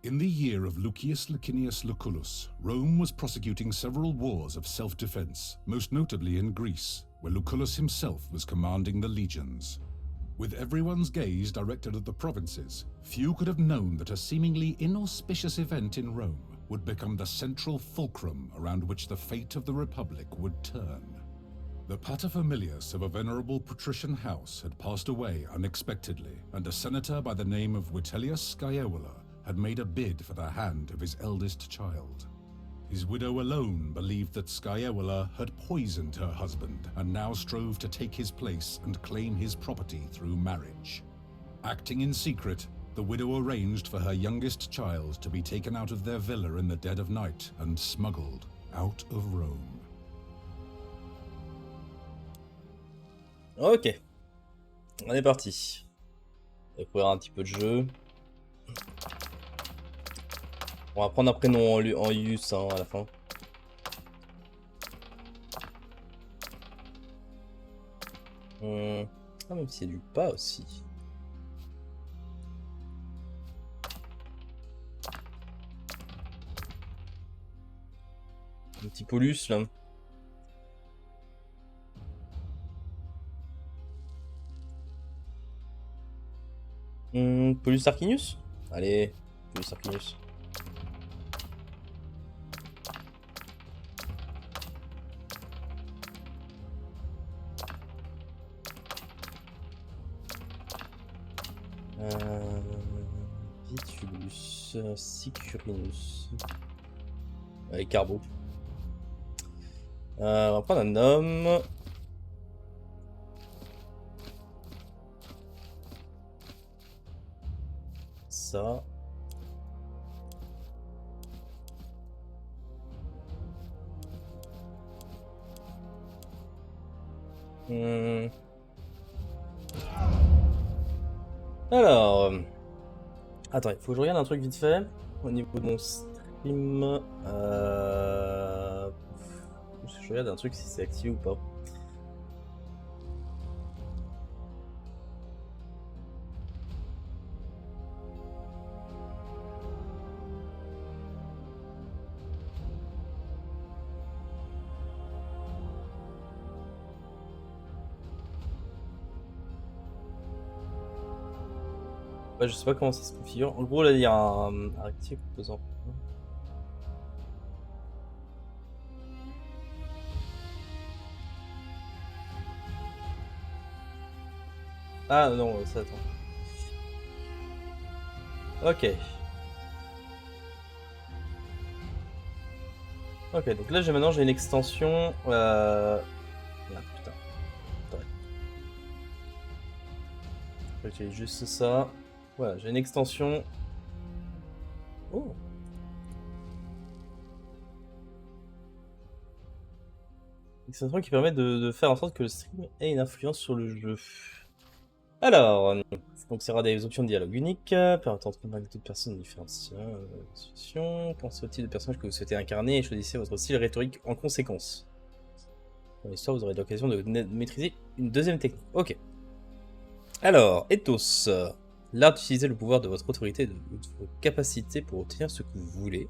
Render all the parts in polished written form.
In the year of Lucius Licinius Lucullus, Rome was prosecuting several wars of self-defense, most notably in Greece, where Lucullus himself was commanding the legions. With everyone's gaze directed at the provinces, few could have known that a seemingly inauspicious event in Rome would become the central fulcrum around which the fate of the Republic would turn. The paterfamilias of a venerable patrician house had passed away unexpectedly, and a senator by the name of Vitellius Scaevola had made a bid for the hand of his eldest child. His widow alone believed that Scaevola had poisoned her husband and now strove to take his place and claim his property through marriage. Acting in secret, the widow arranged for her youngest child to be taken out of their villa in the dead of night and smuggled out of Rome. Ok, on est parti. On va découvrir un petit peu de jeu. On va prendre un prénom en Ius hein, à la fin. Ah, même s'il y a du pas aussi. Un petit Paulus là. Paulus Tarquinius? Allez, Paulus Tarquinius. Vitulus, Sicurinus. Allez, Carbo. On va prendre un homme. Ça. Alors, attends, il faut que je regarde un truc vite fait au niveau de mon stream. Je regarde un truc si c'est activé ou pas. Ouais, je sais pas comment ça se configure. En gros, là, il y a un rectifié composant. Ah non, ça attend. Ok. Ok, donc là, maintenant, j'ai une extension. Ah, putain. Attends. J'ai juste ça. Voilà, j'ai une extension. Oh. Extension qui permet de faire en sorte que le stream ait une influence sur le jeu. Alors, donc ça aura des options de dialogue uniques, permettant de convaincre d'autres personnes de différentes situations. Pensez au type de personnage que vous souhaitez incarner et choisissez votre style rhétorique en conséquence. Dans l'histoire, vous aurez l'occasion de maîtriser une deuxième technique. Ok. Alors, Ethos. L'art d'utiliser le pouvoir de votre autorité et de votre capacité pour obtenir ce que vous voulez.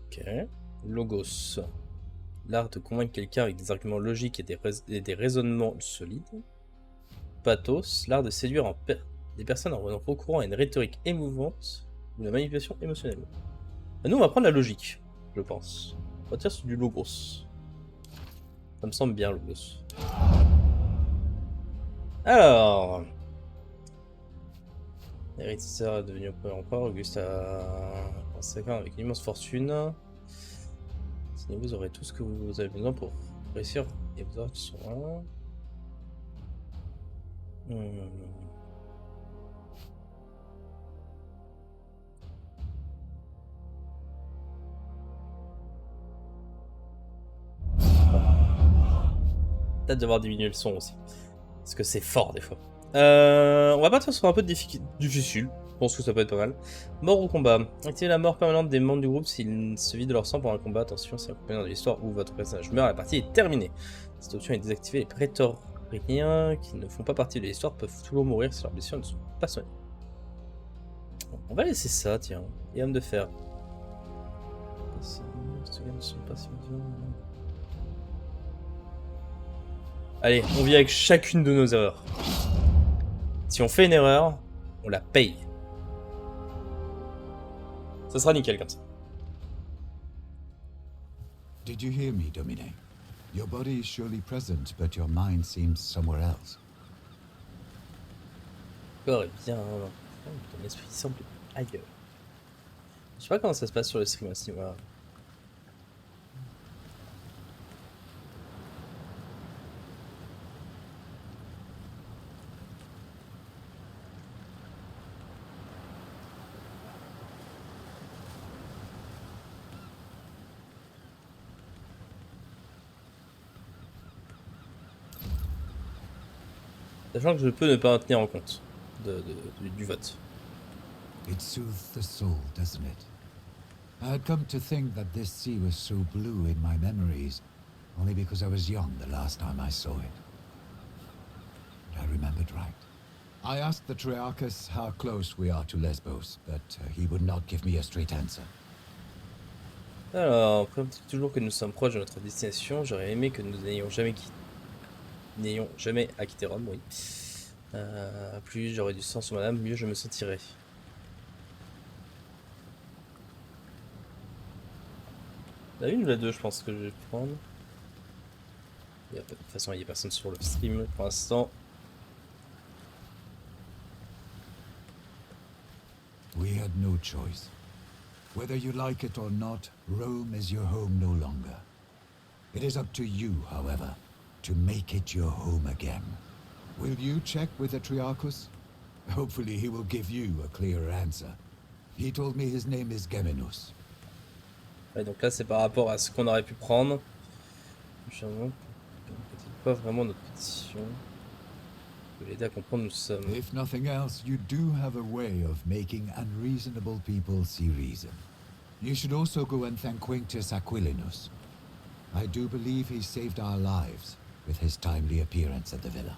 Ok. Logos. L'art de convaincre quelqu'un avec des arguments logiques et des raisonnements solides. Pathos. L'art de séduire des personnes en recourant à une rhétorique émouvante ou la manipulation émotionnelle. Nous, on va prendre la logique, je pense. On va tirer sur du Logos. Ça me semble bien, Logos. Alors... Héritier est devenu au premier empereur, Auguste a consacré avec une immense fortune. Sinon vous aurez tout ce que vous avez besoin pour réussir et vous aurez soin. Peut-être devoir diminuer le son aussi. Parce que c'est fort des fois. On va partir sur un peu de difficile. Je pense que ça peut être pas mal. Mort au combat. Activez la mort permanente des membres du groupe s'ils se vident de leur sang pendant un combat. Attention, c'est accompagnant de l'histoire où votre personnage meurt, la partie est terminée. Cette option est désactivée. Les prétoriens qui ne font pas partie de l'histoire peuvent toujours mourir si leurs blessures ne sont pas soignées. On va laisser ça, tiens. Et homme de fer. Allez, on vit avec chacune de nos erreurs. Si on fait une erreur, on la paye. Ça sera nickel comme ça. Did you hear me, Domine? Your body is surely present, but your mind seems somewhere else. Corps est bien. Ton esprit semble ailleurs. Je sais pas comment ça se passe sur le stream à ce niveau-là. Sachant que je peux ne pas en tenir en compte du vote. It soothes the soul, doesn't it? I had come to think that this sea was so blue in my memories, only because I was young the last time I saw it. But I remembered right. I asked the Triarchus how close we are to Lesbos, but he would not give me a straight answer. Alors, comme toujours que nous sommes proches de notre destination, j'aurais aimé que nous n'ayons jamais à quitter Rome, oui. Plus j'aurai du sang sur madame, mieux je me sentirai. La une ou la deux, je pense que je vais prendre. De toute façon, il n'y a personne sur le stream pour l'instant. We had no choice. Whether you like it or not, Rome is your home no longer. It is up to you, however, to make it your home again. Will you check with the Triarchus? Hopefully he will give you a clearer answer. He told me his name is Geminus. Ouais, donc là, c'est par rapport à ce qu'on aurait pu prendre. Pas vraiment notre pétition. De l'aider à comprendre où nous sommes. If nothing else, you do have a way of making unreasonable people see reason. You should also go and thank Quintus Aquilinus. I do believe he saved our lives with his timely appearance at the villa.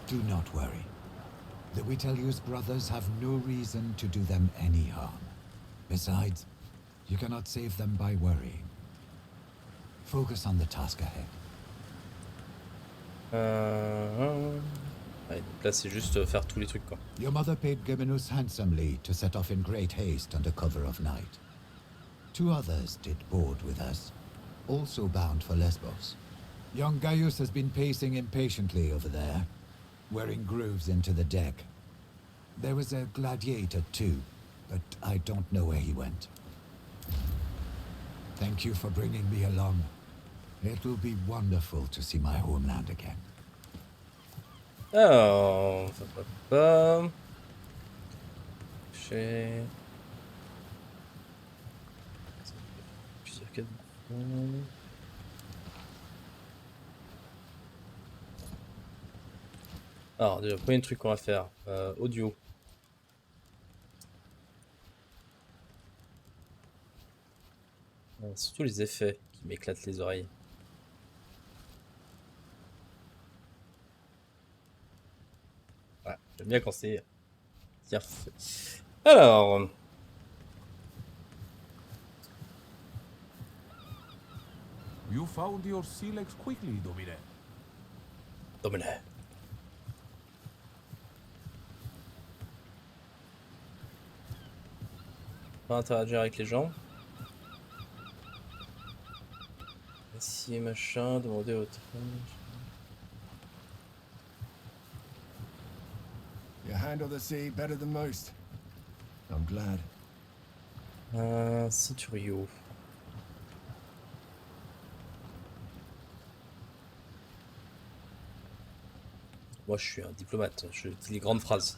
Do not worry. The Vitellius brothers have no reason to do them any harm. Besides, you cannot save them by worrying. Focus on the task ahead. Ouais, donc là, c'est juste faire tous les trucs, quoi. Your mother paid Geminus handsomely to set off in great haste under cover of night. 2 others did board with us, also bound for Lesbos. Young Gaius has been pacing impatiently over there, wearing grooves into the deck. There was a gladiator too, but I don't know where he went. Thank you for bringing me along. It will be wonderful to see my homeland again. Alors, j'ai plusieurs cas. Alors, déjà, premier truc qu'on va faire, audio. Surtout les effets qui m'éclatent les oreilles. Ouais, j'aime bien quand c'est bien fait. Alors, You found your silex quickly, Domine. Domine. Pas interagir avec les gens. Essayer machin, demander au train. You handle the sea better than most. I'm glad. Centurio. Moi, je suis un diplomate. Je dis les grandes phrases.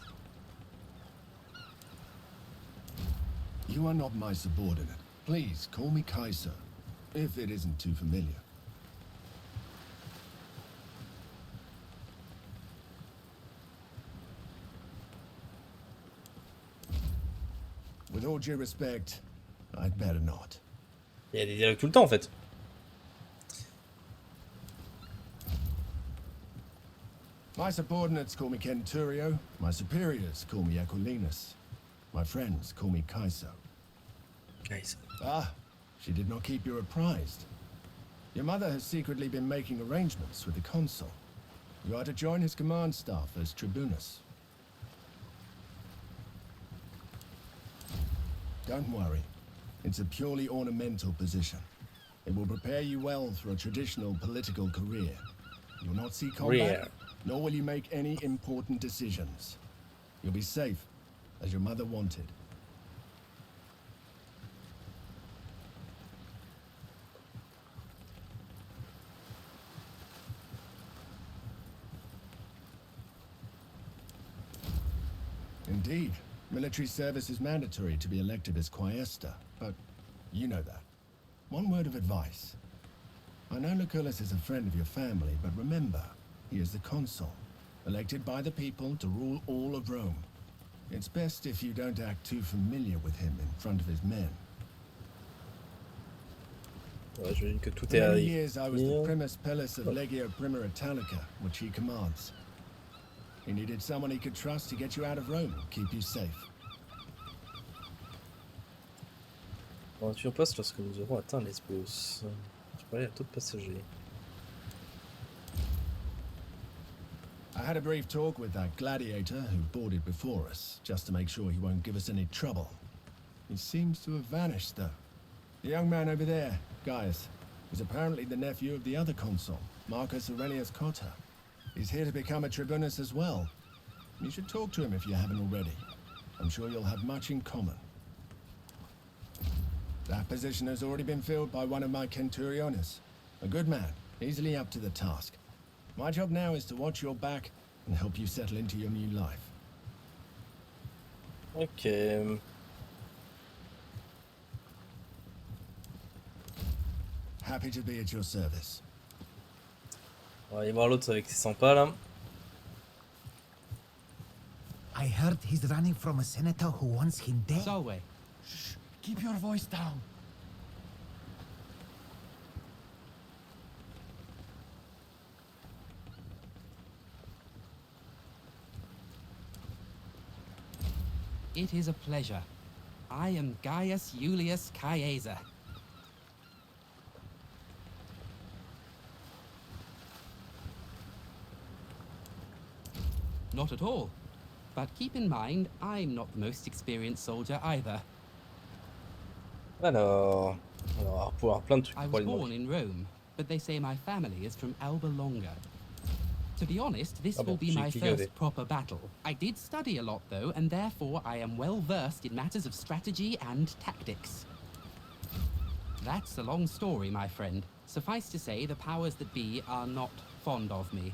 You are not my subordinate. Please call me Kaiser, if it isn't too familiar. With all due respect, I'd better not. Il y a des dialogues tout le temps en fait. My subordinates call me Kenturio, my superiors call me Ecolinus. My friends call me Kaiso. Nice. Ah, she did not keep you apprised. Your mother has secretly been making arrangements with the consul. You are to join his command staff as tribunus. Don't worry. It's a purely ornamental position. It will prepare you well for a traditional political career. You'll not see combat, nor will you make any important decisions. You'll be safe, as your mother wanted. Indeed. Military service is mandatory to be elected as Quaestor, but you know that. One word of advice. I know Lucullus is a friend of your family, but remember, he is the consul, elected by the people to rule all of Rome. It's best if you don't act too familiar with him in front of his men. Ouais, je dis que tout For est many à years I was the dire. primus pellus of Legio Prima Italica, which he commands. He needed someone he could trust to get you out of Rome, keep you safe. Aventure passe lorsque nous aurons atteint Lesbos. Je parlais à taux de passagers. I had a brief talk with that gladiator who boarded before us, just to make sure he won't give us any trouble. He seems to have vanished, though. The young man over there, Gaius, is apparently the nephew of the other consul, Marcus Aurelius Cotta. He's here to become a tribunus as well. You should talk to him if you haven't already. I'm sure you'll have much in common. That position has already been filled by one of my Centuriones. A good man, easily up to the task. My job now is to watch your back and help you settle into your new life. Ok. Happy to be at your service. On va aller voir l'autre avec ses 100 pas là. I heard he's running from a senator who wants him dead. Solway. Shh! Keep your voice down. It is a pleasure. I am Gaius Julius Caesar. Not at all. But keep in mind, I'm not the most experienced soldier either. Alors, on va pouvoir plein de trucs I pour was aller born demander. in Rome, but they say my family is from Alba Longa. To be honest, this Ah bon, will be j'ai my cliqué. first proper battle. I did study a lot though, and therefore I am well versed in matters of strategy and tactics. That's a long story, my friend. Suffice to say, the powers that be are not fond of me.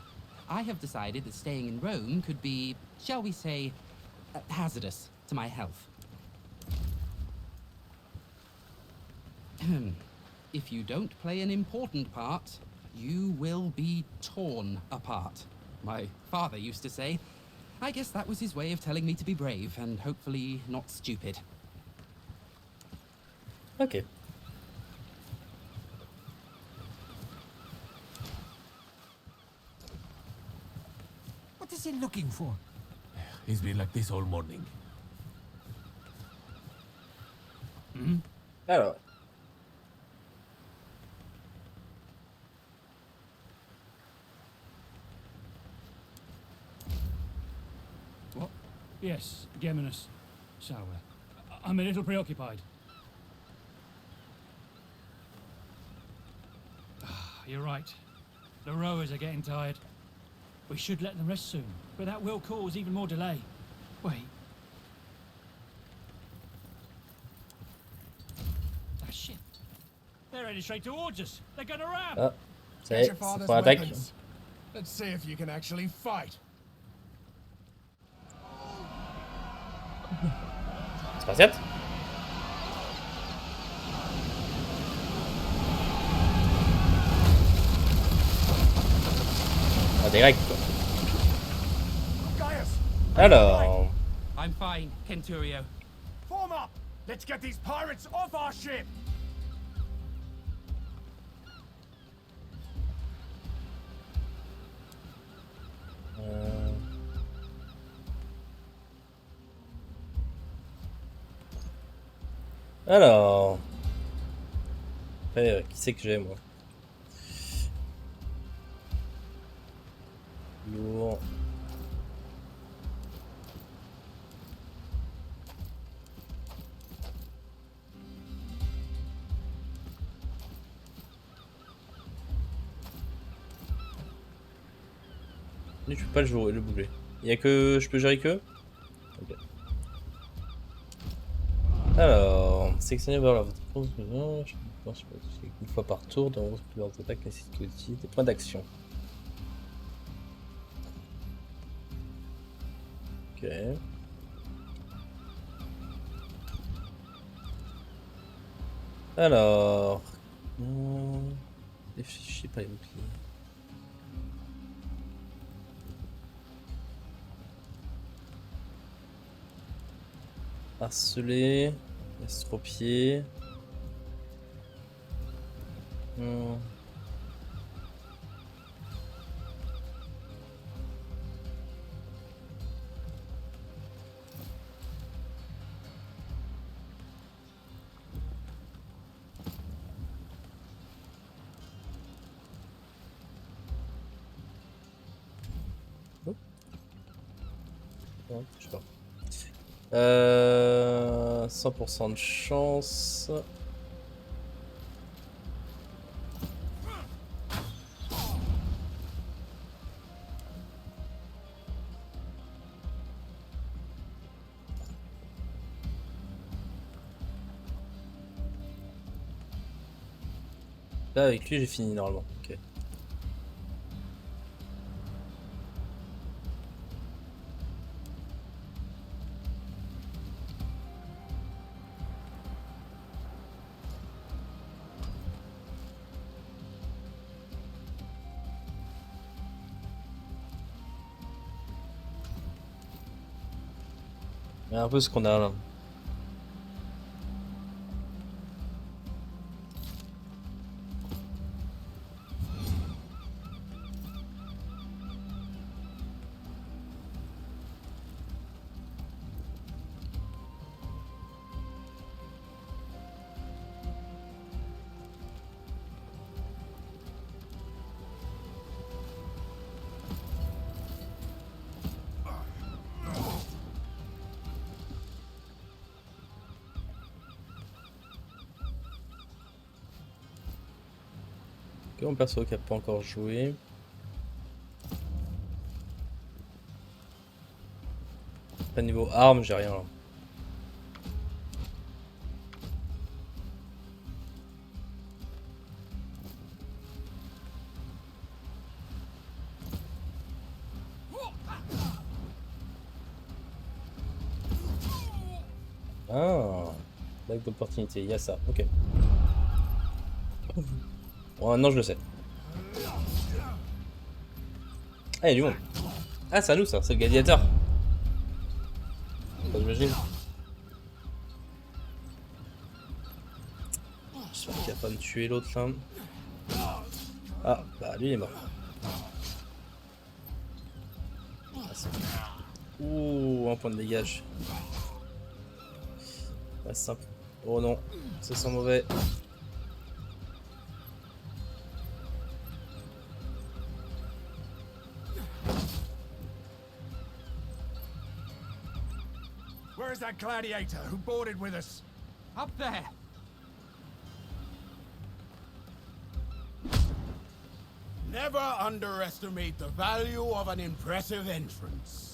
I have decided that staying in Rome could be, shall we say, hazardous to my health. If you don't play an important part, you will be torn apart. My father used to say. I guess that was his way of telling me to be brave and hopefully not stupid. Ok. What is he looking for? He's been like this all morning. Alors. What? Yes, Geminus. So, I'm a little preoccupied. You're right. The rowers are getting tired. We should let them rest soon, but that will cause even more delay. Wait. Ah, shit. They're headed straight towards us. They're gonna ram. Ah, ça y Get est, your c'est father's pour l'attaque. weapons. Let's see if you can actually fight. Spartiate. Ah, direct quoi. Gaius, Alors. I'm fine, Centurio. form up. Let's get these pirates off our ship. Alors... Après, qui c'est que j'ai, moi? Lourd. Lui, je peux pas le jouer, le bouger. Il y a que... Je peux gérer que... Ok. Alors... Sélectionnez vers la votre pause. Je pense que c'est une fois par tour dans votre attaque nécessite que des points d'action. Ok. Alors... Réfléchis pas les boucliers. Harceler, estropier. Non, je sais pas. 100% de chance. Là, avec lui, j'ai fini normalement. Ok. Un peu ce qu'on a là. Mon perso qui a pas encore joué. Pas niveau arme, j'ai rien là. Ah, bague d'opportunité, il y a ça, ok. Bon, non, je le sais. Ah, il y a du monde. Ah, c'est à nous ça, c'est le gladiateur. J'imagine. J'espère qu'il va pas me tuer l'autre là. Ah, bah lui il est mort. Ouh, un point de dégage. Pas simple. Oh non, ça sent mauvais. Where's that gladiator who boarded with us? Up there! Never underestimate the value of an impressive entrance.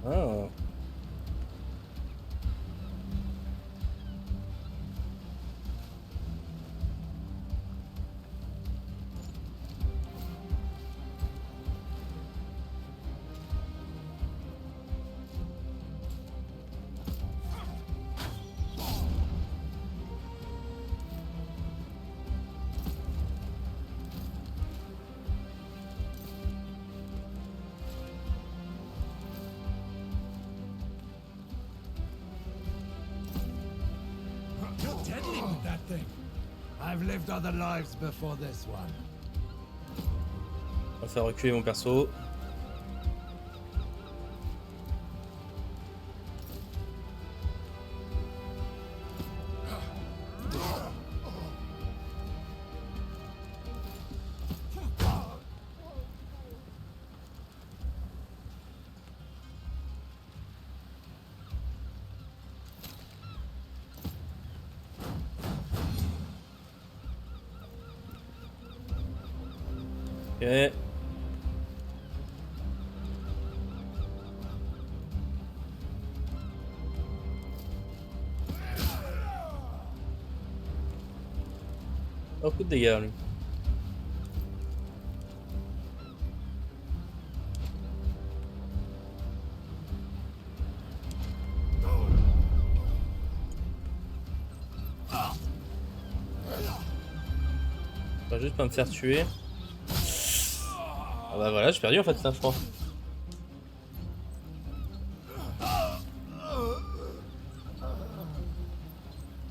Ah. nothing. I've lived other lives before this one. On va faire reculer mon perso. Ok. Oh, coup de dégâts, lui. Je vais juste pas me faire tuer. Ah bah voilà, j'ai perdu en fait, ça, je crois.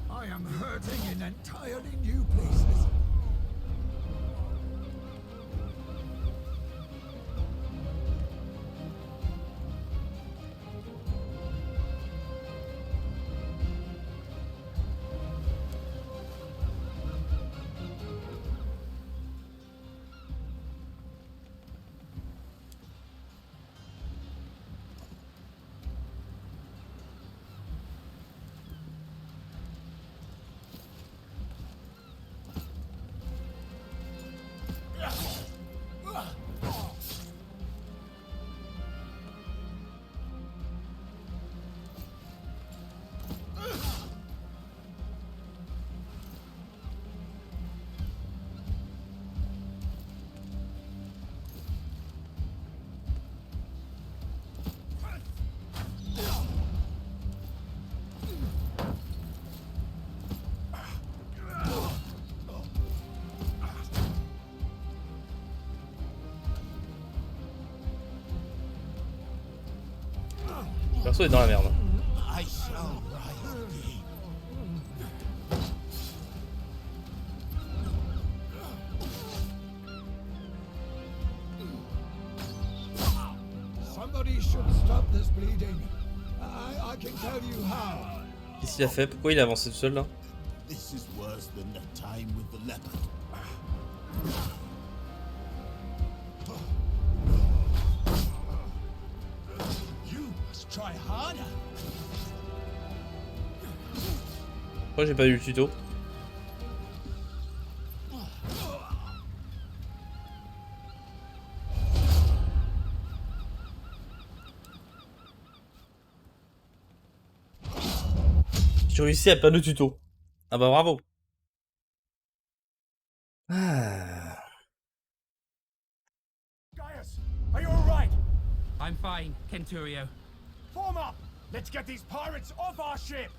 I am hurting in entirely new places. Le perso est dans la merde. I shall rise again. Somebody should stop this bleeding. I can tell you how. Qu'est-ce qu'il a fait? Pourquoi il a avancé tout seul là? This is worse than the time with the leopard. You must try harder. Pourquoi j'ai pas eu le tuto? J'ai réussi à perdre le tuto. Ah bah bravo. Ah. Gaius, are you alright? I'm fine, Kenturio. Form up! Let's get these pirates off our ship!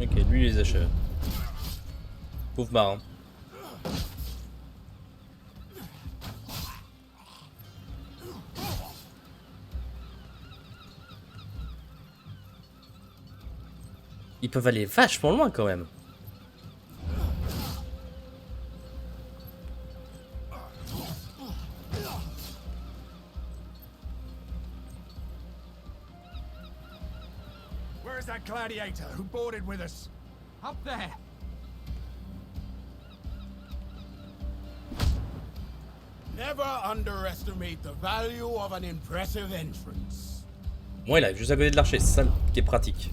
Ok, lui il les achève. Pauvre marin. Ils peuvent aller vachement loin quand même. Where's that gladiator who boarded with us? Up there! Never underestimate the value of an impressive entrance. Moi, il arrive juste à côté de l'archer, c'est ça qui est pratique.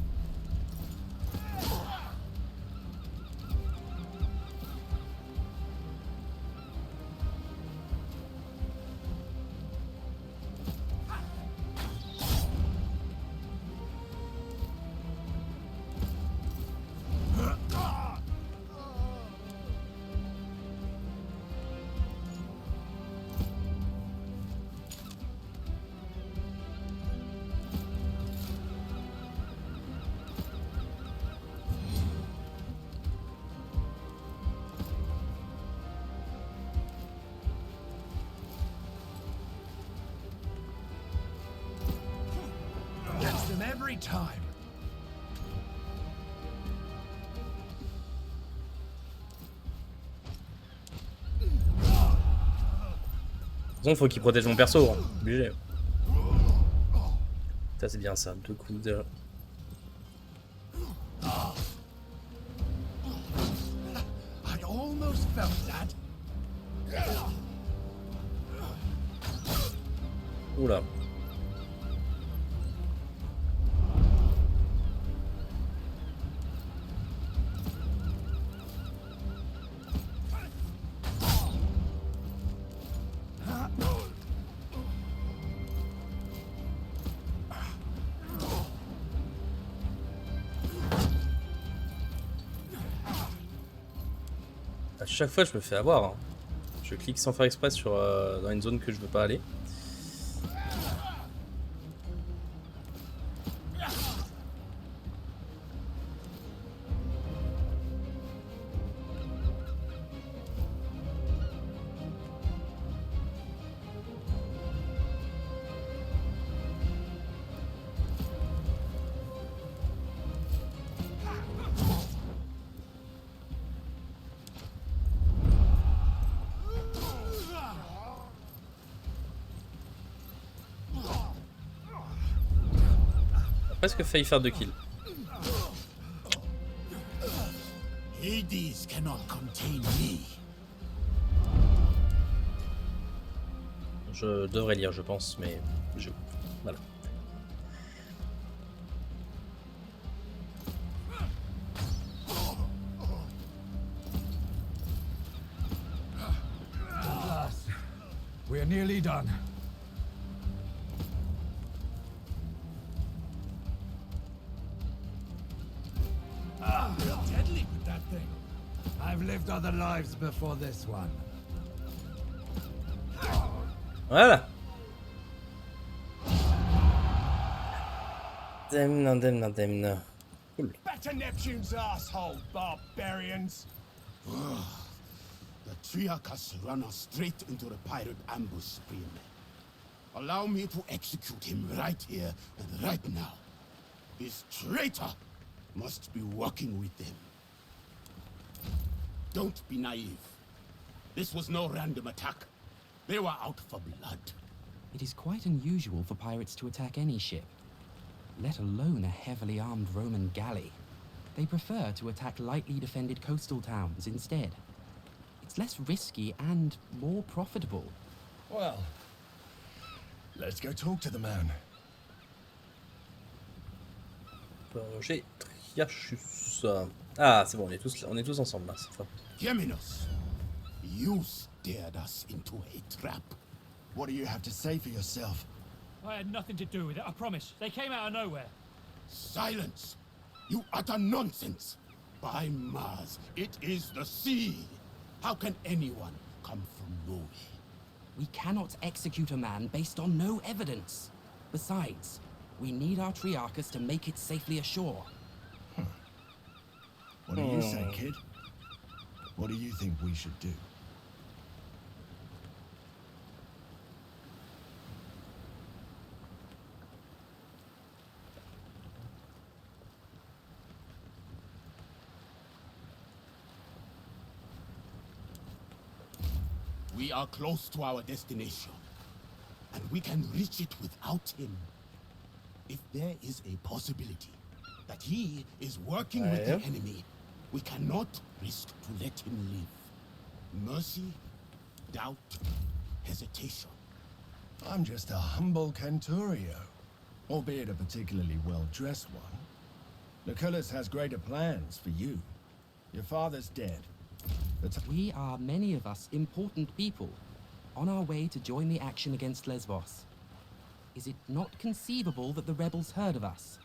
Gets them every time. De toute façon, faut qu'il protège mon perso, hein. Obligé. Ça c'est bien ça, 2 coups de... I almost felt that. Oula. À chaque fois je me fais avoir, hein. Je clique sans faire exprès sur, dans une zone que je veux pas aller. Presque failli faire 2 kills. Hades cannot contain me. Je devrais lire, je pense, mais je... Voilà. We're nearly done. You're deadly with that thing. I've lived other lives before this one. Voilà. Demna, demna, demna. Cool. Back to Neptune's asshole, barbarians. The Triarchus run us straight into the pirate ambush stream. Allow me to execute him right here and right now. This traitor must be working with them. Don't be naive. This was no random attack. They were out for blood. It is quite unusual for pirates to attack any ship, let alone a heavily armed Roman galley. They prefer to attack lightly defended coastal towns instead. It's less risky and more profitable. Well, let's go talk to the man. J'ai Triarchus. Ah, c'est bon, on est tous ensemble là cette fois. Geminus, you steered us into a trap. What do you have to say for yourself? I had nothing to do with it, I promise. They came out of nowhere. Silence! You utter nonsense! By Mars, it is the sea! How can anyone come from nowhere? We cannot execute a man based on no evidence. Besides, we need our Triarchus to make it safely ashore. What do you say, kid? What do you think we should do? We are close to our destination, and we can reach it without him. If there is a possibility that he is working with the enemy, we cannot risk to let him live. Mercy, doubt, hesitation. I'm just a humble Canturio, albeit a particularly well-dressed one. Lucullus has greater plans for you. Your father's dead. We are, many of us, important people, on our way to join the action against Lesbos. Is it not conceivable that the rebels heard of us?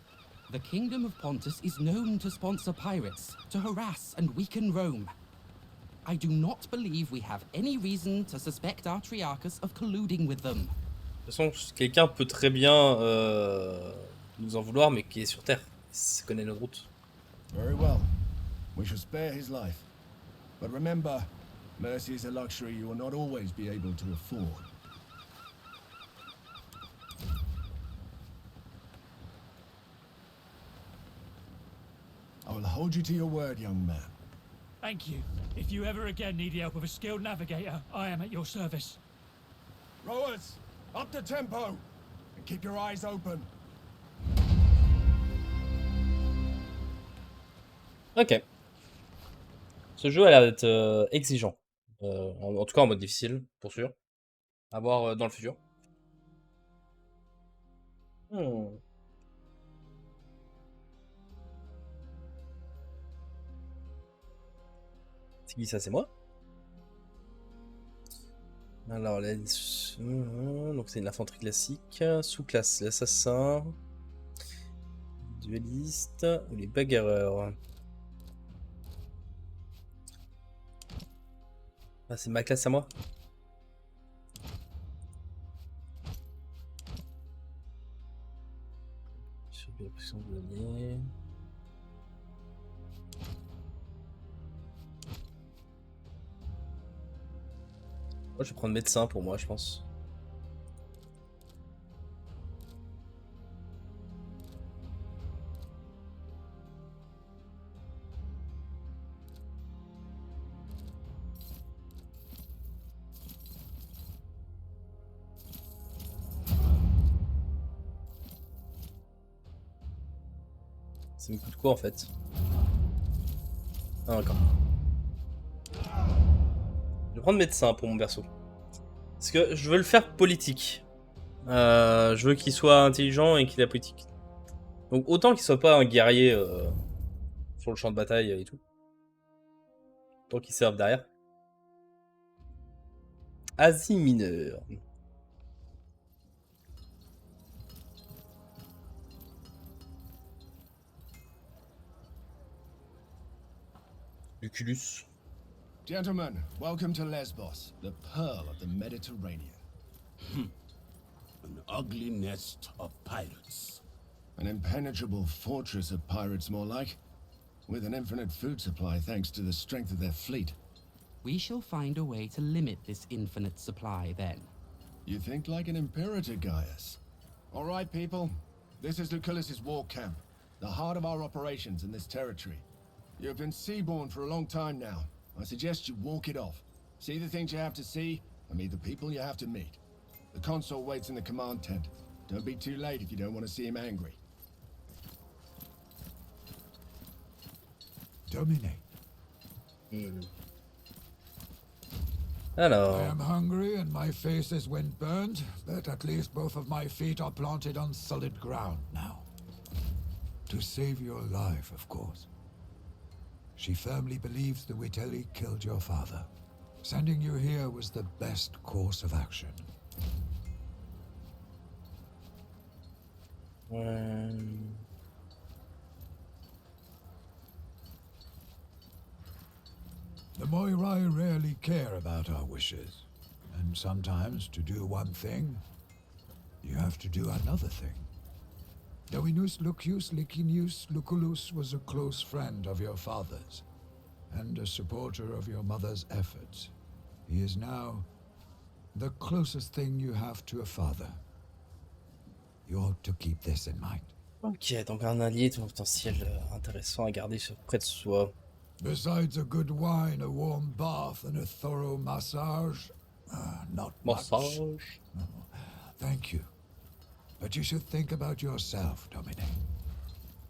The Kingdom of Pontus is known to sponsor pirates, to harass and weaken Rome. I do not believe we have any reason to suspect Artriarchus of colluding with them. De toute façon, quelqu'un peut très bien nous en vouloir, mais qui est sur Terre. Il connaît nos routes. Very well. We shall spare his life. But remember, mercy is a luxury you will not always be able to afford. I will hold you to your word, young man. Thank you. If you ever again need the help of a skilled navigator, I am at your service. Rowers, up the tempo! And keep your eyes open. Ok. Ce jeu a l'air d'être exigeant. En tout cas en mode difficile, pour sûr. À voir dans le futur. C'est qui ça? C'est moi? Alors, donc c'est une infanterie classique. Sous-classe, l'assassin. Dueliste ou les bagarreurs. Ah, c'est ma classe à moi. Subir la pression de l'allié. Moi, je vais prendre médecin pour moi, je pense. Ça me coûte quoi en fait? Ah d'accord. Je vais prendre médecin pour mon perso. Parce que je veux le faire politique. Je veux qu'il soit intelligent et qu'il ait la politique. Donc autant qu'il soit pas un guerrier sur le champ de bataille et tout. Autant qu'il serve derrière. Asie mineure. Lucullus. Gentlemen, welcome to Lesbos, the pearl of the Mediterranean. An ugly nest of pirates. An impenetrable fortress of pirates, more like. With an infinite food supply thanks to the strength of their fleet. We shall find a way to limit this infinite supply, then. You think like an imperator, Gaius. All right, people. This is Lucullus's war camp, the heart of our operations in this territory. You have been seaborne for a long time now. I suggest you walk it off. See the things you have to see, and meet the people you have to meet. The consul waits in the command tent. Don't be too late if you don't want to see him angry. Domine. Alors. I am hungry and my face is wind-burned, but at least both of my feet are planted on solid ground now. To save your life, of course. She firmly believes the Witelli killed your father. Sending you here was the best course of action. The Moirai rarely care about our wishes. And sometimes, to do one thing, you have to do another thing. Dominus Lucius Licinius Lucullus was a close friend of your father's, and a supporter of your mother's efforts. He is now the closest thing you have to a father. You ought to keep this in mind. Ok, donc un allié de potentiel intéressant à garder près de soi. Besides a good wine, a warm bath, and a thorough massage, not Massage. much. No. Thank you. But you should think about yourself, Domine.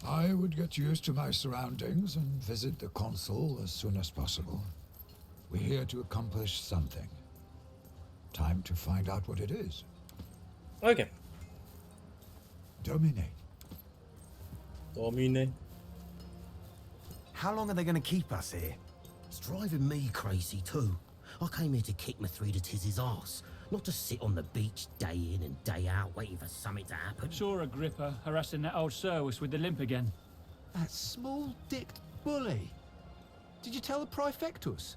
I would get used to my surroundings and visit the consul as soon as possible. We're here to accomplish something. Time to find out what it is. Ok. Domine. Dominé. How long are they going to keep us here? It's driving me crazy too. I came here to kick Mithridates' ass, not to sit on the beach day in and day out waiting for something to happen. Saw Agrippa harassing that old Serwis with the limp again. That small-dicked bully. Did you tell the Praefectus?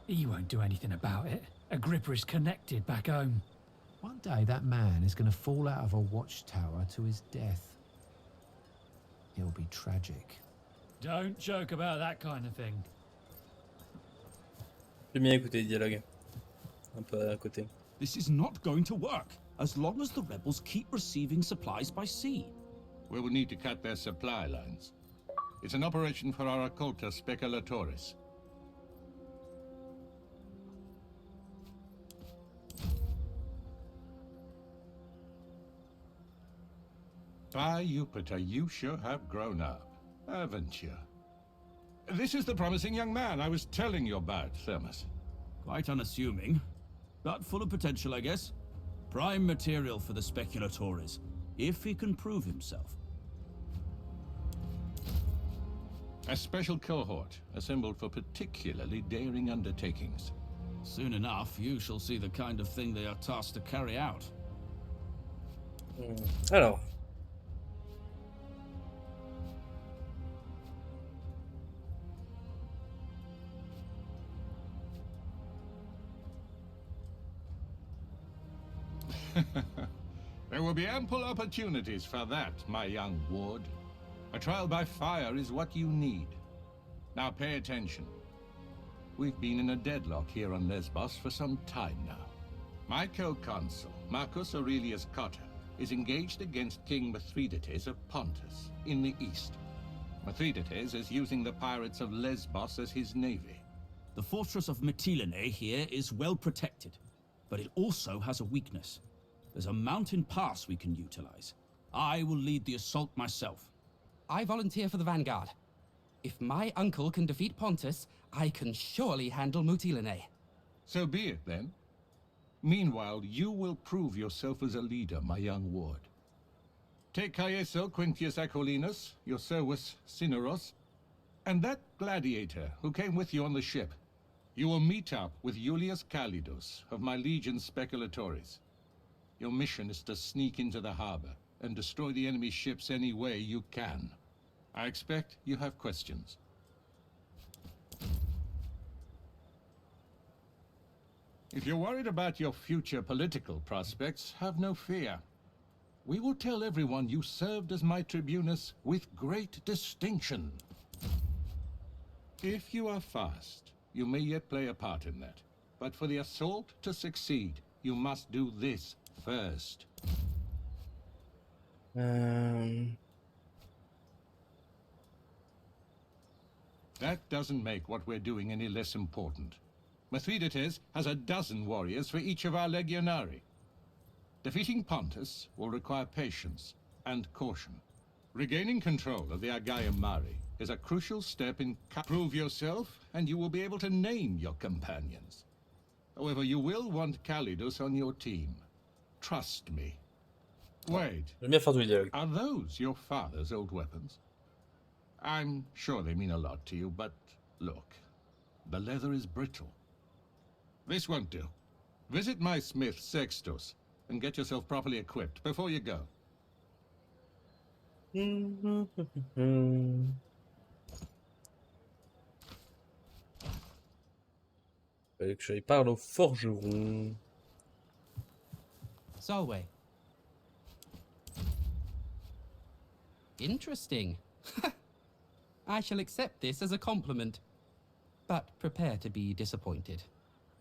He won't do anything about it. Agrippa is connected back home. One day that man is going to fall out of a watchtower to his death. It'll be tragic. Don't joke about that kind of thing. J'ai bien écouté le dialogue. Un peu à côté. This is not going to work, as long as the rebels keep receiving supplies by sea. We will need to cut their supply lines. It's an operation for our occulta speculatores. By Jupiter, you sure have grown up, haven't you? This is the promising young man I was telling you about, Thermus. Quite unassuming, but full of potential, I guess. Prime material for the speculatores, if he can prove himself. A special cohort, assembled for particularly daring undertakings. Soon enough, you shall see the kind of thing they are tasked to carry out. Alors. There will be ample opportunities for that, my young ward. A trial by fire is what you need. Now pay attention. We've been in a deadlock here on Lesbos for some time now. My co-consul, Marcus Aurelius Cotta, is engaged against King Mithridates of Pontus, in the east. Mithridates is using the pirates of Lesbos as his navy. The fortress of Mytilene here is well protected, but it also has a weakness. There's a mountain pass we can utilize. I will lead the assault myself. I volunteer for the vanguard. If my uncle can defeat Pontus, I can surely handle Mytilene. So be it, then. Meanwhile, you will prove yourself as a leader, my young ward. Take Caeso Quintius Acollinus, your Servus Cineros, and that gladiator who came with you on the ship. You will meet up with Julius Calidus of my legion Speculatores. Your mission is to sneak into the harbor and destroy the enemy ships any way you can. I expect you have questions. If you're worried about your future political prospects, have no fear. We will tell everyone you served as my tribunus with great distinction. If you are fast, you may yet play a part in that. But for the assault to succeed, you must do this first. That doesn't make what we're doing any less important. Mithridates has a dozen warriors for each of our legionari. Defeating Pontus will require patience and caution. Regaining control of the Agaium Mari is a crucial step in prove yourself, and you will be able to name your companions. However, you will want Calidus on your team. Trust me. Wait, J'aime bien faire tous les dialogues. are those your father's old weapons? I'm sure they mean a lot to you, but look, the leather is brittle. This won't do. Visit my smith, Sextus, and get yourself properly equipped before you go. Fallait que j'aille parler au forgeron. Solway. Interesting. I shall accept this as a compliment, but prepare to be disappointed.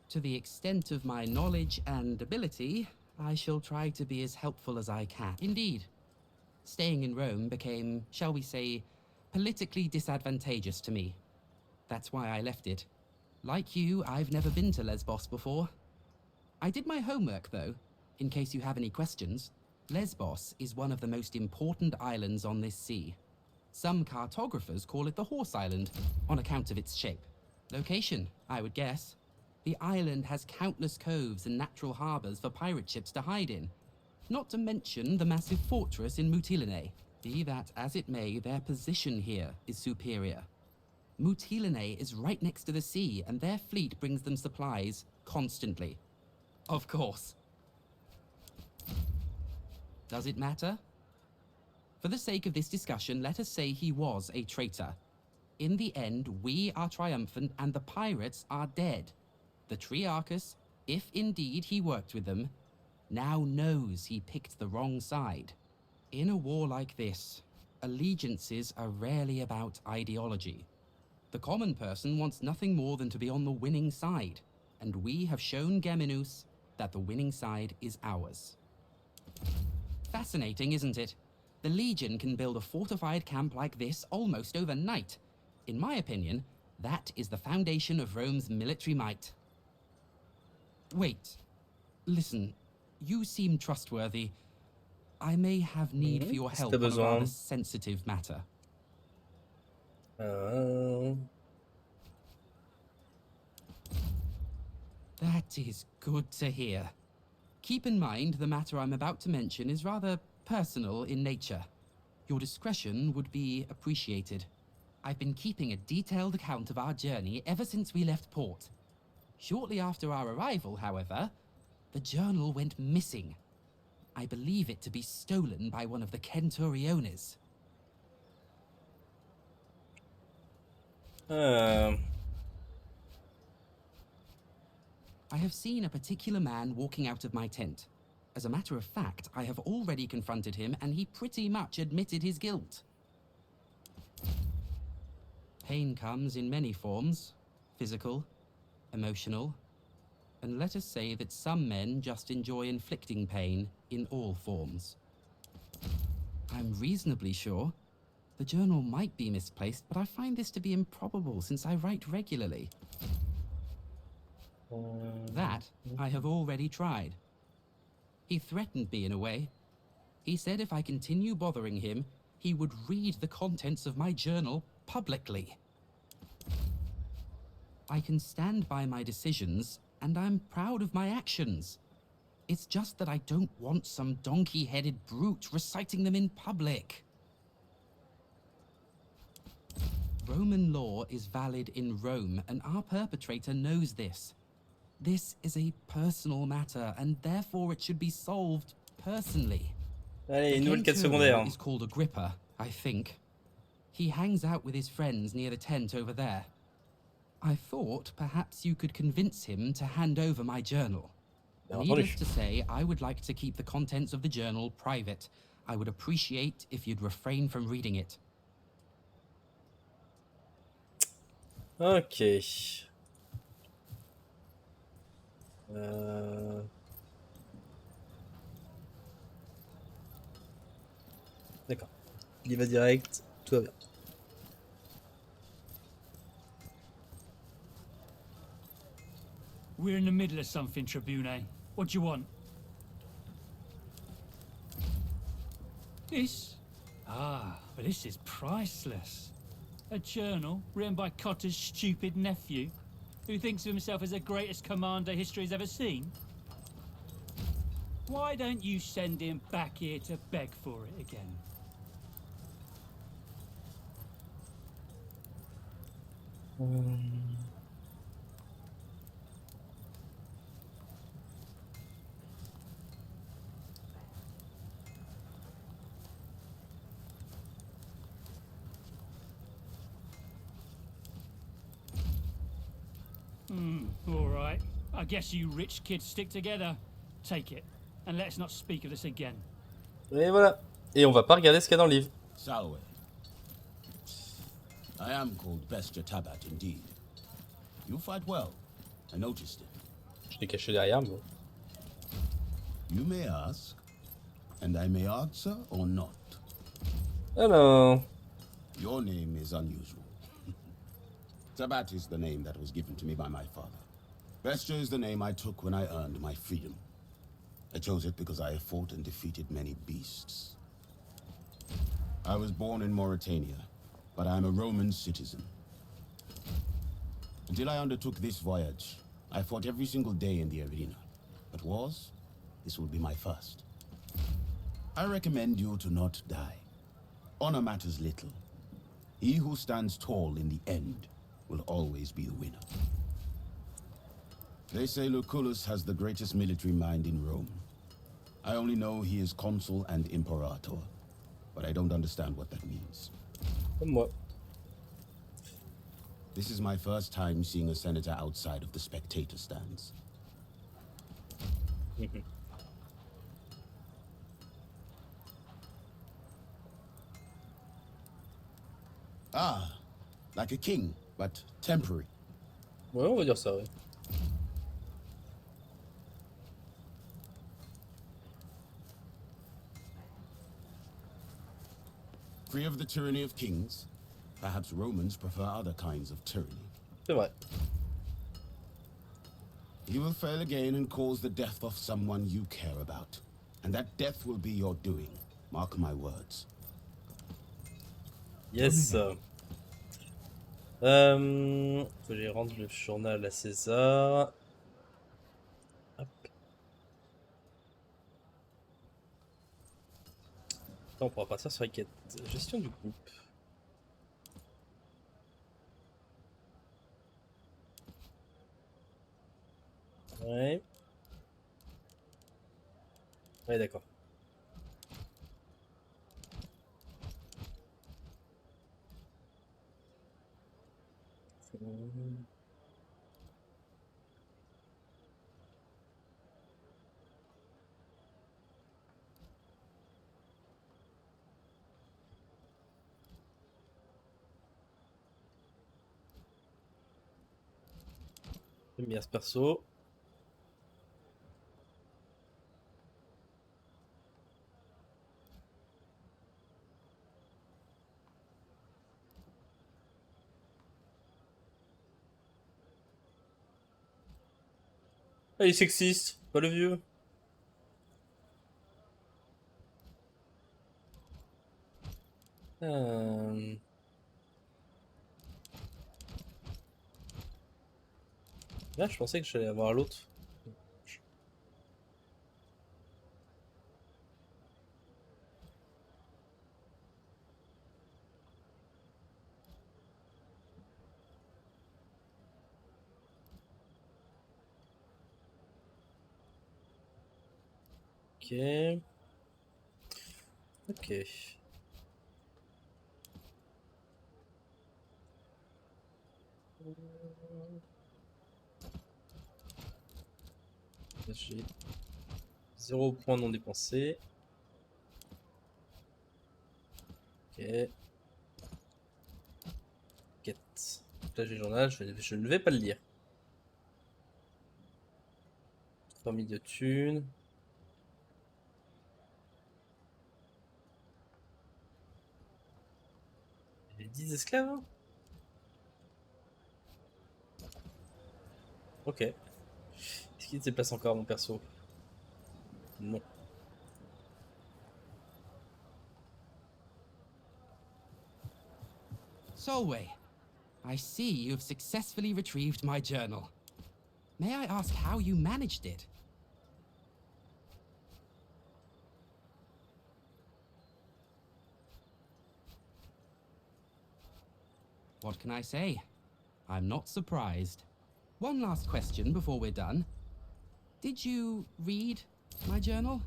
To the extent of my knowledge and ability, I shall try to be as helpful as I can. Indeed, staying in Rome became, shall we say, politically disadvantageous to me. That's why I left it. Like you, I've never been to Lesbos before. I did my homework, though, in case you have any questions. Lesbos is one of the most important islands on this sea. Some cartographers call it the Horse Island, on account of its shape. Location, I would guess. The island has countless coves and natural harbors for pirate ships to hide in, not to mention the massive fortress in Mutilene. Be that as it may, their position here is superior. Mutilene is right next to the sea, and their fleet brings them supplies constantly. Of course. Does it matter? For the sake of this discussion, let us say he was a traitor. In the end, we are triumphant and the pirates are dead. The Triarchus, if indeed he worked with them, now knows he picked the wrong side. In a war like this, allegiances are rarely about ideology. The common person wants nothing more than to be on the winning side, and we have shown Geminus that the winning side is ours. Fascinating, isn't it? The Legion can build a fortified camp like this almost overnight. In my opinion, that is the foundation of Rome's military might. Wait. Listen, you seem trustworthy. I may have need for your help on a rather sensitive matter. That is good to hear. Keep in mind the matter I'm about to mention is rather personal in nature. Your discretion would be appreciated. I've been keeping a detailed account of our journey ever since we left port. Shortly after our arrival, however, the journal went missing. I believe it to be stolen by one of the Centuriones. I have seen a particular man walking out of my tent. As a matter of fact, I have already confronted him and he pretty much admitted his guilt. Pain comes in many forms, physical, emotional, and let us say that some men just enjoy inflicting pain in all forms. I'm reasonably sure the journal might be misplaced, but I find this to be improbable since I write regularly. That I have already tried. He threatened me in a way. He said if I continue bothering him, he would read the contents of my journal publicly. I can stand by my decisions, and I'm proud of my actions. It's just that I don't want some donkey-headed brute reciting them in public. Roman law is valid in Rome, and our perpetrator knows this. This is a personal matter, and therefore it should be solved personally. Allez, une nouvelle quête Centurion secondaire. is called Agrippa, I think. He hangs out with his friends near the tent over there. I thought perhaps you could convince him to hand over my journal. Needless to say, I would like to keep the contents of the journal private. I would appreciate if you'd refrain from reading it. Ok. D'accord. Il y va direct, tout va bien. We're in the middle of something, Tribune. What do you want? This? Ah, but this is priceless. A journal written by Cotter's stupid nephew, who thinks of himself as the greatest commander history's ever seen. Why don't you send him back here to beg for it again? All right. I guess you rich kids stick together. Take it, and let's not speak of this again. Et voilà. Et on va pas regarder ce qu'il y a dans le livre. Salwe. I am called Bestia Tabat, indeed. You fight well. I noticed it. Je l'ai caché derrière, mais bon. You may ask, and I may answer or not. Alors. Your name is unusual. Tabat is the name that was given to me by my father. Bestia is the name I took when I earned my freedom. I chose it because I have fought and defeated many beasts. I was born in Mauritania, but I am a Roman citizen. Until I undertook this voyage, I fought every single day in the arena. But wars, this will be my first. I recommend you to not die. Honor matters little. He who stands tall in the end will always be the winner. They say Lucullus has the greatest military mind in Rome. I only know he is consul and imperator, but I don't understand what that means. Comme moi. This is my first time seeing a senator outside of the spectator stands. Ah, like a king, but temporary. Ouais, on va dire ça, ouais. Free of the tyranny of kings, perhaps Romans prefer other kinds of tyranny. C'est vrai. He will fail again and cause the death of someone you care about. And that death will be your doing. Mark my words. Yes. Faut que j'y rendre le journal à César. Hop. Attends, on pourra partir sur la quête. Gestion du groupe. Ouais. Ouais, d'accord. J'aime bien ce perso. Ah, il est sexiste, pas le vieux. Là, je pensais que j'allais avoir l'autre. Ok. Ok. J'ai 0 point non dépensé. Ok. Quête. Là j'ai le journal, je ne vais pas le lire. 3000 de thunes. Il y a 10 esclaves hein. Ok. Est-ce qu'il se déplace encore mon perso? Non. Solway, I see you have successfully retrieved my journal. May I ask how you managed it? What can I say? I'm not surprised. One last question before we're done. Did you read my journal?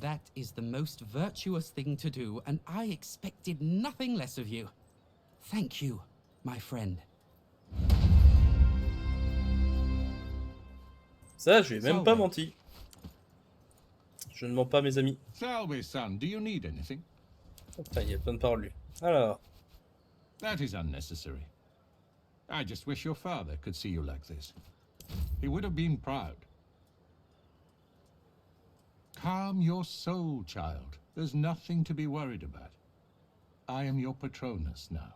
That is the most virtuous thing to do, and I expected nothing less of you. Thank you, my friend. Ça, je lui ai même pas menti. Je ne mens pas, mes amis. Selby, son, do you need anything? Putain, il y a plein de paroles, lui. Alors. That is unnecessary. I just wish your father could see you like this. He would have been proud. Calm your soul, child. There's nothing to be worried about. I am your Patronus now.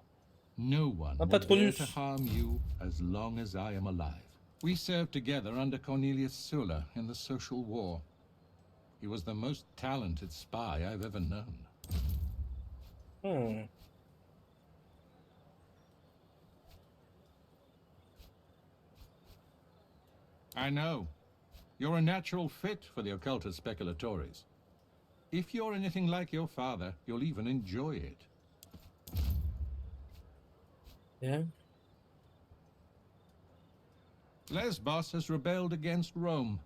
No one will dare to harm you as long as I am alive. We served together under Cornelius Sulla in the Social War. He was the most talented spy I've ever known. I know. You're a natural fit for the occultist speculatores. If you're anything like your father, you'll even enjoy it. Yeah. Lesbos has rebelled against Rome.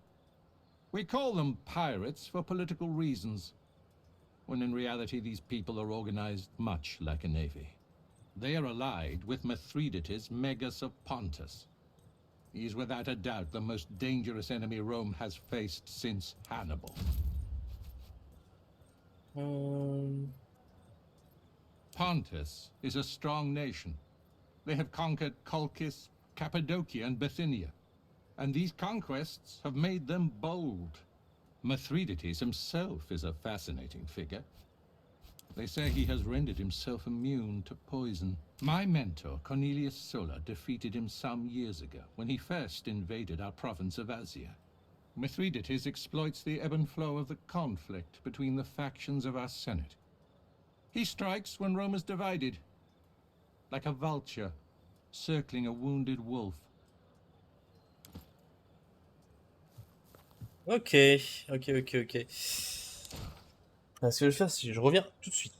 We call them pirates for political reasons, when in reality these people are organized much like a navy. They are allied with Mithridates, Megas of Pontus. He's without a doubt the most dangerous enemy Rome has faced since Hannibal. Pontus is a strong nation. They have conquered Colchis, Cappadocia, and Bithynia. And these conquests have made them bold. Mithridates himself is a fascinating figure. They say he has rendered himself immune to poison. My mentor, Cornelius Sulla, defeated him some years ago when he first invaded our province of Asia. Mithridates exploits the ebb and flow of the conflict between the factions of our Senate. He strikes when Rome is divided, like a vulture circling a wounded wolf. Ok. Ce que je vais faire, c'est que je reviens tout de suite.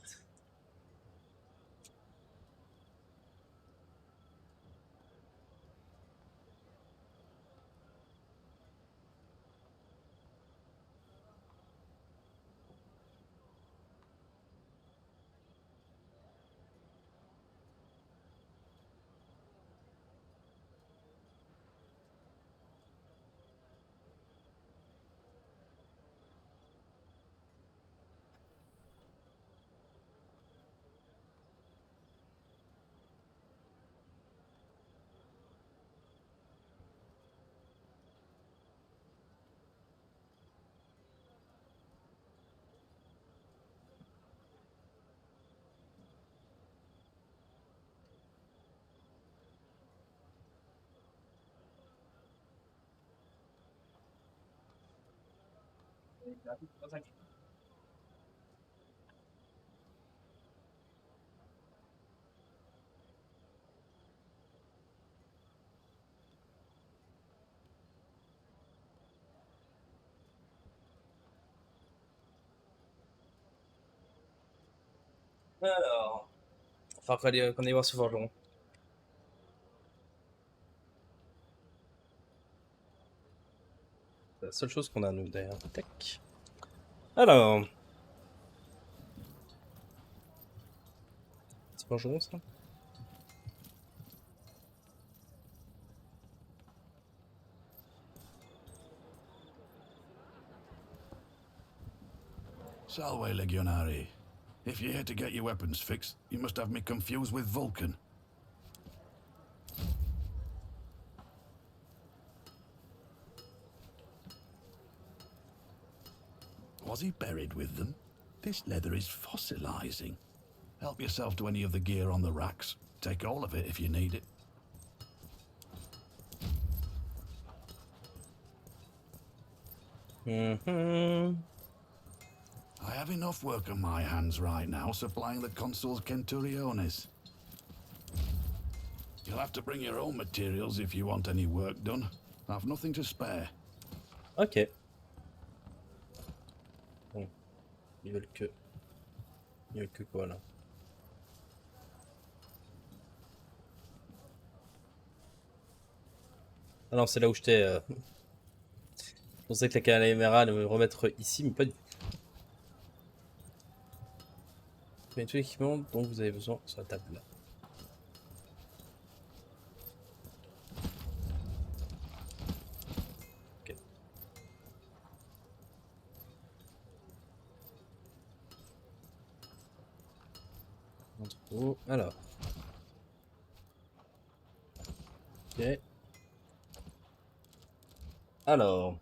Alors, enfin qu'on aille voir ce forgeron. C'est la seule chose qu'on a nous derrière. Tac. Alors. C'est forgeron ça? Salve, Legionari. If you're here to get your weapons fixed, you must have me confused with Vulcan. Was he buried with them? This leather is fossilizing. Help yourself to any of the gear on the racks. Take all of it if you need it. I have enough work on my hands right now supplying the consuls Centuriones. You'll have to bring your own materials if you want any work done. I've nothing to spare. Ok. Bon. Ils veulent que... quoi là? Ah non, c'est là où j'étais... Je pensais que la caméra allait me remettre ici, mais pas du tout. Mais tout l'équipement dont vous avez besoin sur la table là. Ok. Alors. Ok. Alors.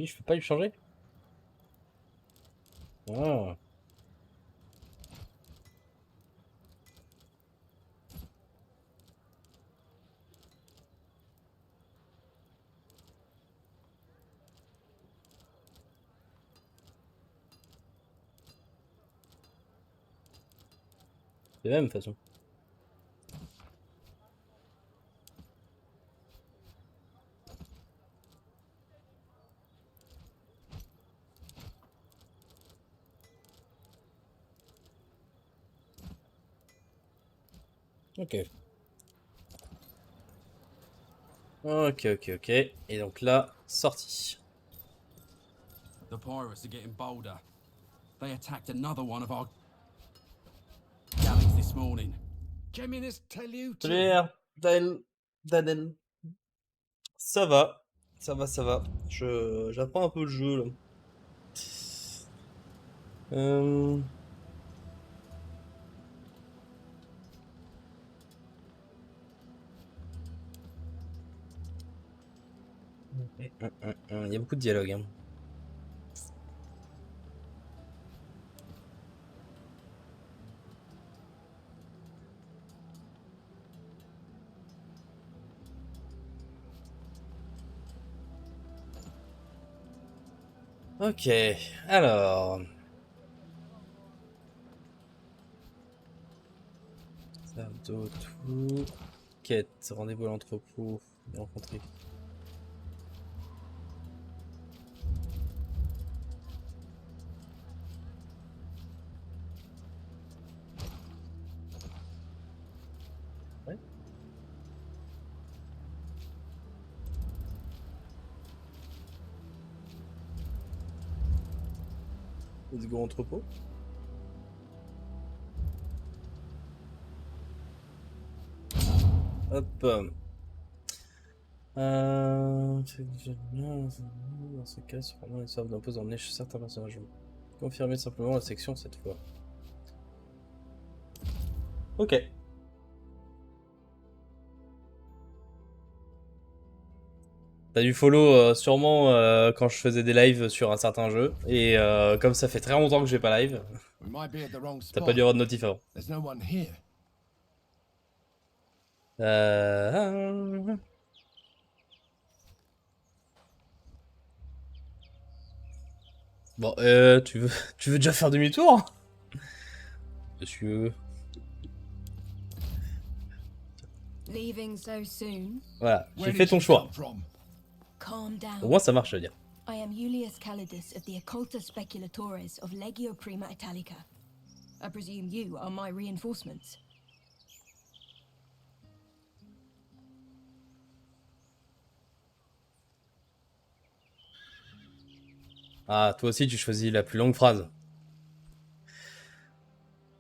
Je peux pas lui changer? Ah. C'est la même façon. Ok. Ok. Et donc là, sortie. The pirates are getting bolder. They attacked another one of our galleys this morning. Geminus tell you to... Claire, Danel. Ça va. J'apprends un peu le jeu là. Il y a beaucoup de dialogue. Hein. Ok, alors... Sardo, tout... Quête, rendez-vous à l'entrepôt, rencontrer... Ouais. Let's go entrepôt. Hop. Dans ce cas, cependant, les sortes d'impôts emmener chez certains personnages. Confirmer simplement la section cette fois. Ok. T'as dû follow sûrement quand je faisais des lives sur un certain jeu. Et comme ça fait très longtemps que j'ai pas live, t'as pas dû avoir de notif avant. Bon, tu veux déjà faire demi-tour, monsieur? Voilà, j'ai fait ton choix. Au moins ça marche, je veux dire. I am Julius Calidus of the Occulta Speculatores of Legio Prima Italica. I presume you are my reinforcements. Ah, toi aussi tu choisis la plus longue phrase.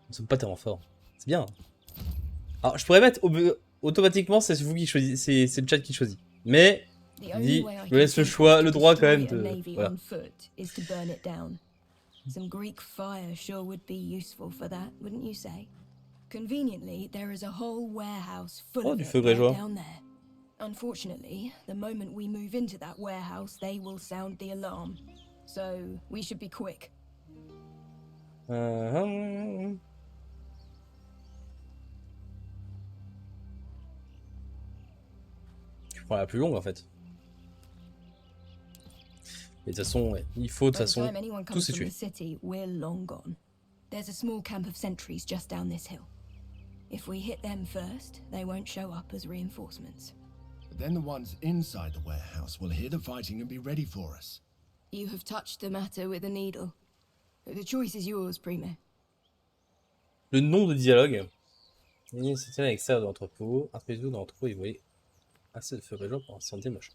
Nous sommes pas tellement forts. C'est bien. Alors je pourrais mettre automatiquement, c'est vous qui choisissez, c'est le chat qui choisit. Mais dis, je me laisse le choix, le droit quand même de. Voilà. Some Greek fire sure would be useful for that, wouldn't you say? Conveniently, there is a whole warehouse full of it right down there. Unfortunately, the moment we move into that warehouse, they will sound the alarm. So, we should be quick. Je prends la plus longue en fait. Et de toute façon, ouais, il faut de toute façon tous se tuer. There's a small camp of sentries just down this hill. If we hit them first, they won't show up as reinforcements. But then the ones inside the warehouse will hear the fighting and be ready for us. You have touched the matter with a needle. The choice is yours, Primo. Le nom de dialogue. C'était à l'extérieur de l'entrepôt. Introduisez-vous dans l'entrepôt et vous voyez assez de feu réjoint pour un sentier moche.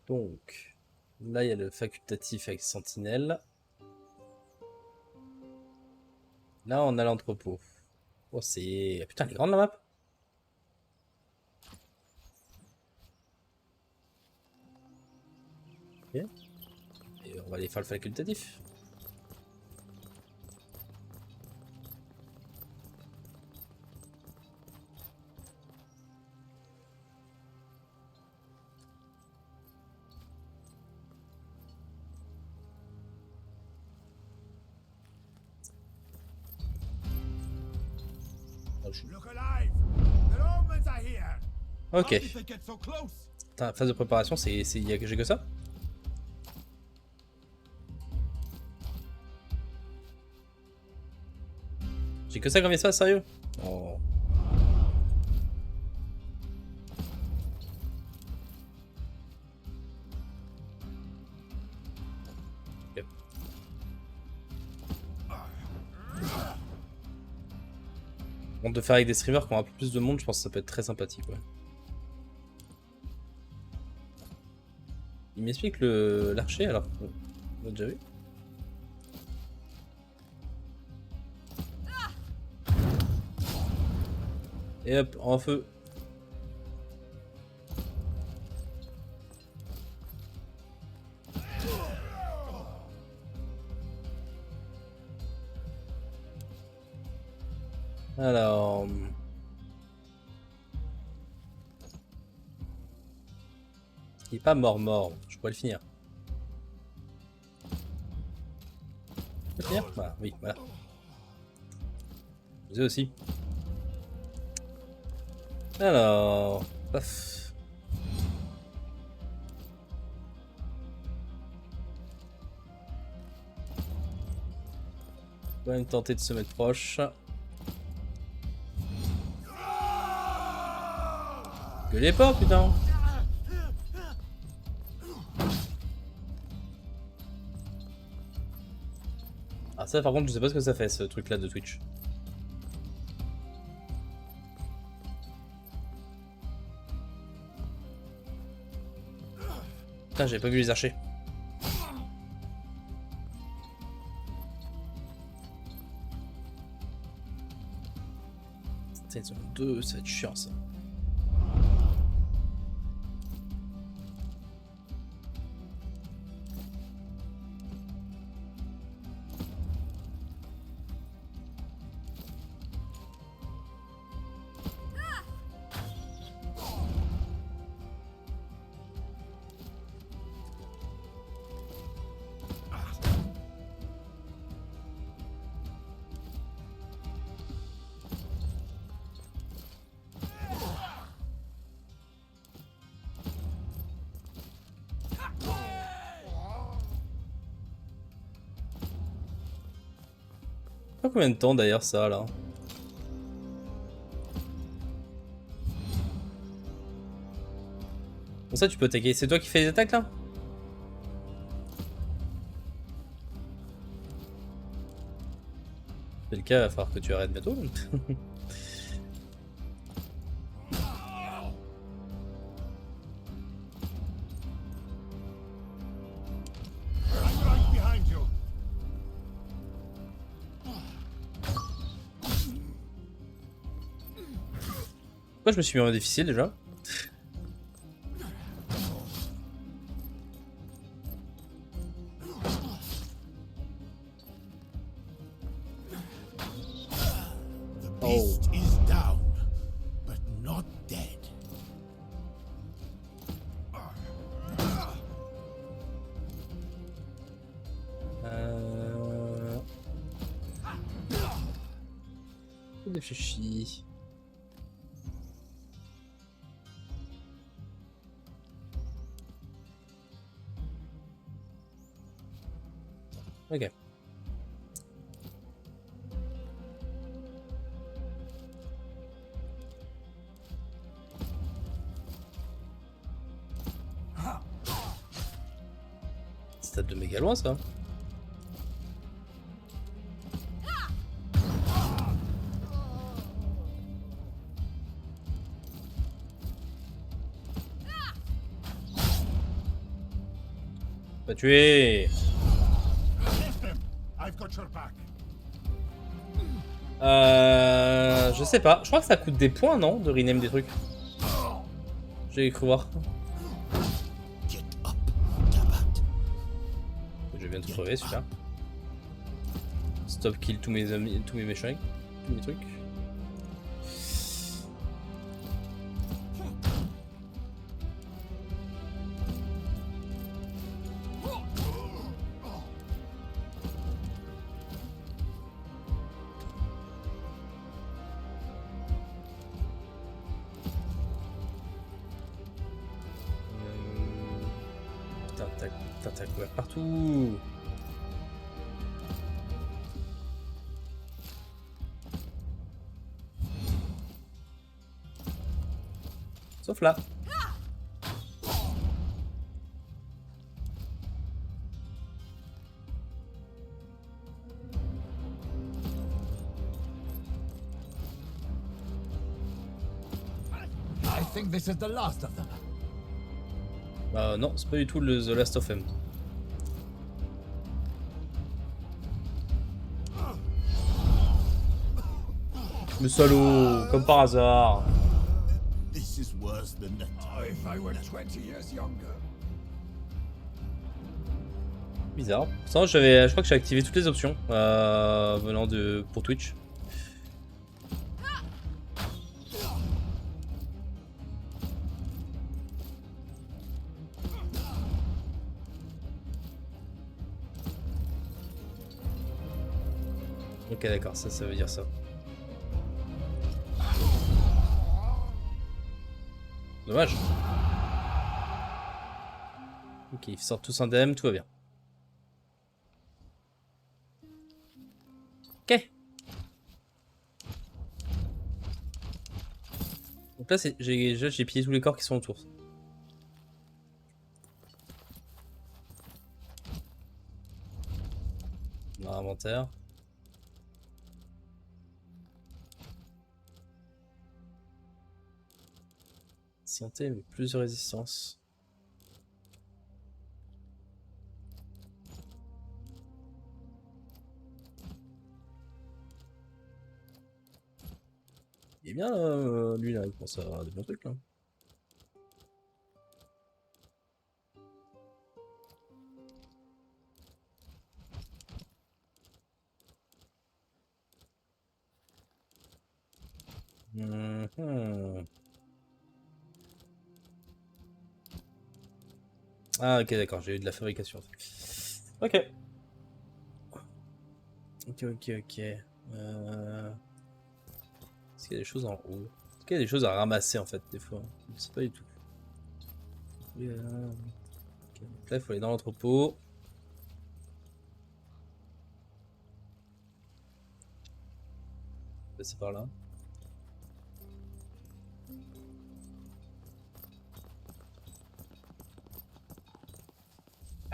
Donc, là il y a le facultatif avec sentinelle. Là on a l'entrepôt. Oh c'est... Putain, elle est grande la map. Ok. Et on va aller faire le facultatif. Ok. Putain, phase de préparation, j'ai que ça. J'ai que ça comme ça, sérieux? Oh. Okay. Bon, de faire avec des streamers qui ont un peu plus de monde, je pense que ça peut être très sympathique. Ouais. Il m'explique l'archer alors. On l'a déjà vu. Et hop, en feu. Alors... Il est pas mort, je pourrais le finir. Je peux le finir? Voilà, oui, voilà. Je sais aussi. Alors... Paf. On va même tenter de se mettre proche. Gueulez pas, putain! Ah ça par contre je sais pas ce que ça fait ce truc là de Twitch. Putain j'avais pas vu les archers. Ils sont deux, ça va être chiant ça. Pas combien de temps d'ailleurs ça là. Bon ça tu peux attaquer, c'est toi qui fais les attaques là? C'est le cas, il va falloir que tu arrêtes bientôt. Pourquoi je me suis mis en difficile déjà? Oh. Is down, but not dead. Réfléchis. Ok. Stade de méga loin ça. Pas tué. Je sais pas. Je crois que ça coûte des points, non? De rename des trucs. J'ai cru voir. Je viens de crever, super. Stop kill tous mes amis, tous mes méchants, tous mes trucs. T'as couvert partout. Sauf là. I think this is the last of them. Non, c'est pas du tout le The Last of Them. Le salaud, comme par hasard. This is worse than the If I were 20 years younger. Bizarre. Pourtant, je crois que j'ai activé toutes les options venant pour Twitch. Ok, d'accord, ça veut dire ça. Dommage. Ok, ils sortent tous indemnes, tout va bien. Ok. Donc là, j'ai pillé tous les corps qui sont autour. Dans l'inventaire. Santé, mais plus de résistance. Il est bien lui là, il pense à des bons trucs là. Ah ok d'accord, j'ai eu de la fabrication. Ok. Ok. Est-ce qu'il y a des choses en haut? Est-ce qu'il y a des choses à ramasser en fait des fois? Je ne sais pas du tout. Okay. Donc là il faut aller dans l'entrepôt. Passer par là.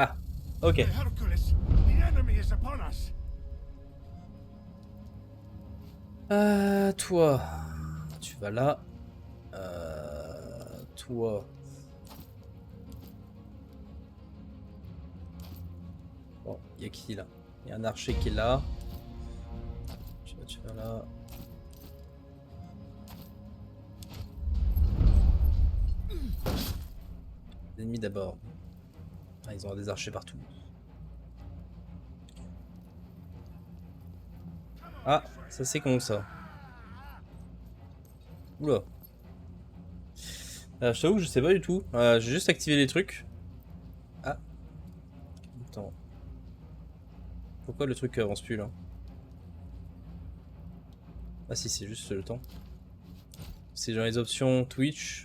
Ah, ok. Toi, tu vas là. Toi. Bon, il y a qui là? Il y a un archer qui est là. Tu vas là. L'ennemi d'abord. Ah, ils ont des archers partout. Ah, ça c'est con ça. Oula. Je t'avoue que je sais pas du tout. J'ai juste activé les trucs. Ah. Attends. Pourquoi le truc avance plus là? Ah si, c'est juste le temps. C'est dans les options Twitch.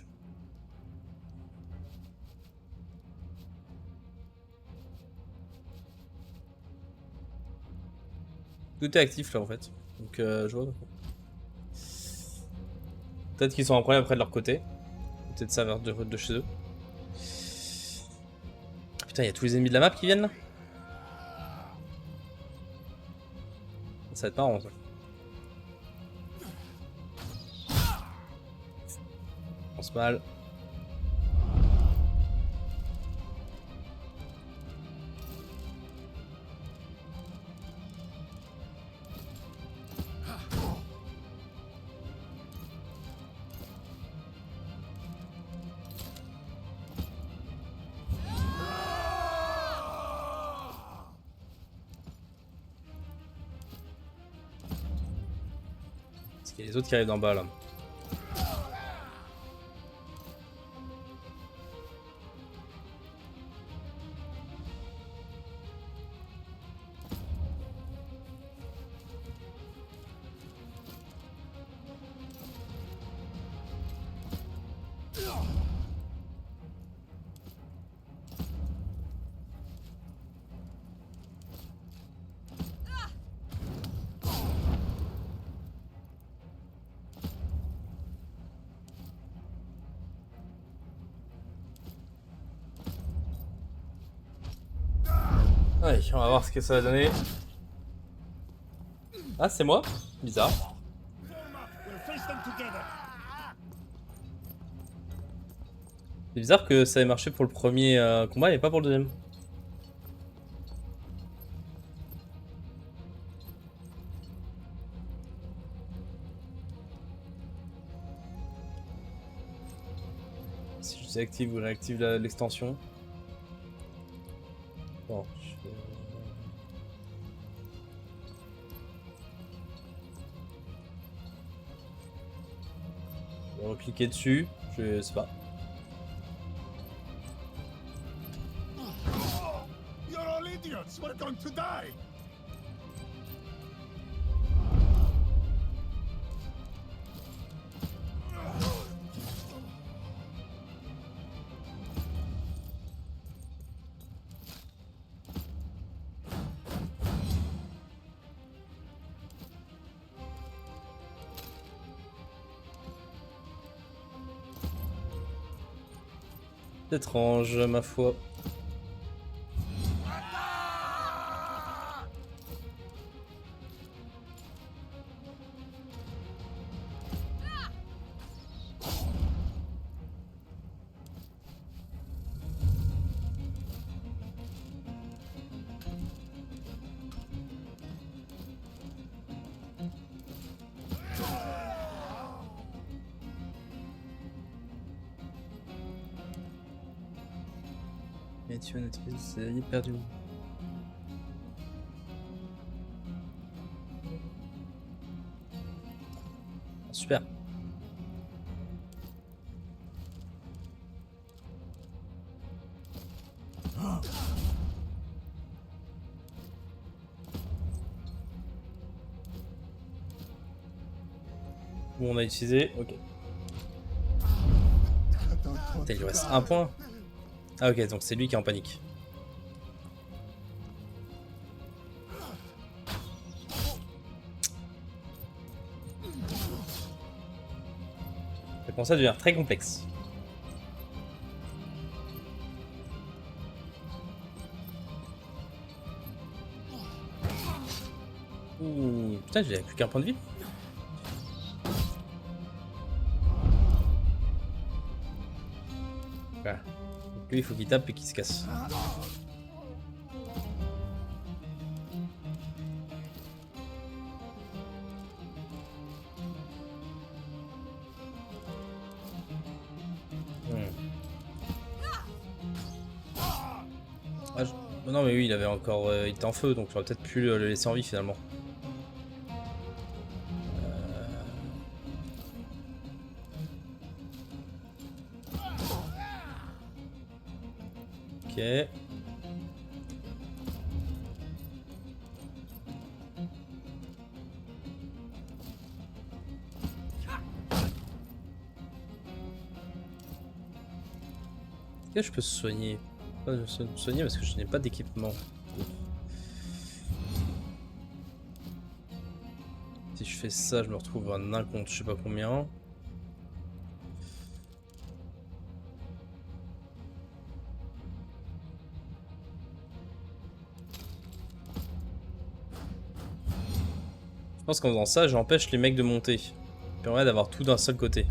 Tout est actif là en fait. Donc je vois. Peut-être qu'ils sont en problème après de leur côté. Peut-être ça vers de chez eux. Putain, il y a tous les ennemis de la map qui viennent là. Ça va être marrant ça. Je pense mal. Il y a les autres qui arrivent d'en bas là. Allez, on va voir ce que ça va donner. Ah, c'est moi? Bizarre. C'est bizarre que ça ait marché pour le premier combat et pas pour le deuxième. Si je désactive ou réactive l'extension. Bon, je vais recliquer dessus, je sais pas. You're all idiots! We're going to die! Étrange, ma foi. Et tu maîtrises, c'est hyper dur. Super. Bon, on a utilisé, ok. Putain, il lui reste un point. Ah ok, donc c'est lui qui est en panique. Ça commence à devenir très complexe. Ouh, putain, j'avais plus qu'un point de vie. Voilà. Donc lui, il faut qu'il tape et qu'il se casse. Ah, non mais oui, il avait encore, il était en feu, donc j'aurais peut-être pu le laisser en vie finalement. Ok. Est-ce que je peux se soigner? Je peux me soigner parce que je n'ai pas d'équipement. Si je fais ça, je me retrouve à un contre je sais pas combien. Je pense qu'en faisant ça, j'empêche les mecs de monter. Ça permet d'avoir tout d'un seul côté.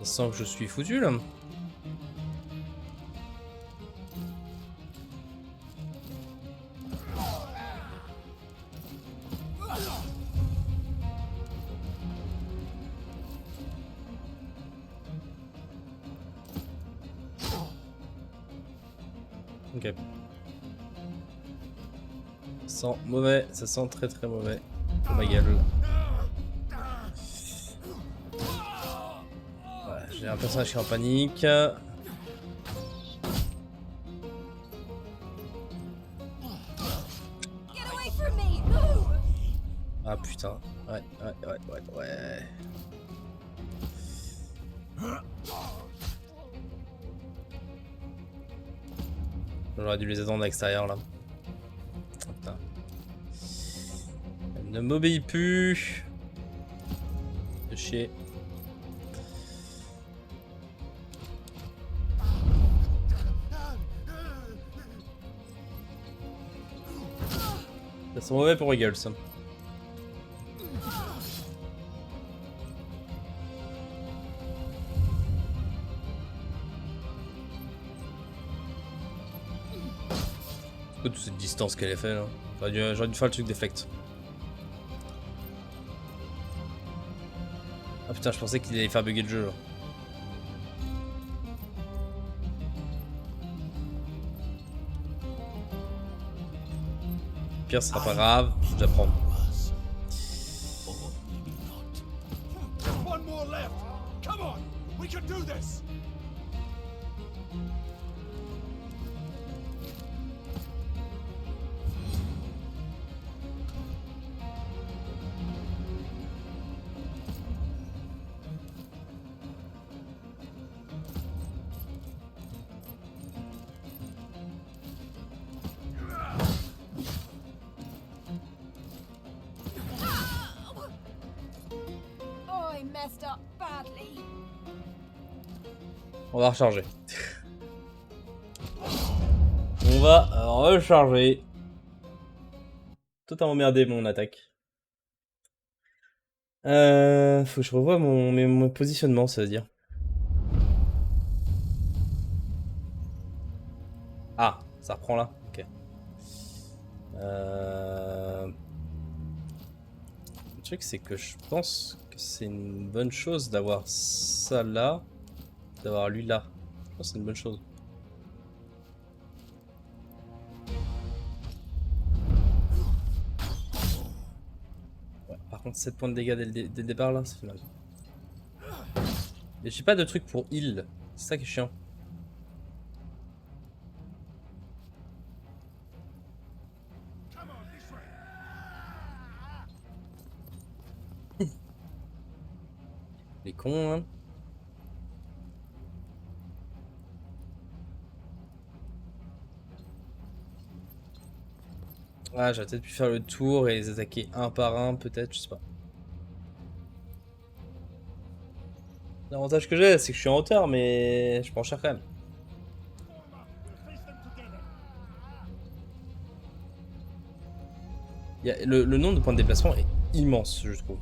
Ça sent que je suis foutu là. Ok. sent mauvais, ça sent très très mauvais. Pour ma gueule. Ouais, j'ai un personnage qui est en panique. Ah putain, ouais. J'aurais dû les attendre à l'extérieur là. Oh, putain. Elle ne m'obéit plus. De chier. Ça sent mauvais pour Eagles. Toute cette distance qu'elle a fait là. J'aurais dû faire le truc déflect. Ah putain, je pensais qu'il allait faire bugger le jeu là. Pire, ce sera pas grave, j'apprends. On va recharger. On va recharger. Totalement merdé mon attaque. Faut que je revoie mon positionnement, ça veut dire. Ah, ça reprend là. Ok. Le truc c'est que je pense que c'est une bonne chose d'avoir ça là. D'avoir lui là. Je pense que c'est une bonne chose. Ouais, par contre 7 points de dégâts dès le départ là, ça fait mal. Et j'ai pas de truc pour heal. C'est ça qui est chiant. Les cons hein. Ah, j'aurais peut-être pu faire le tour et les attaquer un par un, peut-être, je sais pas. L'avantage que j'ai, c'est que je suis en hauteur, mais je prends cher quand même. Le nombre de points de déplacement est immense, je trouve.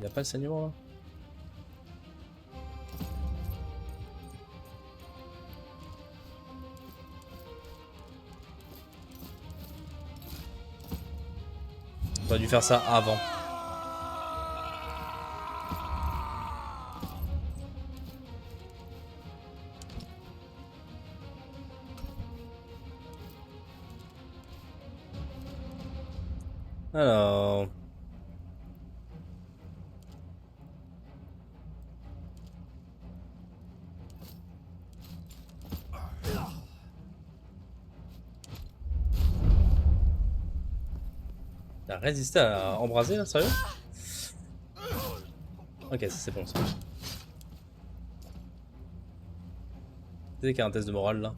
Il a pas le saignement là? On aurait dû faire ça avant. Alors... T'as résisté à embraser là, sérieux? Ok, ça c'est bon ça. C'est qu'il y a un test de morale là.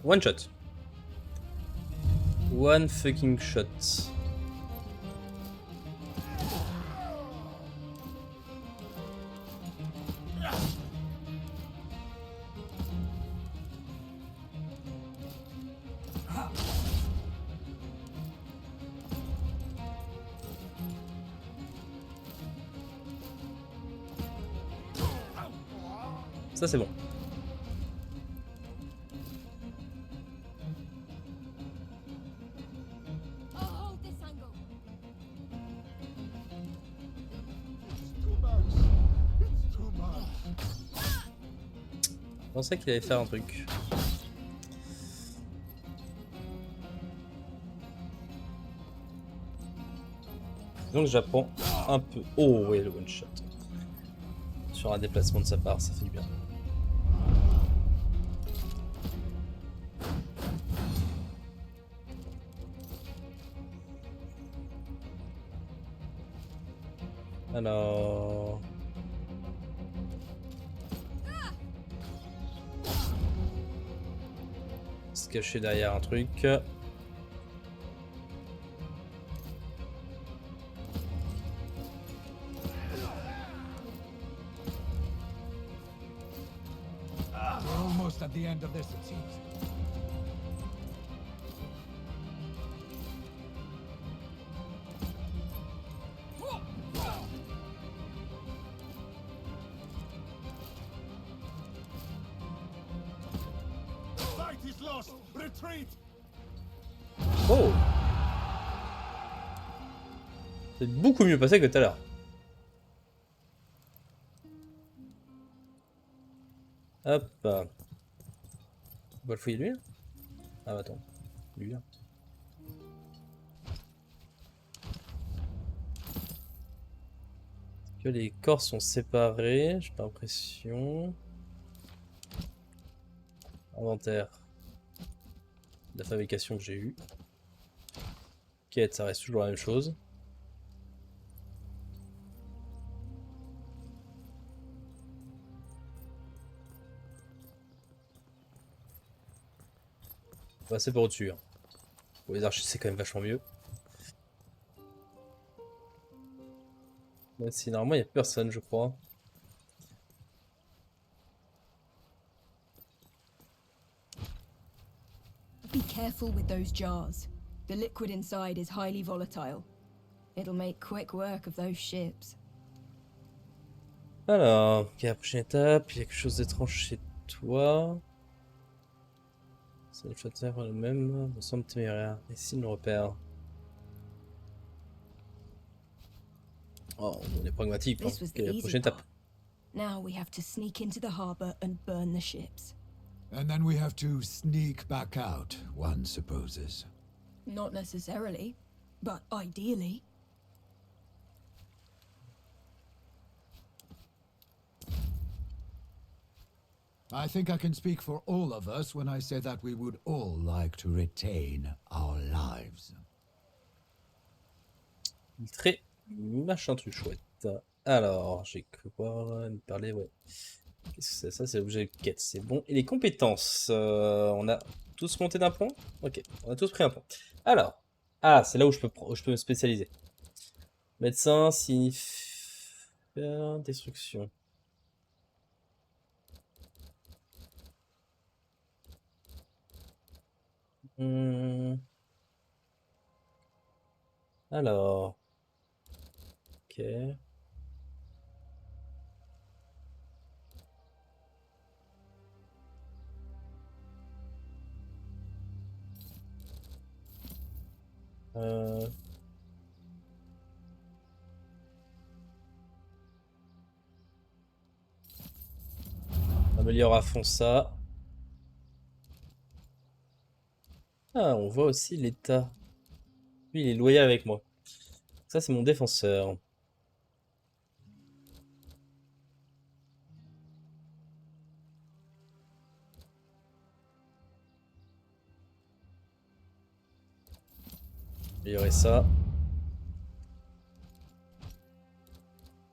One shot. One fucking shot. Ça c'est bon. Je pensais qu'il allait faire un truc. Donc j'apprends un peu. Oh ouais, le one shot. Sur un déplacement de sa part, ça fait du bien. Alors... Se cacher derrière un truc. We're almost at the end of this, it seems. Oh! C'est beaucoup mieux passé que tout à l'heure. Hop. On va le fouiller lui? Ah bah attends. Lui là. Que les corps sont séparés, j'ai pas l'impression. Inventaire. La fabrication que j'ai eue. Quête, ça reste toujours la même chose. On va passer par au-dessus. Hein. Pour les archers, c'est quand même vachement mieux. Même si normalement il n'y a personne, je crois. Be careful with those jars. The liquid inside is highly volatile. It'll make quick work of those ships. Alors, ok, la prochaine étape, il y a quelque chose d'étrange chez toi. C'est le chatter le même, me semble téméraire. Et s'il nous repère? Oh, on est pragmatique, hein. Quelle est la prochaine étape? Now we have to sneak into the harbor and burn the ships. And then we have to sneak back out, one supposes. Not necessarily, but ideally. I think I can speak for all of us when I say that we would all like to retain our lives. Très machin truc chouette. Alors, j'ai cru voir me parler, ouais. Qu'est-ce que c'est? Ça, c'est l'objet de quête, c'est bon. Et les compétences, on a tous monté d'un point? Ok, on a tous pris un point. Alors, ah, c'est là où je peux me spécialiser. Médecin signifie destruction. Alors, ok. J'améliore à fond ça. Ah, on voit aussi l'état. Lui, il est loyal avec moi. Ça, c'est mon défenseur. Améliorer ça.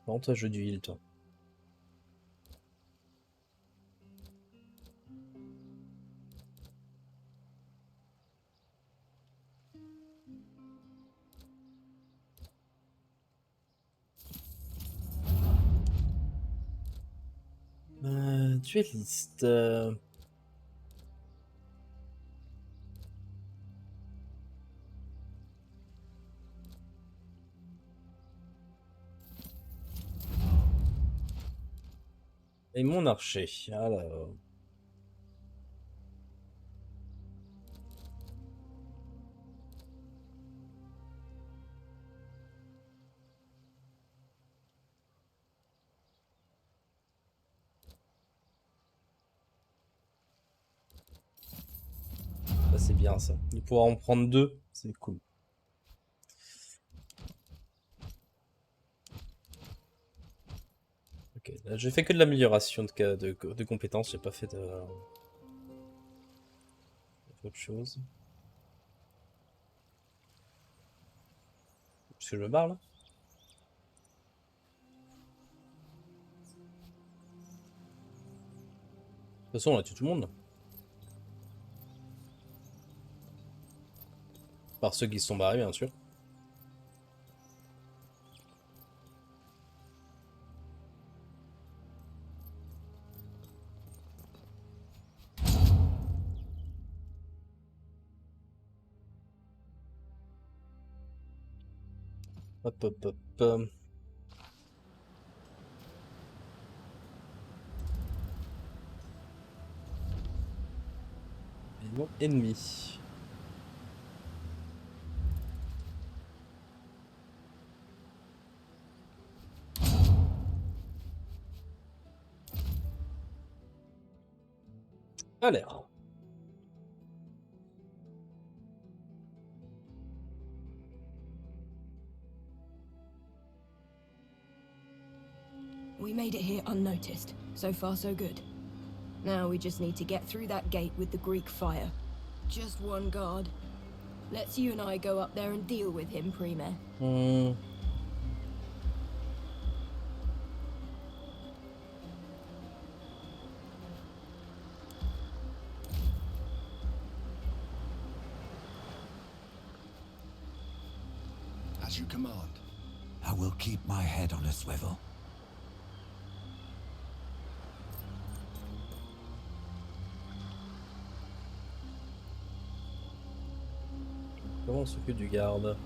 Non, toi, jeu d'huile, toi. Dueliste. Et mon archer. Alors. Ça, c'est bien ça. Il pourra en prendre 2. C'est cool. Ok, là j'ai fait que de l'amélioration de compétences, j'ai pas fait de autre chose. Est-ce que je me barre là? De toute façon on a tué tout le monde. Par ceux qui se sont barrés bien sûr. Hop hop hop. Élément ennemi. À l'air. We made it here unnoticed. So far, so good. Now we just need to get through that gate with the Greek fire. Just one guard. Let's you and I go up there and deal with him, Prime. As you command. I will keep my head on a swivel. Comment on s'occupe du garde?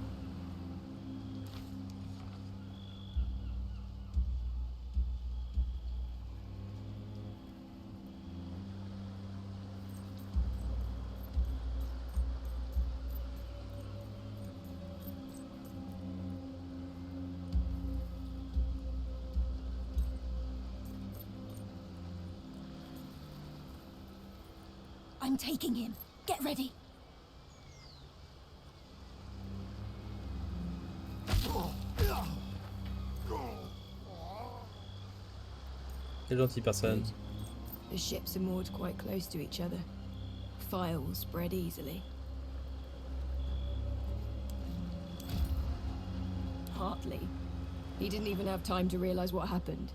I'm taking him. Get ready. Quelle gentille personne. The ships are moored quite close to each other. Fire will spread easily. Hartley. He didn't even have time to realize what happened.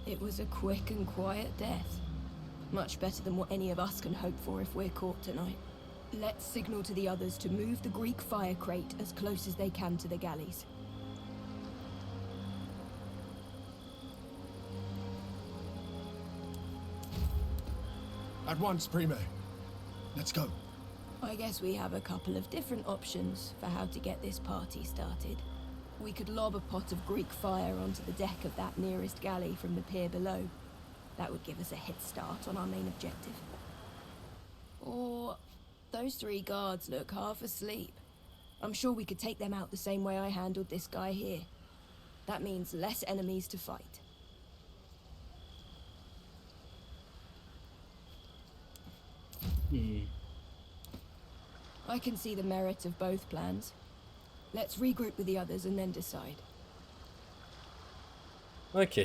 It was a quick and quiet death. Much better than what any of us can hope for if we're caught tonight. Let's signal to the others to move the Greek fire crate as close as they can to the galleys. At once, Prime. Let's go. I guess we have a couple of different options for how to get this party started. We could lob a pot of Greek fire onto the deck of that nearest galley from the pier below. That would give us a head start on our main objective. Or those 3 guards look half asleep. I'm sure we could take them out the same way I handled this guy here. That means less enemies to fight. I can see the merit of both plans. Let's regroup with the others and then decide. Ok.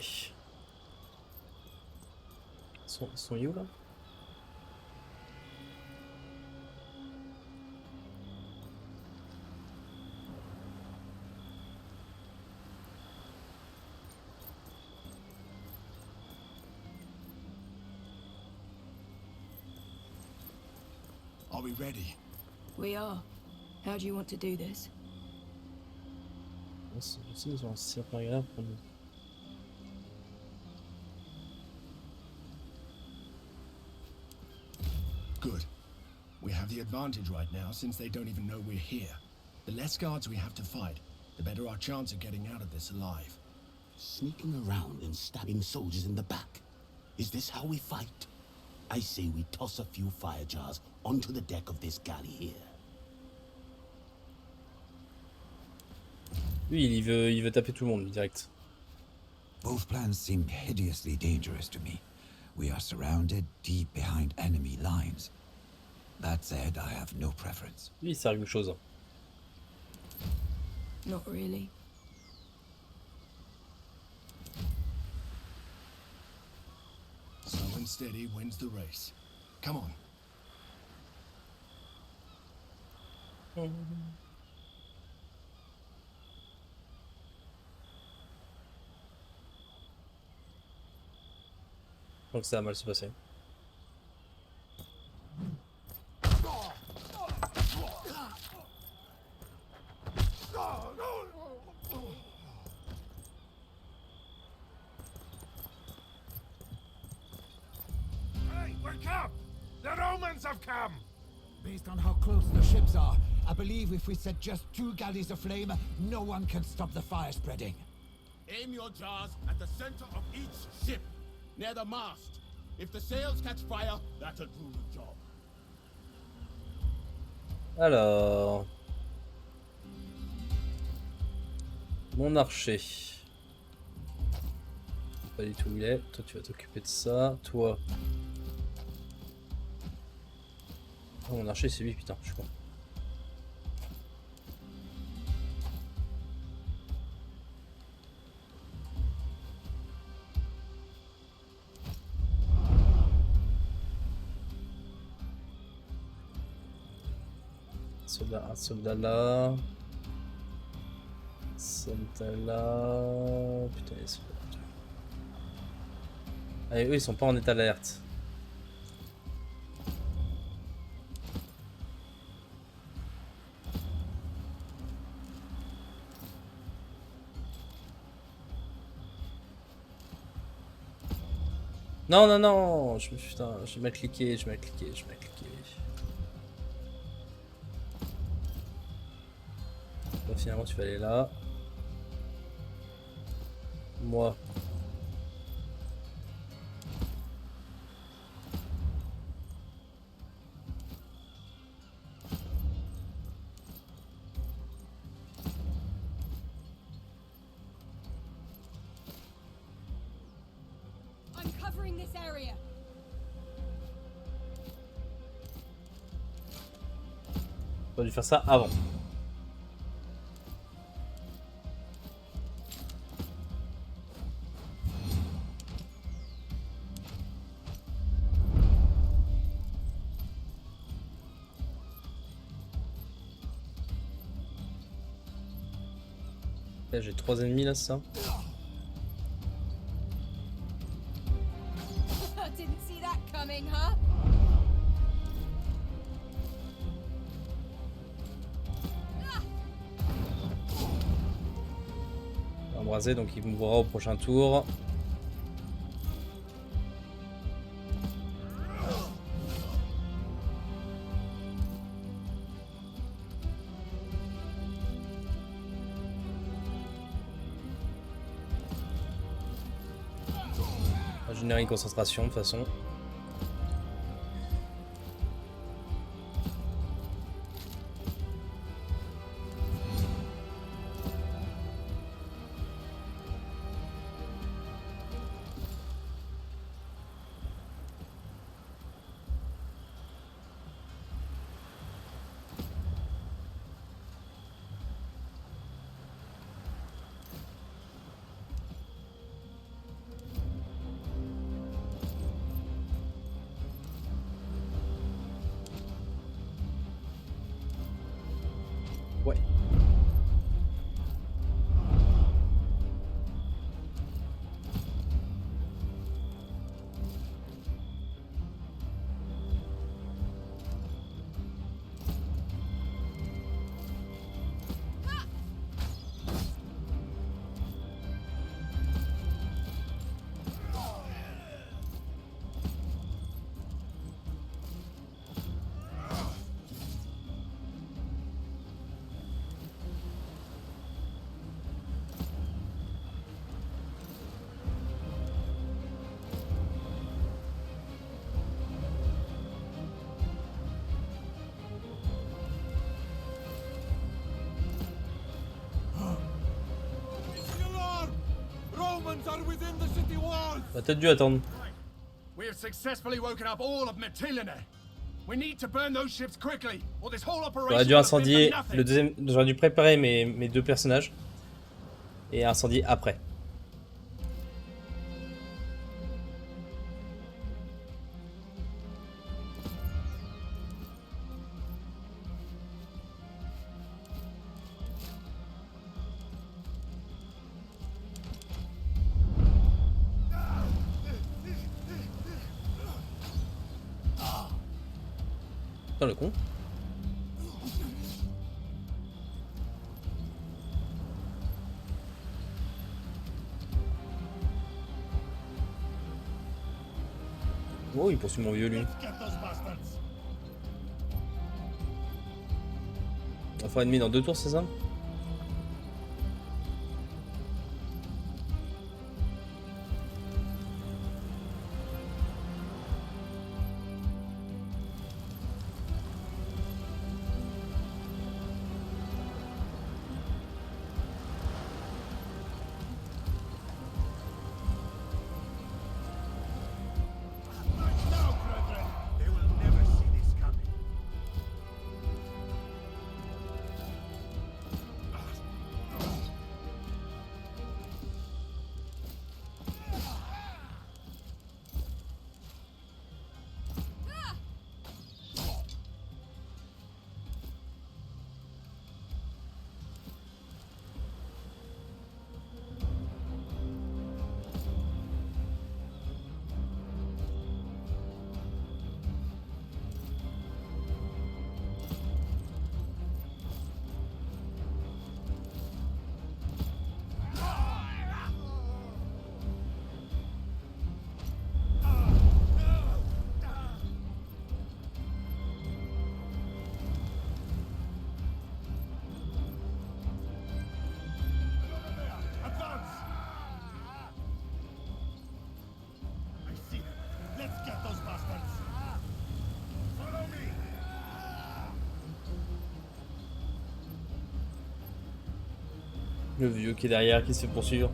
Ils sont où là? Are we ready? We are. How do you want to do this? Ils ont un serpent là pour nous. Good. We have the advantage right now since they don't even know we're here. The less guards we have to fight, the better our chance of getting out of this alive. Sneaking around and stabbing soldiers in the back. Is this how we fight? I say we toss a few fire jars onto the deck of this galley here. Lui, il veut taper tout le monde direct. Both plans seem hideously dangerous to me. We are surrounded deep behind enemy lines. That said, I have no preference. Lui, c'est quelque chose. Not really. Slow and steady wins the race. Come on. Donc ça va mal se passer. Hey, wake up! The Romans have come! Based on how close the ships are, I believe if we set just 2 galleys aflame, no one can stop the fire spreading. Aim your jars at the center of each ship, near the mast. If the sails catch fire, that'll do the job. Alors... Mon archer. Pas du tout où il est. Toi, tu vas t'occuper de ça. Toi... Oh, mon archer, c'est lui, putain, je suis con. Un soldat là. Soldat là. Putain, les soldats. Allez, eux ils sont pas en état d'alerte. Non, non, non! Putain, je vais mal cliquer, je vais mal cliquer, je vais mal cliquer. Finalement tu vas aller là. Moi. I'm covering this area. On aurait dû faire ça avant. J'ai 3 ennemis là, c'est ça? Didn't see that coming, huh? Embrasé, donc il mourra au prochain tour. Générer une concentration de toute façon. On a peut-être dû attendre. We have successfully woken up all of Mytilene. We need to burn those ships quickly, or this whole operation. J'aurais dû incendier le deuxième. J'aurais dû préparer mes deux personnages et incendier après. Putain le con. Oh, il poursuit mon vieux lui. On fera ennemi dans 2 tours, c'est ça? Le vieux qui est derrière, qui se fait poursuivre.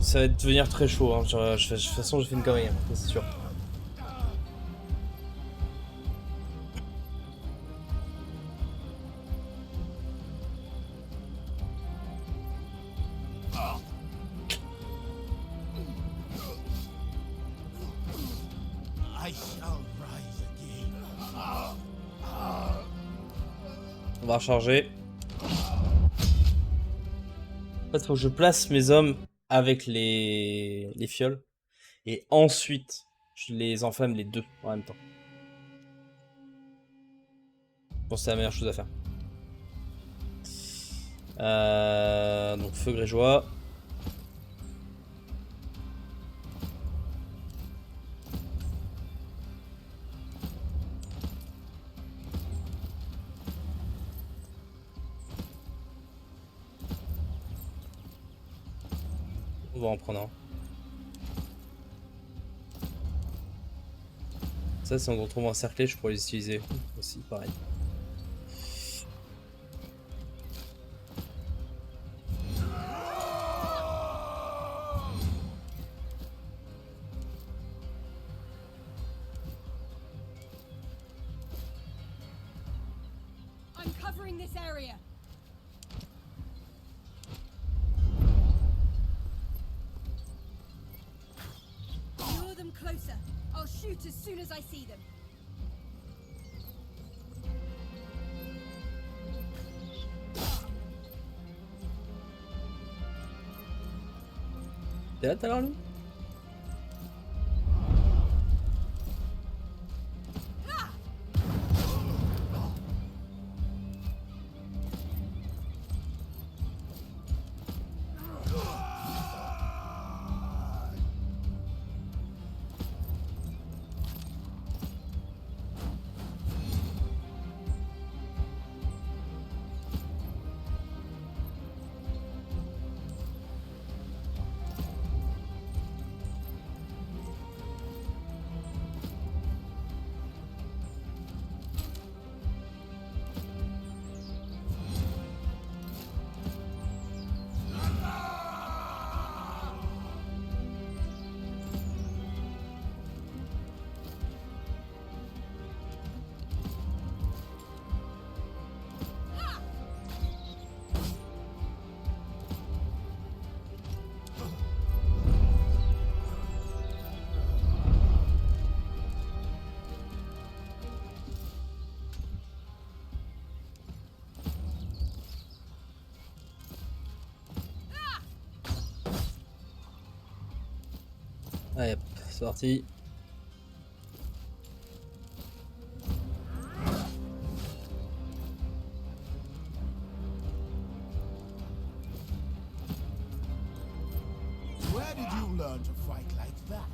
Ça va devenir très chaud, hein. De toute façon je fais une connerie, hein, c'est sûr. On va recharger. En fait, faut que je place mes hommes avec les fioles et ensuite je les enflamme les deux en même temps. Bon, c'est la meilleure chose à faire. Donc feu grégeois. On va en prendre un. Ça, si on se retrouve encerclé, je pourrais les utiliser aussi, pareil. I'm covering this area. Lure them closer. I'll shoot as soon as I see them. T'es là tout à l'heure, lui? Allez, hop, c'est parti. Where did you learn to fight like that?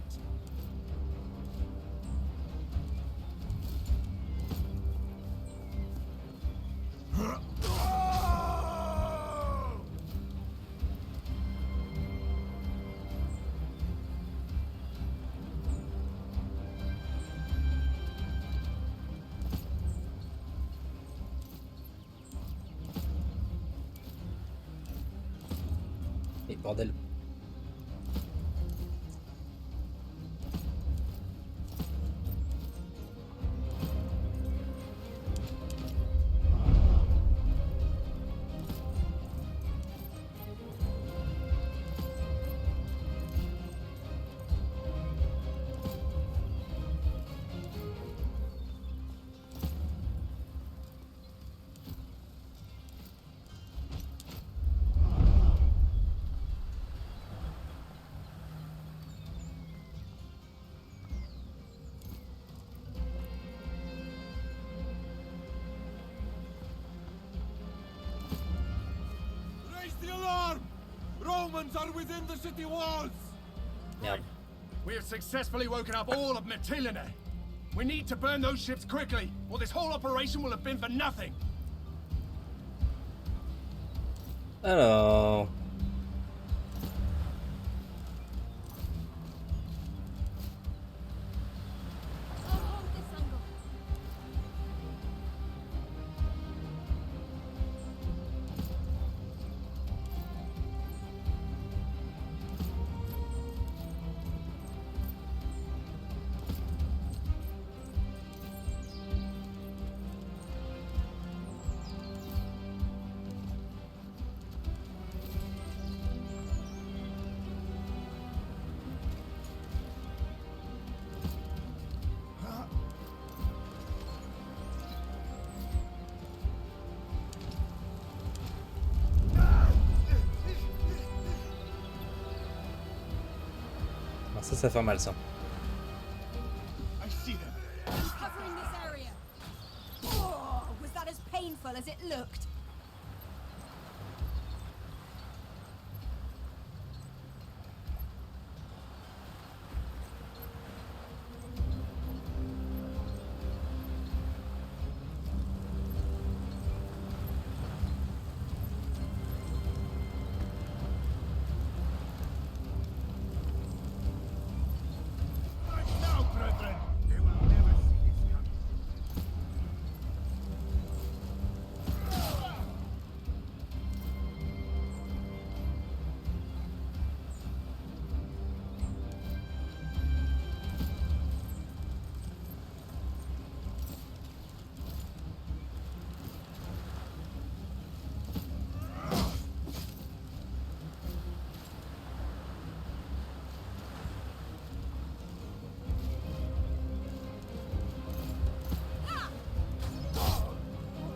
Et bordel. The alarm! Romans are within the city walls! Merde. We have successfully woken up all of Mytilene. We need to burn those ships quickly, or this whole operation will have been for nothing. Alors... Ça fait mal ça. I see them. Who's covering this area? Oh, was that as painful as it looked?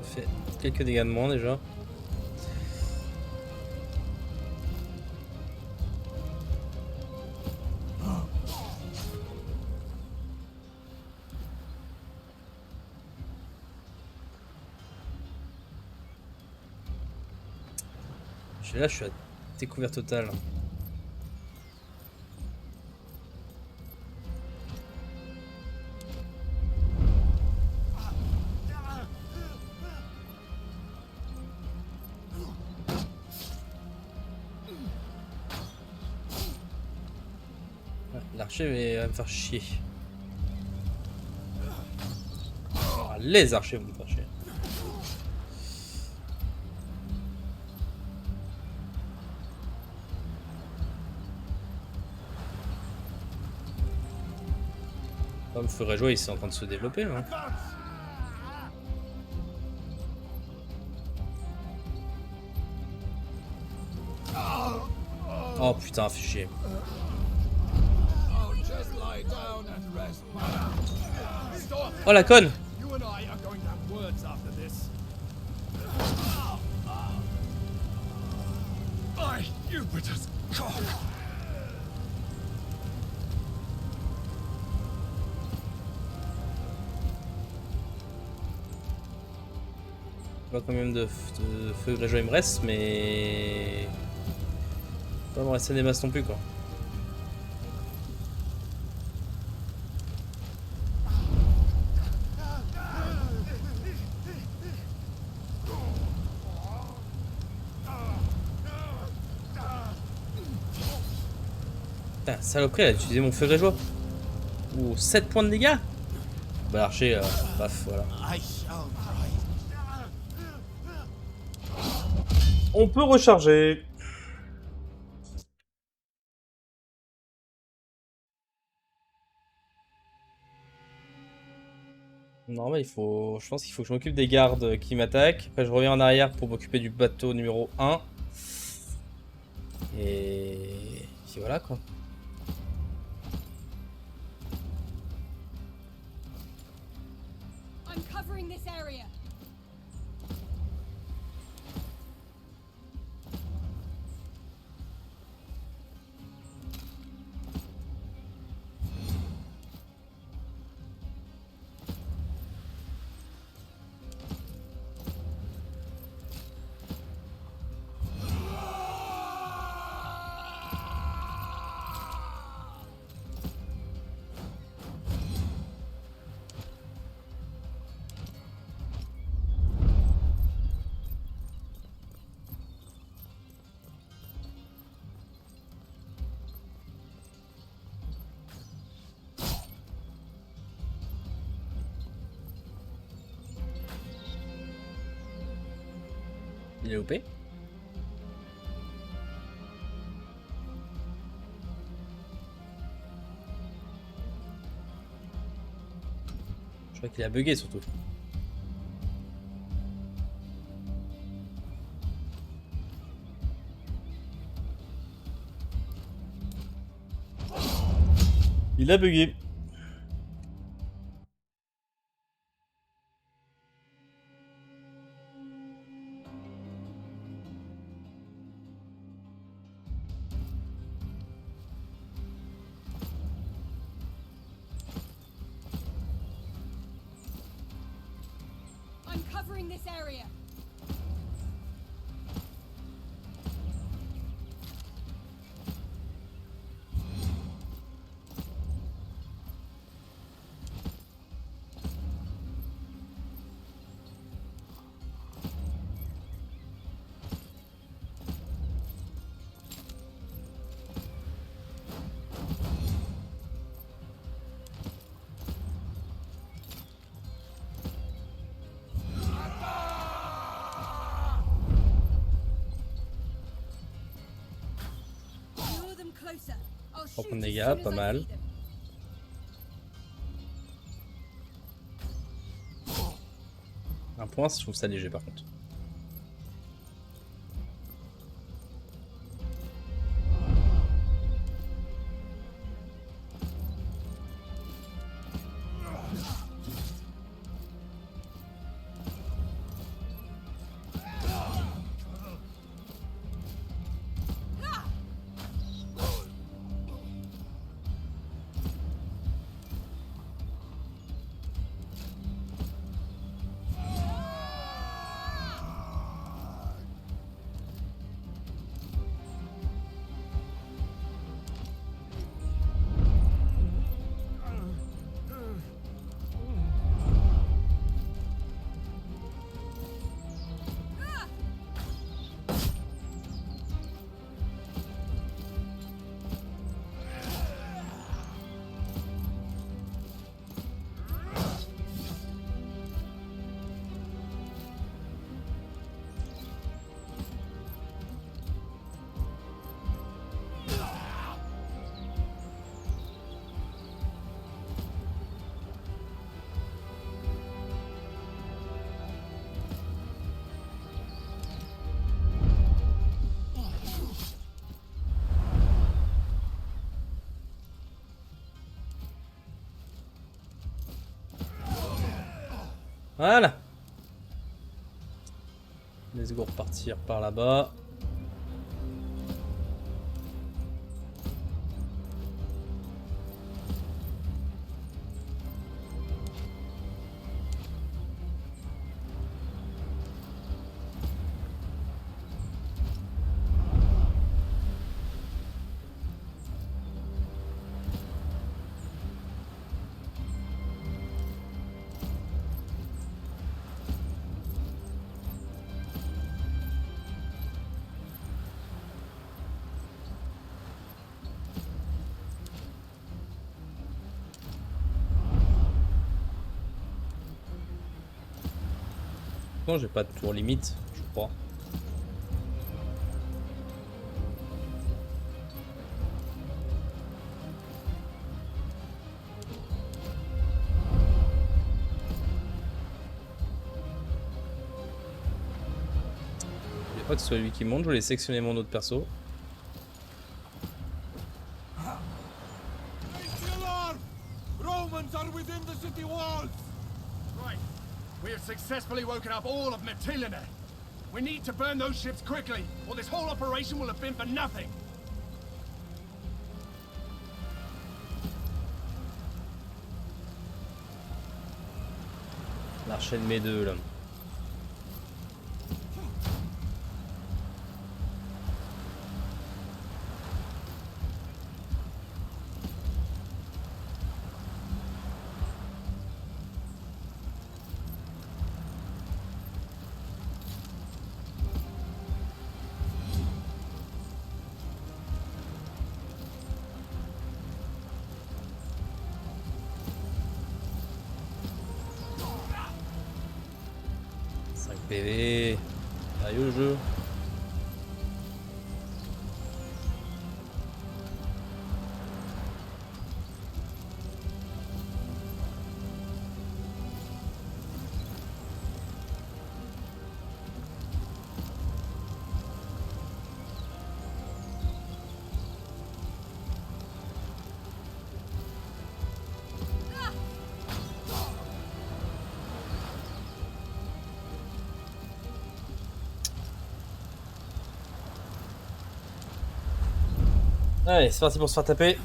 Fait quelques dégâts de moins déjà. Là, je suis à découverte totale. L'archer va me faire chier. Ah, les archers vont me faire chier. Comme feu réjoui, c'est en train de se développer là. Oh putain, fait chier. Oh la conne! Je sais pas combien de feu grégeois il me reste, mais... pas me rester des masses non plus quoi. Putain, saloperie, elle a utilisé mon feu grégeois. Ouh, 7 points de dégâts. Bah l'archer, paf, voilà. On peut recharger. Non mais il faut... je pense qu'il faut que je m'occupe des gardes qui m'attaquent. Après je reviens en arrière pour m'occuper du bateau numéro 1. Et puis voilà quoi. I'm covering this area. Il est OP. Je crois qu'il a bugué surtout. Il a bugué. I'm covering this area. On prend des dégâts, pas mal. Un point, je trouve ça léger par contre. Voilà. Let's go repartir par là-bas. Non, j'ai pas de tour limite, je crois. Je voulais pas que ce soit lui qui monte, je voulais sélectionner mon autre perso. Romans are within the city walls! Right. We have successfully woken up all of Mytilene. We need to burn those ships quickly, or this whole operation will have been for nothing. L'archer de mes deux là. PV, aïe au jeu. Allez, c'est parti pour se faire taper.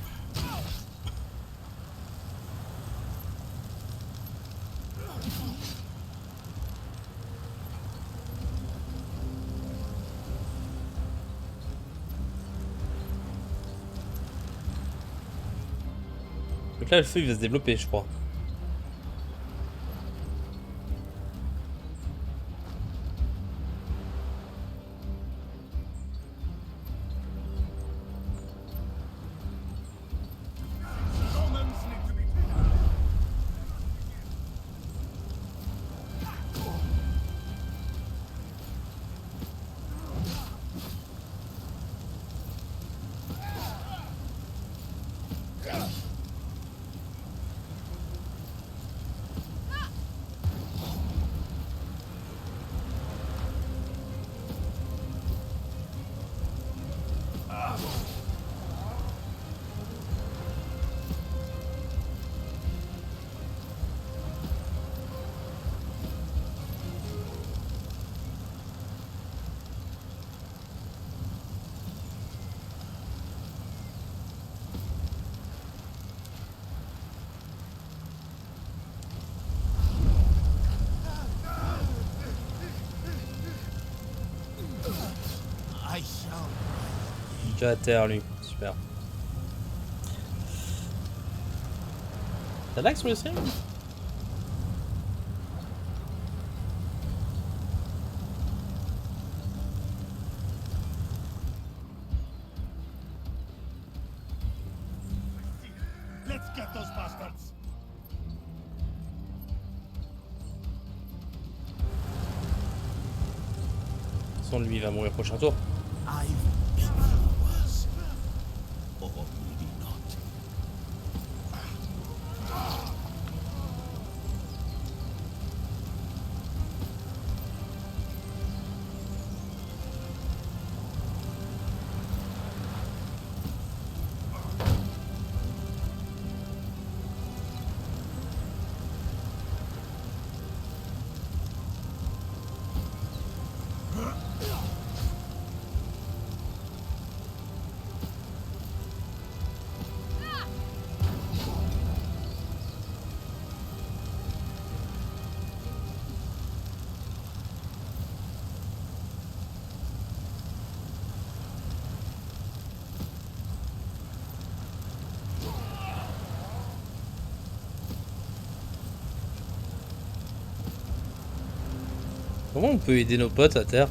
Donc là, le feu il va se développer, je crois. Déjà à terre lui, super. T'as lag sur le stream? Let's get those bastards! Sans lui il va mourir prochain tour. Comment on peut aider nos potes à terre?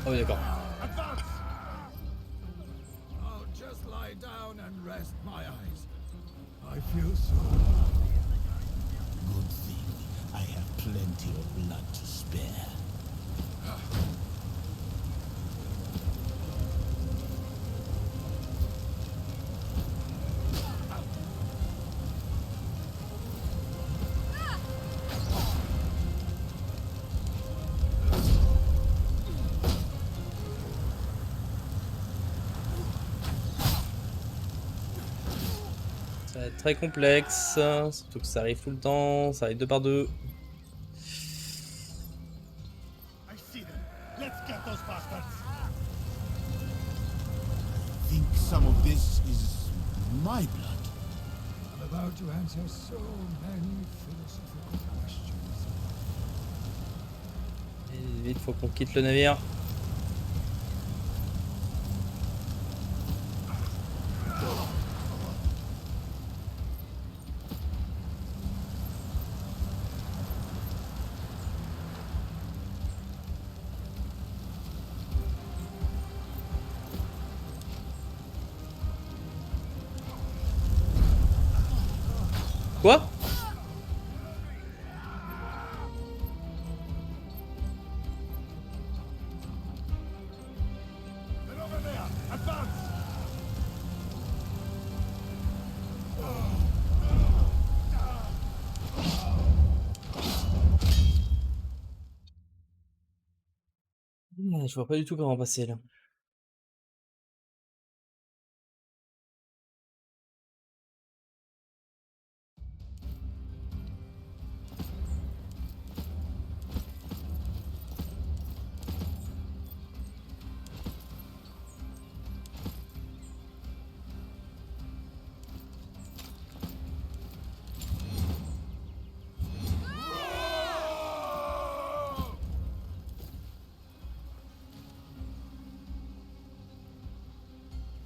Ah oui, d'accord. I'll just lie down and rest my eyes. I feel so. Good thing. I have plenty of blood to spare. Ça va être très complexe, surtout que ça arrive tout le temps, ça arrive 2 par 2. I see them. Let's get those bastards. I think some of this is my blood. I'm about to answer so many philosophical questions. Et vite, faut qu'on quitte le navire. Quoi? They're over there. Advance. Je vois pas du tout comment passer là.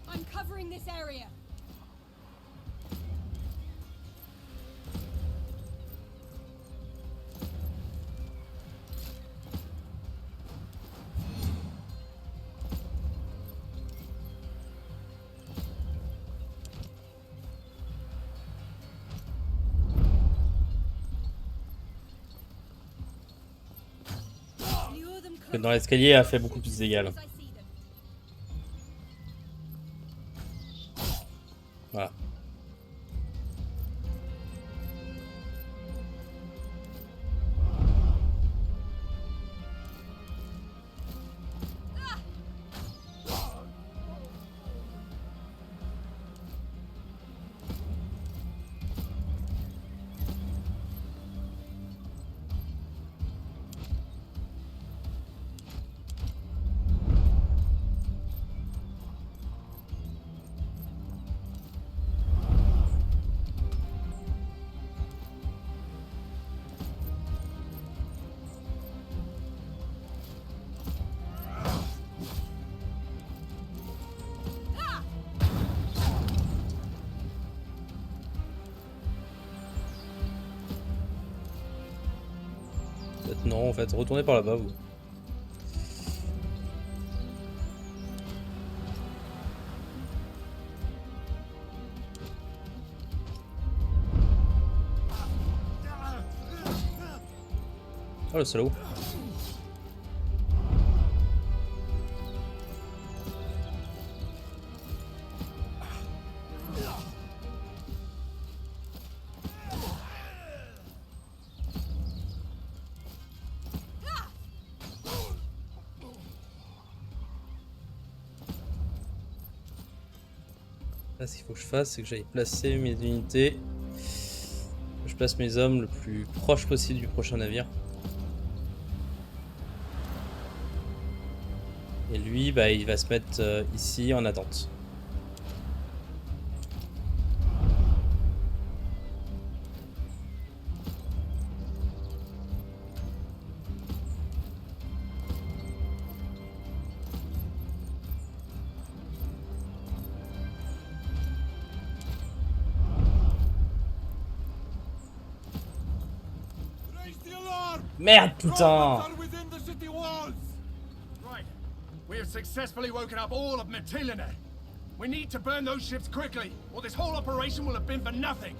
I'm covering this area. Dans l'escalier, elle a fait beaucoup plus de dégâts. Voilà. Non, en fait, retournez par là-bas, vous. Oh, le salaud. Là, ce qu'il faut que je fasse, c'est que j'aille placer mes unités. Je place mes hommes le plus proche possible du prochain navire. Et lui, bah, il va se mettre ici en attente. Merde, putain. Right. We have successfully woken up all of Mytilene. We need to burn those ships quickly, or this whole operation will have been for nothing.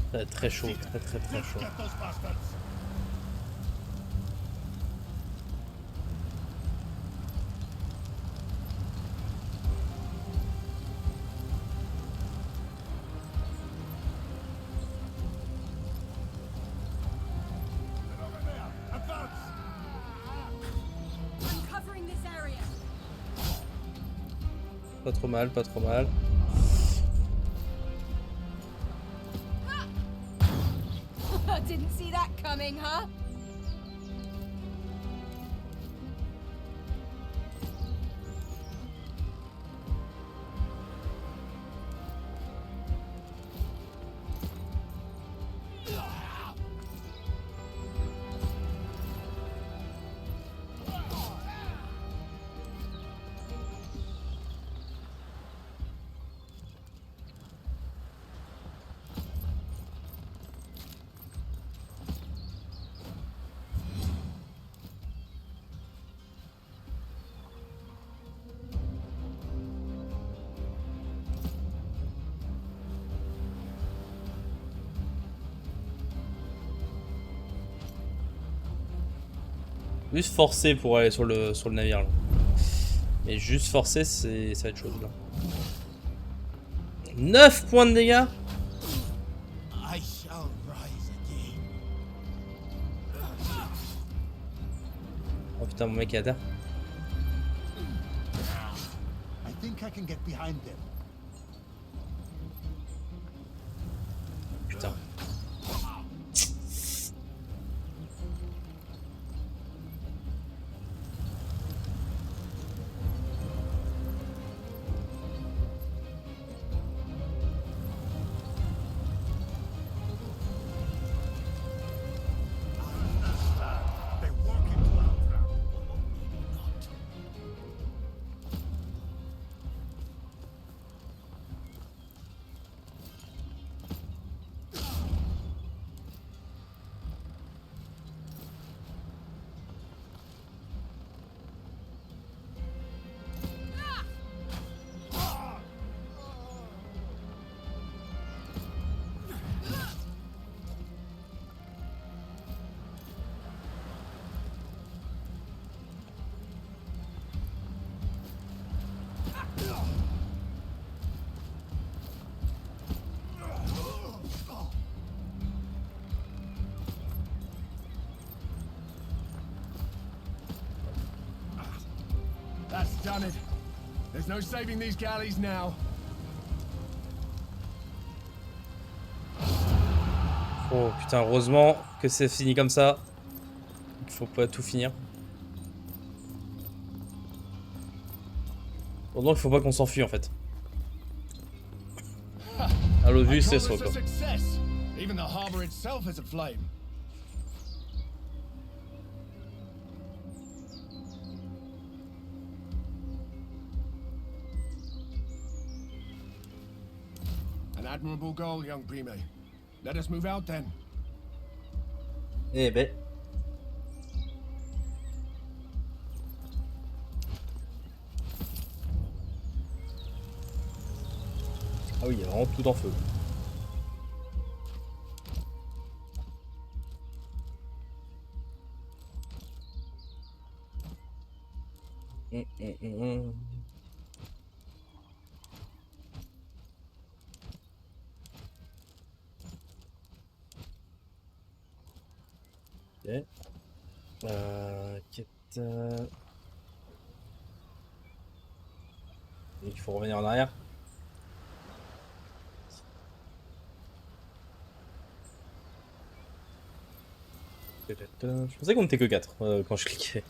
Ça va être très chaud, très chaud. Pas trop mal, pas trop mal. Didn't see that coming, huh? Juste forcer pour aller sur le navire là. Mais juste forcer, ça va être chaud là. 9 points de dégâts. Oh putain, mon mec est à terre. Putain. That's done it. There's no saving these galleys now. Oh putain, heureusement que c'est fini comme ça. Il faut pas tout finir. Pendant il faut pas qu'on s'enfuit en fait. À l'eau vue, c'est ça quoi. Even the harbor itself is aflame. An admirable goal, young Prime. Let us move out then. Eh ben. Ah oui, il y a vraiment tout en feu. Quête... Il faut revenir en arrière. Je pensais qu'on était que 4 quand je cliquais.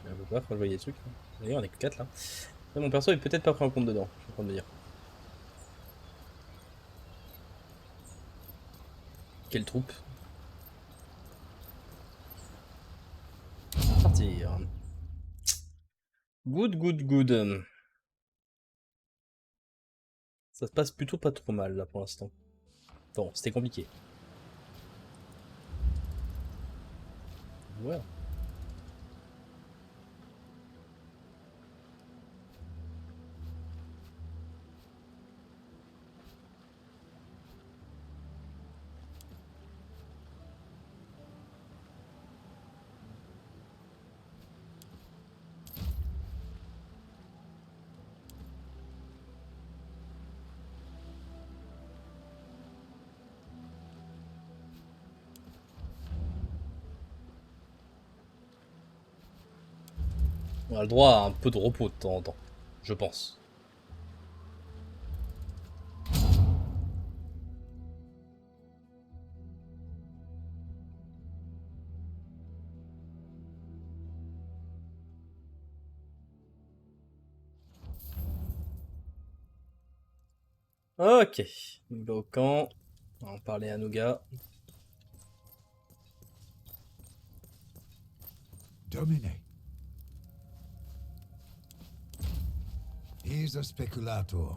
Je sais pas quand je voyais les trucs. D'ailleurs, on est que 4 là. Et mon perso est peut-être pas pris en compte dedans, je suis en train de me dire. Quelle troupe. Partir. Good. Ça se passe plutôt pas trop mal là pour l'instant. Bon, c'était compliqué. Ouais. On a le droit à un peu de repos de temps en temps, je pense. Ok, on va au camp, on va en parler à nos gars. Domine. He's a speculator.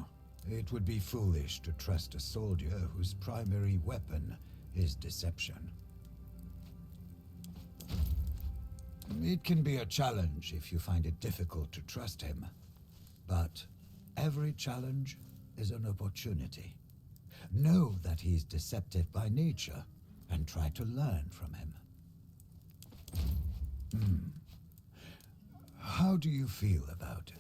It would be foolish to trust a soldier whose primary weapon is deception. It can be a challenge if you find it difficult to trust him. But every challenge is an opportunity. Know that he's deceptive by nature and try to learn from him. How do you feel about it?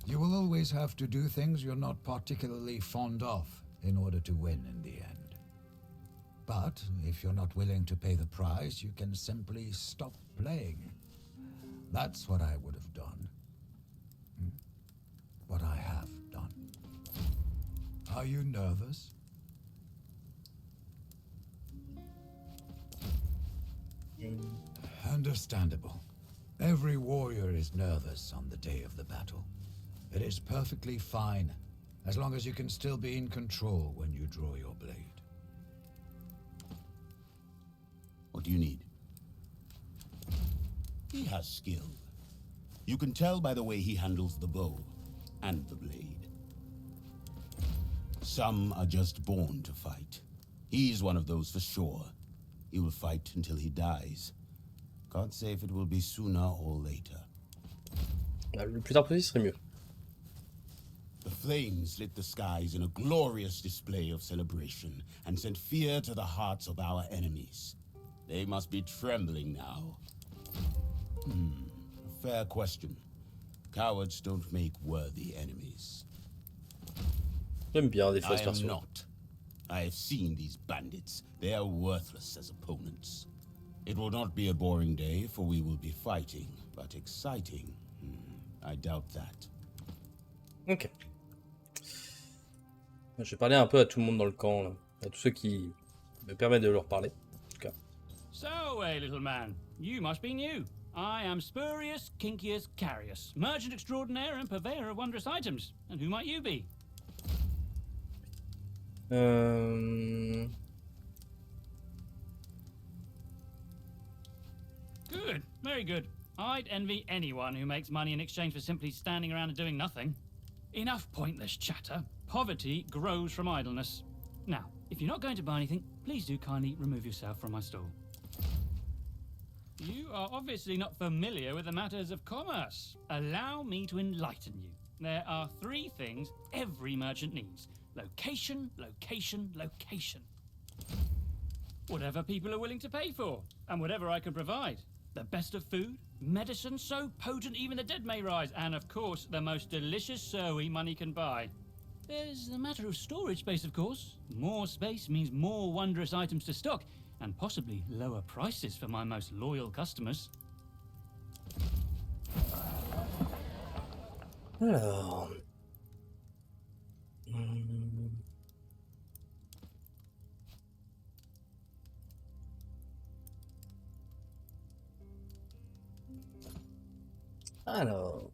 You will always have to do things you're not particularly fond of in order to win in the end. But if you're not willing to pay the price, you can simply stop playing. That's what I would have done. What I have done. Are you nervous? Understandable. Every warrior is nervous on the day of the battle. It is perfectly fine, as long as you can still be in control when you draw your blade. What do you need? He has skill. You can tell by the way he handles the bow and the blade. Some are just born to fight. He's one of those for sure. He will fight until he dies. God save it will be sooner or later. Le plus tard possible serait mieux. The flames lit the skies in a glorious display of celebration and sent fear to the hearts of our enemies. They must be trembling now. Fair question. Cowards don't make worthy enemies. J'aime bien des fois I ce am perso. not. I have seen these bandits. They are worthless as opponents. It will not be a boring day, for we will be fighting, but exciting. I doubt that. Ok. Je vais parler un peu à tout le monde dans le camp, là. À tous ceux qui me permettent de leur parler. En tout cas. So, little man, you must be new. I am Spurius Kincius Carius, merchant extraordinaire and purveyor of wondrous items. And who might you be? Good, very good. I'd envy anyone who makes money in exchange for simply standing around and doing nothing. Enough pointless chatter. Poverty grows from idleness. Now, if you're not going to buy anything, please do kindly remove yourself from my stall. You are obviously not familiar with the matters of commerce. Allow me to enlighten you. There are 3 things every merchant needs. Location, location, location. Whatever people are willing to pay for, and whatever I can provide. The best of food, medicine so potent even the dead may rise, and of course the most delicious sowie money can buy. There's the matter of storage space, of course. More space means more wondrous items to stock, and possibly lower prices for my most loyal customers. Alors... Alors...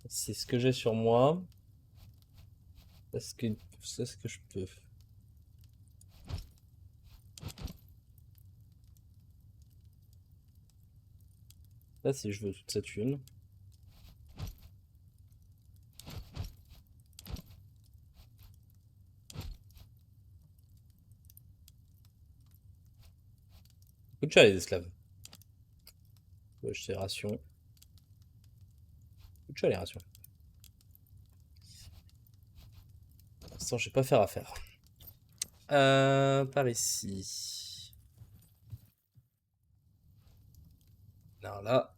C'est ce que j'ai sur moi. C'est ce que je peux. Là, si je veux toute cette thune. Coûte cher les esclaves. Je vais acheter les rations. Coûte cher les rations. Pour l'instant, je vais pas faire affaire. Par ici. Alors là.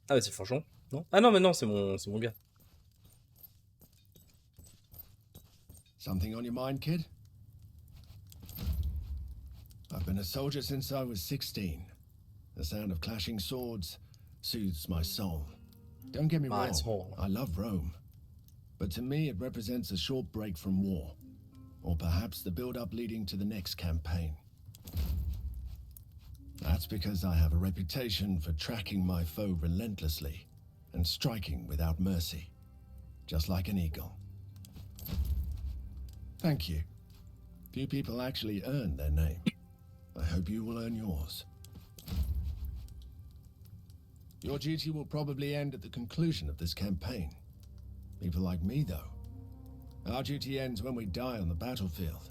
Ah ouais, c'est le forgeron, non? Ah non, mais non, c'est mon gars. Something on your mind, kid? I've been a soldier since I was 16. The sound of clashing swords soothes my soul. Don't get me wrong, I love Rome. But to me, it represents a short break from war. Or perhaps the build-up leading to the next campaign. That's because I have a reputation for tracking my foe relentlessly and striking without mercy, just like an eagle. Thank you. Few people actually earn their name. I hope you will earn yours. Your duty will probably end at the conclusion of this campaign. People like me, though. Our duty ends when we die on the battlefield.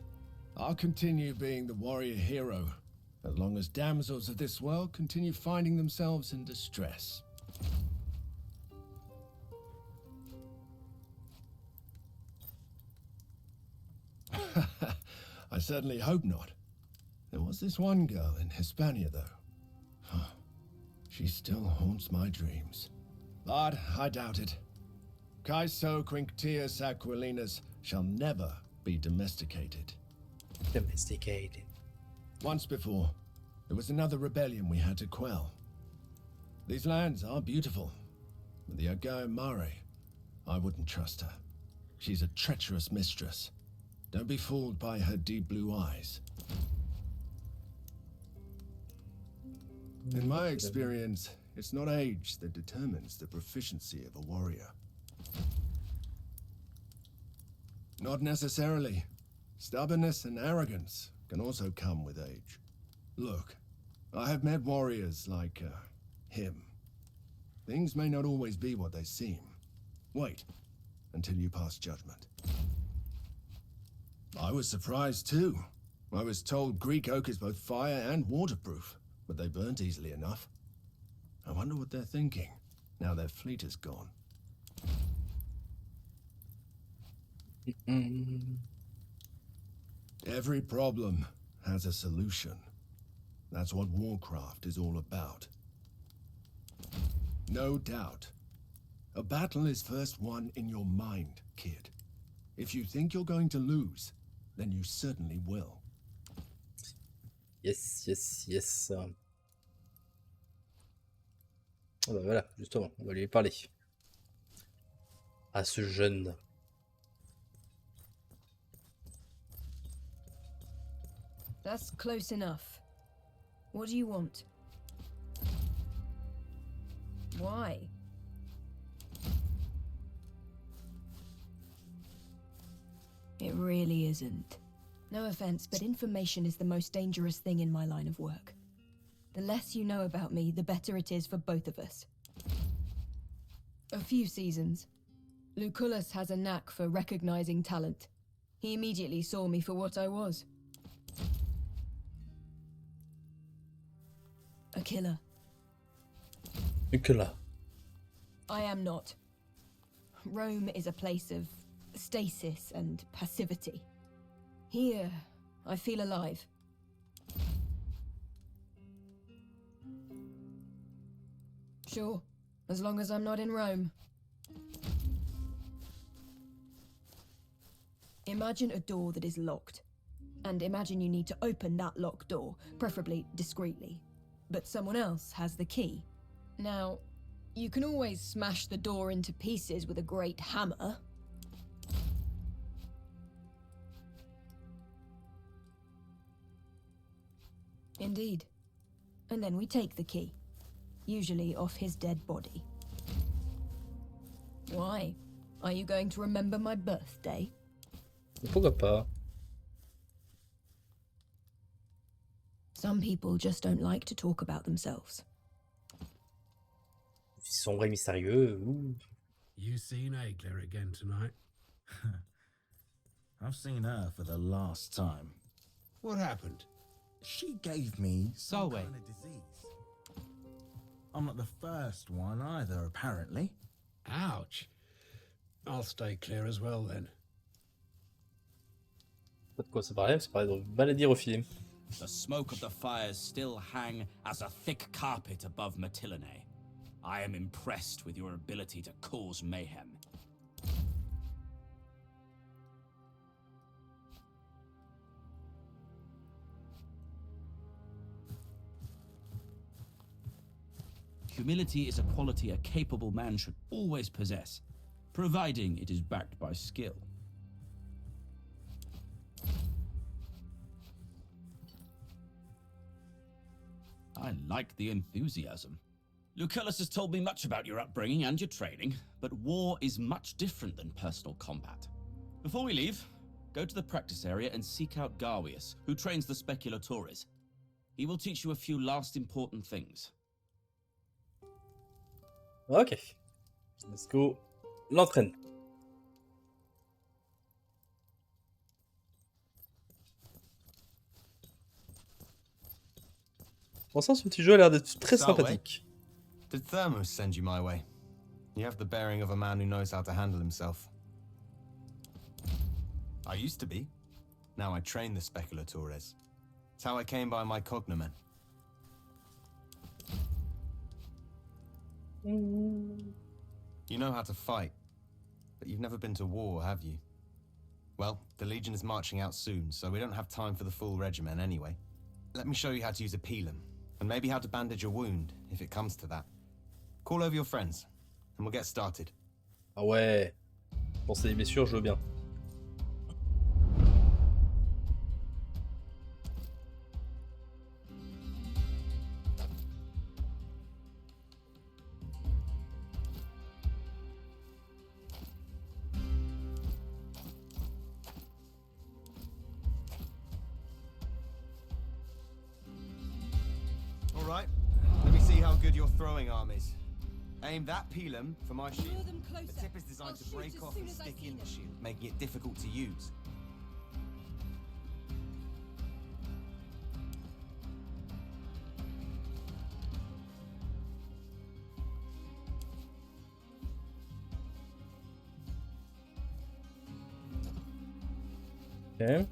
I'll continue being the warrior hero, as long as damsels of this world continue finding themselves in distress. I certainly hope not. There was this one girl in Hispania, though. She still haunts my dreams. But I doubt it. Caeso Quinctius Aquilinus shall never be domesticated. Domesticated. Once before, there was another rebellion we had to quell. These lands are beautiful, but the Agaia Mare, I wouldn't trust her. She's a treacherous mistress. Don't be fooled by her deep blue eyes. In my experience, it's not age that determines the proficiency of a warrior. Not necessarily. Stubbornness and arrogance can also come with age. Look, I have met warriors like, him. Things may not always be what they seem. Wait until you pass judgment. I was surprised too. I was told Greek oak is both fire and waterproof, but they burnt easily enough. I wonder what they're thinking, now their fleet is gone. Every problem has a solution. That's what Warcraft is all about. No doubt. A battle is first won in your mind, kid. If you think you're going to lose, then you certainly will. Yes, yes, yes. Ah bah voilà, justement, on va lui parler. À ce jeune. That's close enough. What do you want? Why? It really isn't. No offense, but information is the most dangerous thing in my line of work. The less you know about me, the better it is for both of us. A few seasons. Lucullus has a knack for recognizing talent. He immediately saw me for what I was. A killer. A killer. I am not. Rome is a place of stasis and passivity. Here, I feel alive. Sure, as long as I'm not in Rome. Imagine a door that is locked. And imagine you need to open that locked door, preferably discreetly. But someone else has the key. Now, you can always smash the door into pieces with a great hammer. Indeed. And then we take the key. Usually off his dead body. Why? Are you going to remember my birthday? Pourquoi pas? Some people just don't like to talk about themselves. Sombre et mystérieux. You seen Aegler again tonight? I've seen her for the last time. What happened? She gave me some Solway. kind of disease. I'm not the first one either, apparently. Ouch. I'll stay clear as well then. Pas de quoi ça parlait, c'est pareil de maladie refilée. The smoke of the fires still hang as a thick carpet above Mytilene. I am impressed with your ability to cause mayhem. Humility is a quality a capable man should always possess, providing it is backed by skill. I like the enthusiasm. Lucullus has told me much about your upbringing and your training, but war is much different than personal combat. Before we leave, go to the practice area and seek out Garwius, who trains the Speculatores. He will teach you a few last important things. Ok. Let's go. L'entraîne. Pour ça, ce petit jeu a l'air d'être très sympathique. Did Thermos send you my way? You have the bearing of a man who knows how to handle himself. I used to be. Now I train the Speculatores. It's how I came by my cognomen. You know how to fight, but you've never been to war, have you? Well, the Legion is marching out soon, so we don't have time for the full regimen anyway. Let me show you how to use a pilum, and maybe how to bandage a wound, if it comes to that. Call over your friends, and we'll get started. Ah ouais. Pour ces blessures, je veux bien. Alright, let me see how good your throwing arm is. Aim that pilum for my shield. The tip is designed to break off and stick in the shield, making it difficult to use. Ok.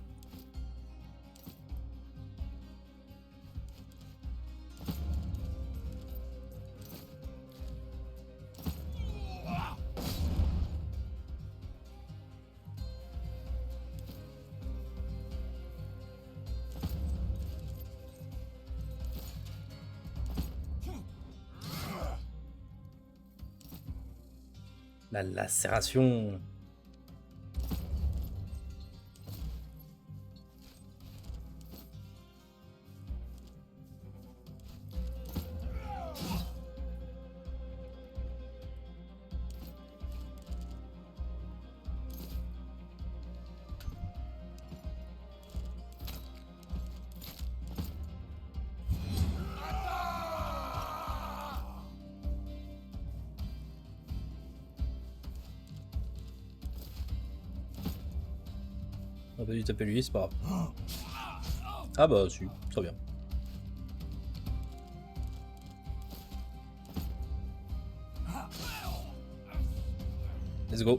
La lacération. On va lui taper lui, c'est pas grave. Ah bah si, très bien. Let's go.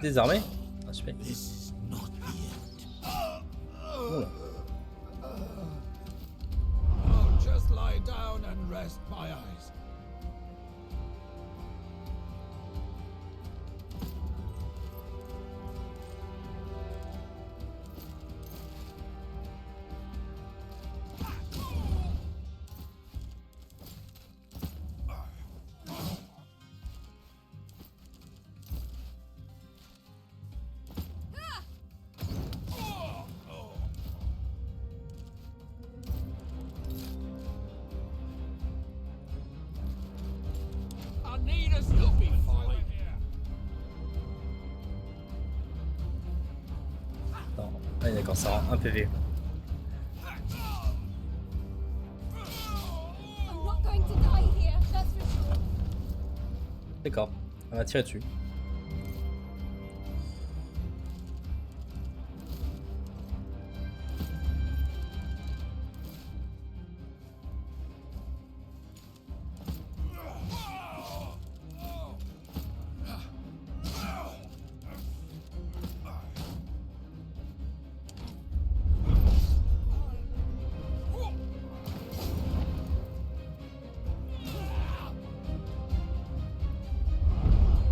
Désarmé? Super. This is not the end. Voilà. I'll just lie down and rest my eyes. Non. Ah d'accord, ça rend un PV. D'accord, on va tirer dessus.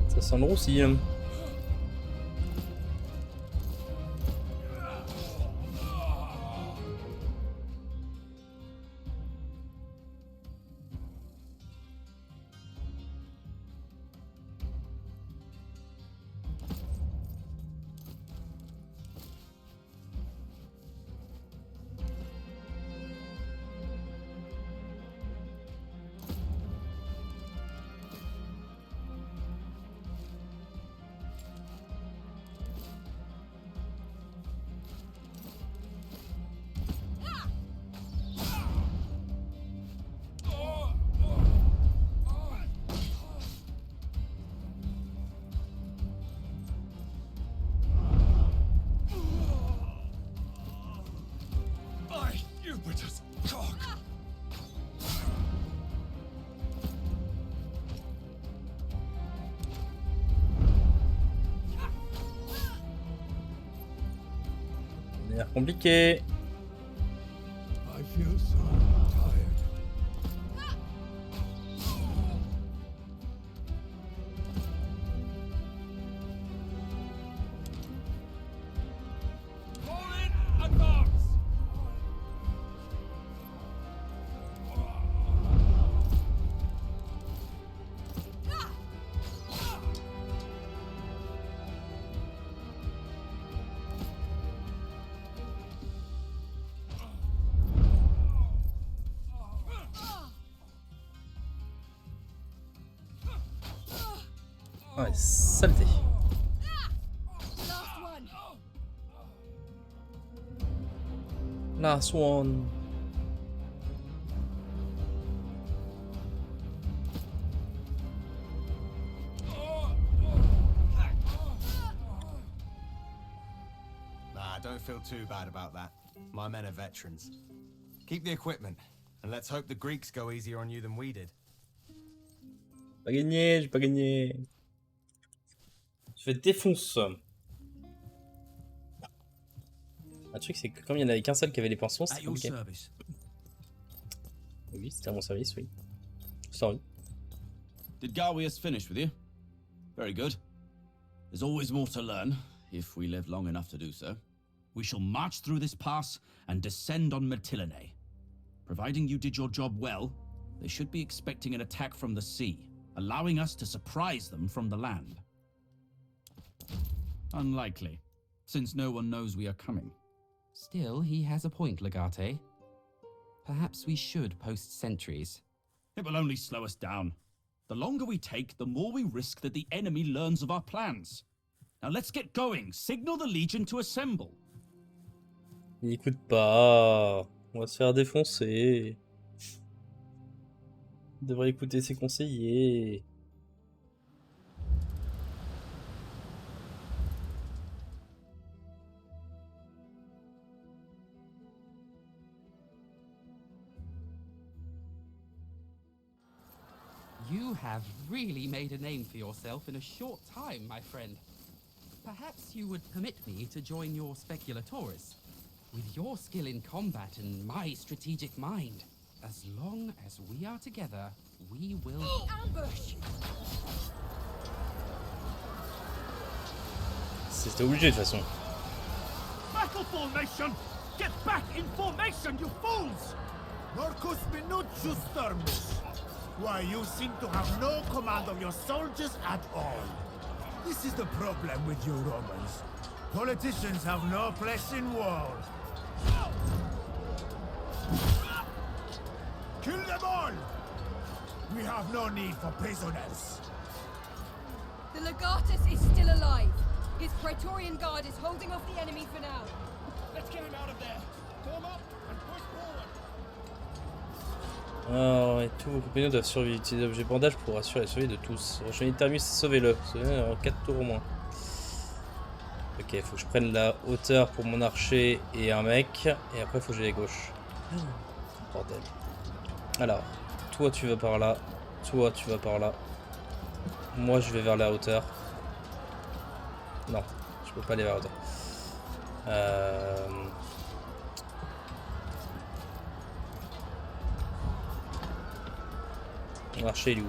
Ça sent le roussi. L'air compliqué. I feel so tired. Ouais, saleté. Last one. Nah, don't feel too bad about that. My men are veterans. Keep the equipment, and let's hope the Greeks go easier on you than we did. Pas gagné, j'ai pas gagné. Je fais défonce. Un truc, c'est que comme il y en avait qu'un seul qui avait les poinçons, c'était compliqué. Oui, c'était à mon service, oui. Sorry. Did Garwius finish with you? Very good. There's always more to learn, if we live long enough to do so. We shall march through this pass and descend on Mytilene. Providing you did your job well, they should be expecting an attack from the sea, allowing us to surprise them from the land. Unlikely, since no one knows we are coming. Still, he has a point, Legate. Perhaps we should post sentries. It will only slow us down. The longer we take, the more we risk that the enemy learns of our plans. Now let's get going. Signal the Legion to assemble. Il n'écoute pas. On va se faire défoncer. Il devrait écouter ses conseillers. You have really made a name for yourself in a short time, my friend. Perhaps you would permit me to join your speculatores. With your skill in combat and my strategic mind, as long as we are together, we will... Ambush! C'était obligé de toute façon. Battle formation! Get back in formation, you fools! Marcus Minucius Thermus. Why, you seem to have no command of your soldiers at all. This is the problem with you Romans. Politicians have no place in war. Kill them all! We have no need for prisoners. The Legatus is still alive. His Praetorian Guard is holding off the enemy for now. Let's get him out of there. Form up and push forward. Alors, et tous vos compagnons doivent survivre. Utilisez l'objet bandage pour assurer la survie de tous. Rejoignez Thermus et sauvez-le. Sauvez-le en 4 tours au moins. Ok, il faut que je prenne la hauteur pour mon archer et un mec. Et après, il faut que j'aille à gauche. Bordel. Alors, toi tu vas par là. Toi tu vas par là. Moi je vais vers la hauteur. Non, je peux pas aller vers la hauteur. L'archer il est où?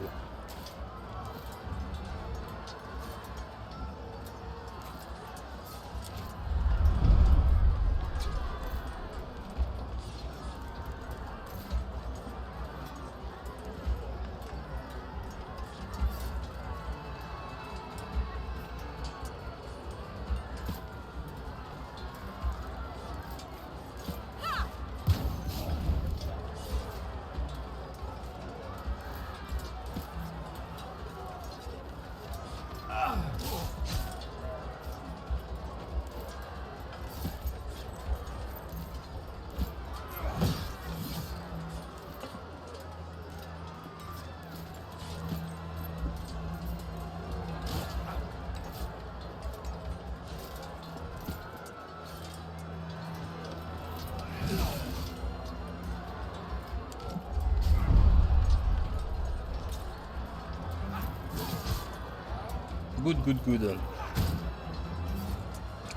Good.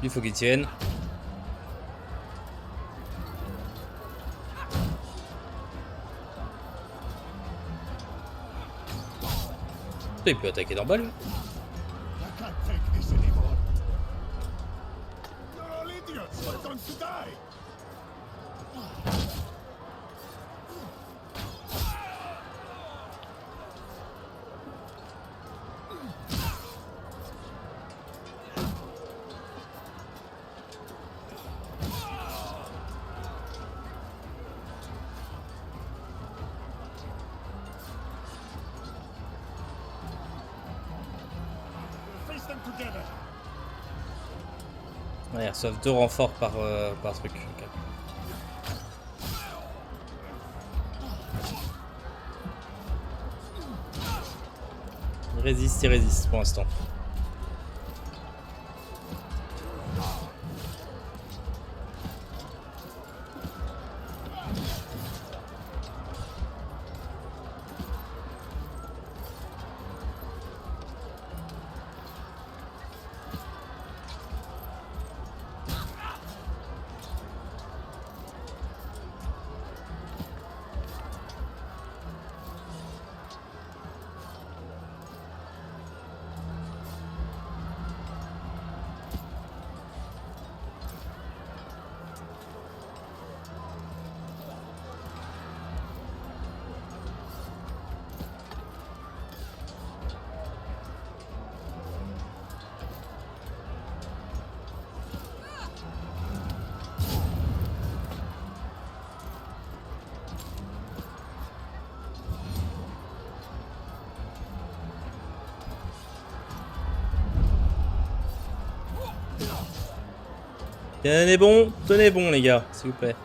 Il faut qu'il tienne. Il peut attaquer d'en bas lui. Ouais, ils reçoivent 2 renforts par truc. Okay. Il résiste pour l'instant. Tenez bon les gars, s'il vous plaît.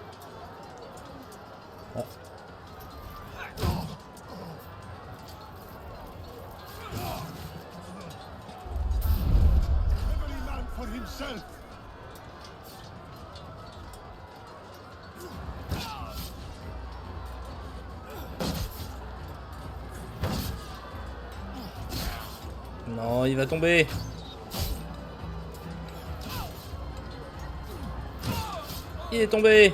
Ah. Non, il va tomber. Il est tombé.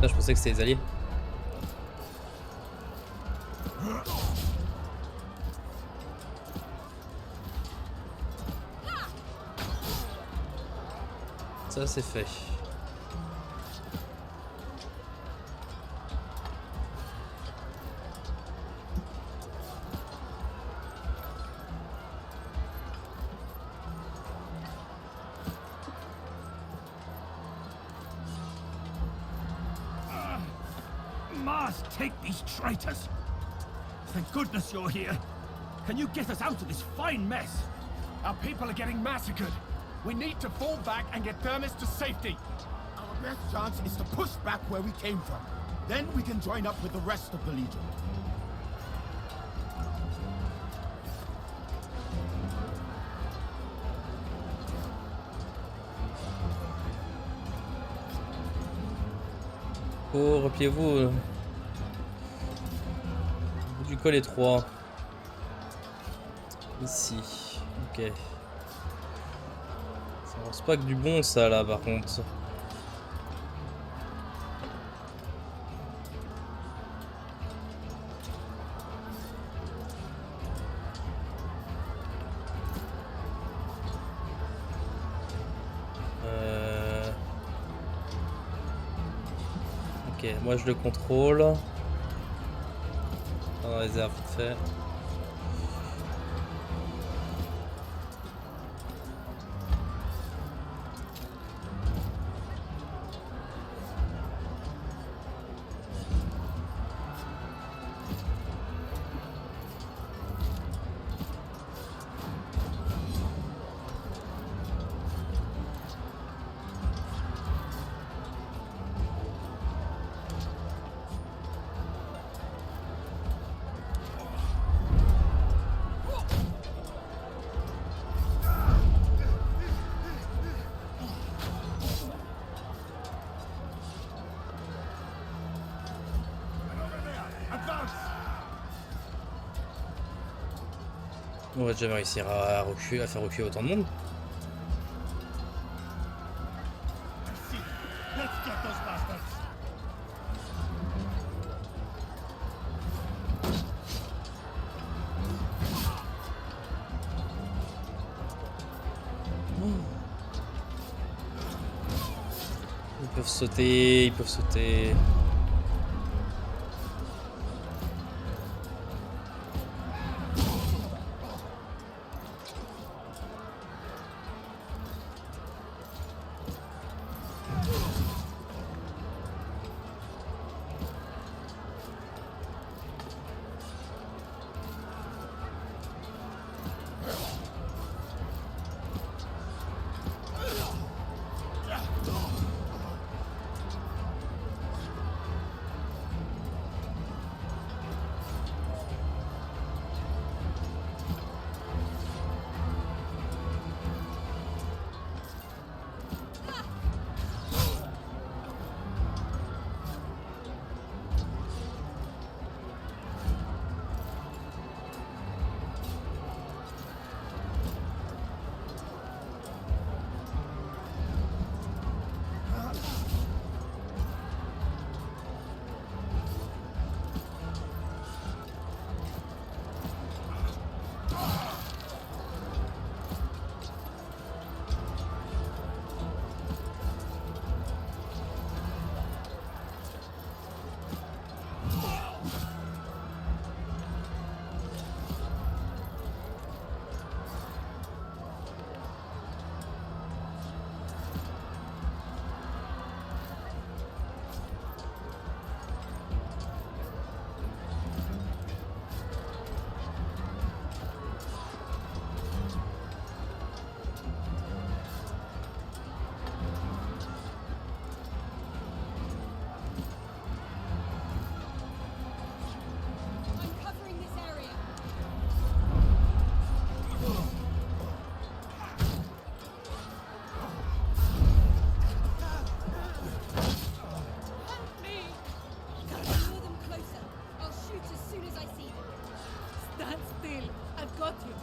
Là, je pensais que c'était les alliés. Ça, c'est fait. Mars, take these traitors! Thank goodness you're here. Can you get us out of this fine mess? Our people are getting massacred. We need to fall back and get Thermos to safety. Our best chance is to push back where we came from. Then we can join up with the rest of the Legion. Oh, repliez-vous. Du col étroit. Ici. Ok. Ça avance pas que du bon ça là par contre. Ok, moi je le contrôle. Dans les airs vite fait. On va jamais réussir à faire reculer autant de monde. Ils peuvent sauter, ils peuvent sauter. got you.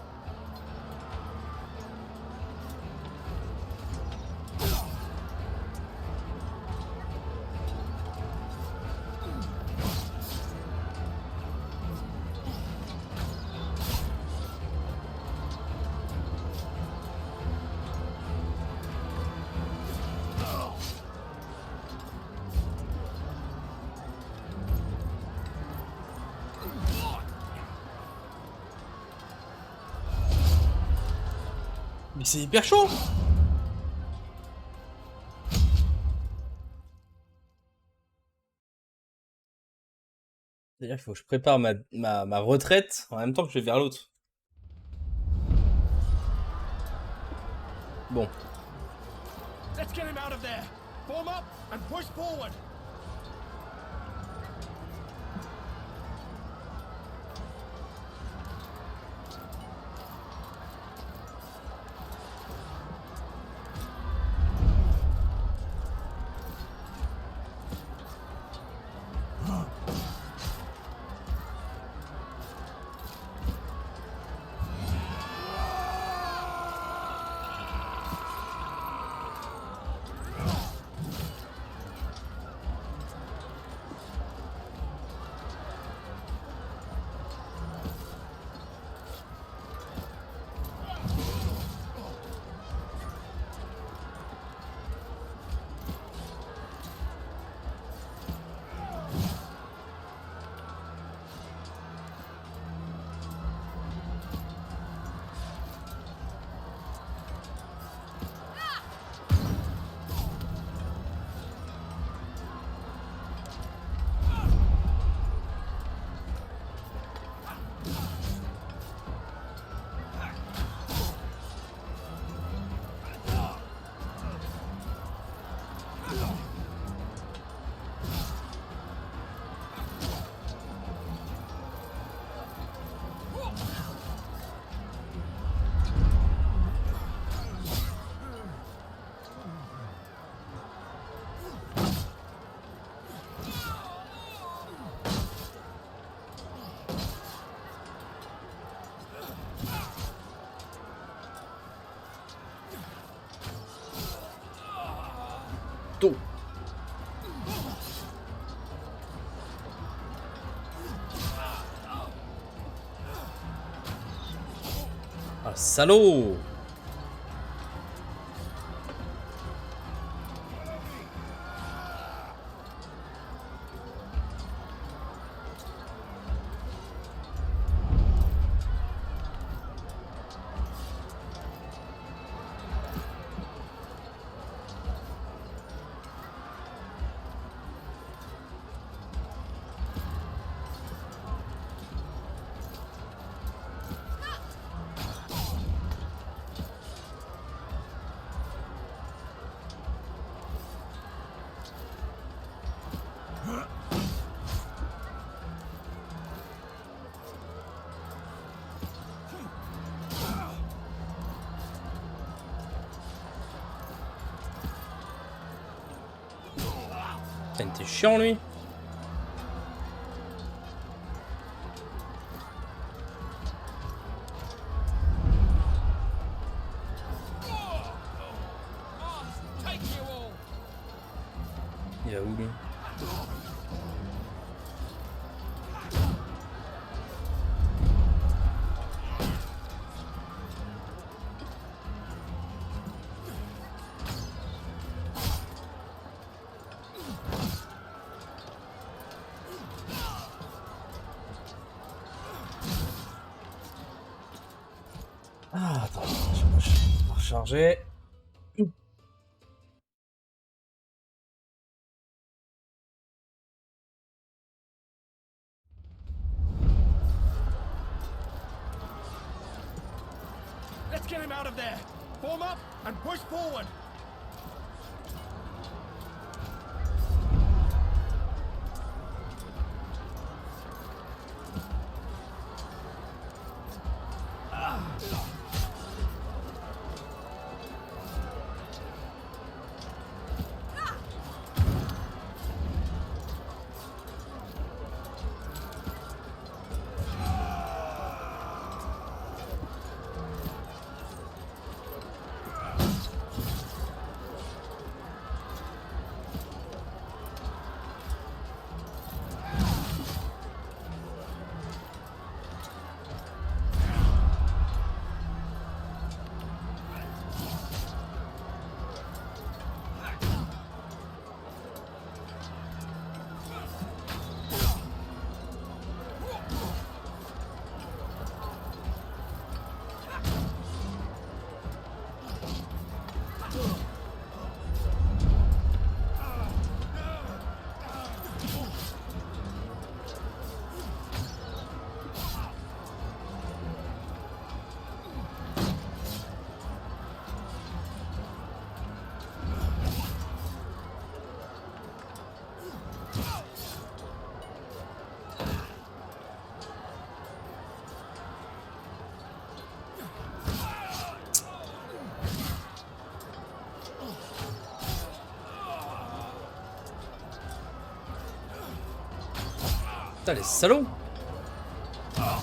Mais c'est hyper chaud. C'est-à-dire qu'il faut que je prépare ma retraite en même temps que je vais vers l'autre. Bon. Let's get him out of there. Form up and push forward. Ah, salaud! Putain, t'es chiant lui. Il est où lui? Ah, attends, je vais recharger. Let's get him out of there. Form up and push forward. Putain, les salauds! Ils ont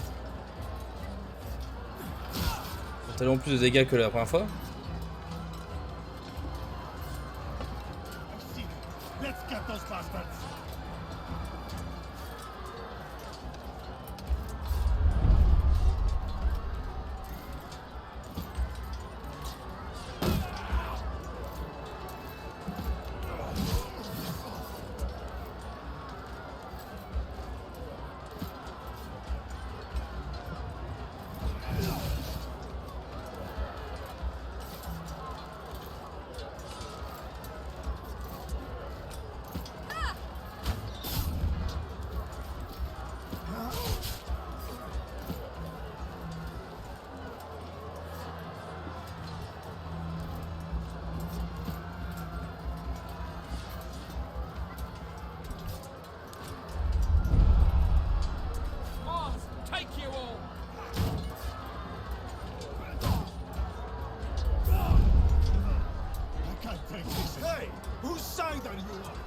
tellement plus de dégâts que la première fois. Let's get those bastards.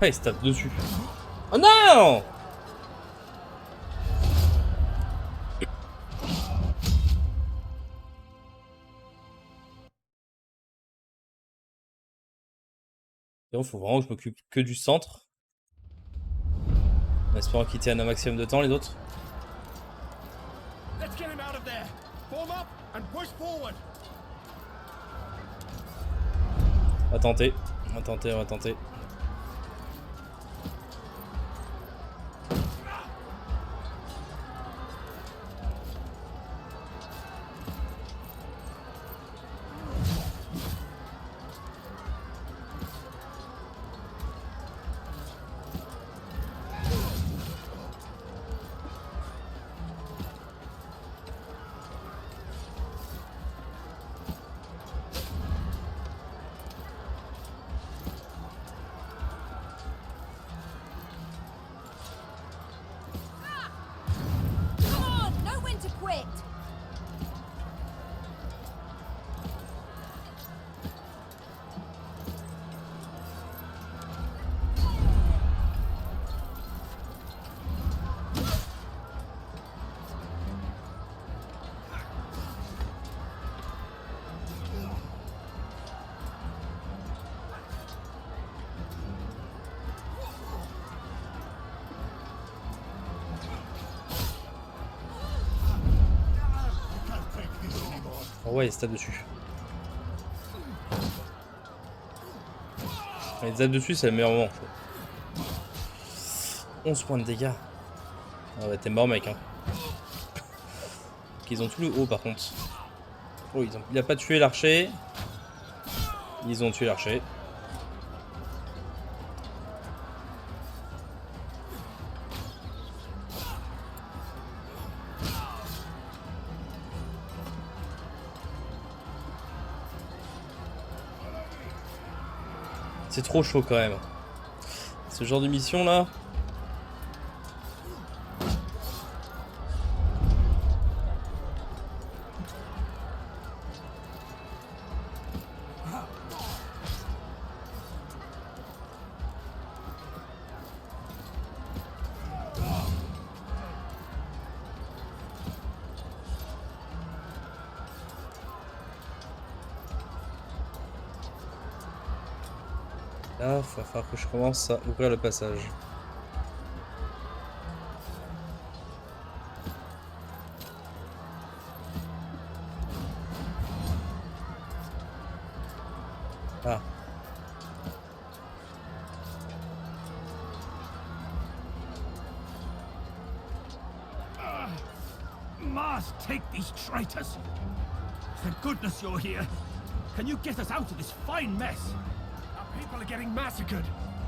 Ah, il se tape dessus. Oh non! Il faut vraiment que je m'occupe que du centre. En espérant qu'ils tiennent un maximum de temps les autres. On va tenter, on va tenter, on va tenter. Oh ouais, il se tape dessus. Quand il se tape dessus, c'est le meilleur moment. 11 points de dégâts. Ah ouais, t'es mort, mec. Hein. Ils ont tout le haut, par contre. Oh, il a pas tué l'archer. Ils ont tué l'archer. C'est trop chaud quand même. Ce genre de mission là. Là, il va falloir que je commence à ouvrir le passage. Ah. Must take these traitors. Thank goodness you're here. Can you get us out of this fine mess? People are getting massacred.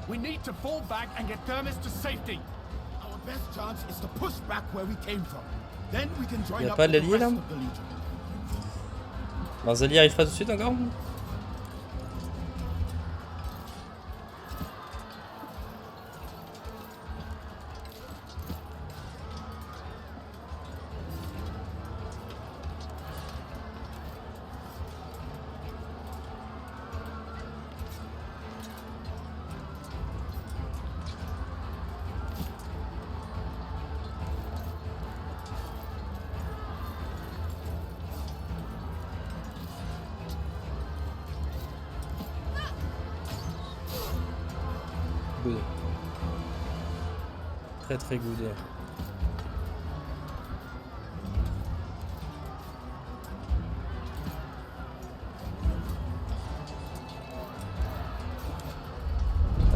We need to fall back and get Thermos to safety. Our best chance is to push back where we came from. Then we can join up pas with the l'allié rest là? of the Legion. Zali arrive pas tout de suite encore? Très très good.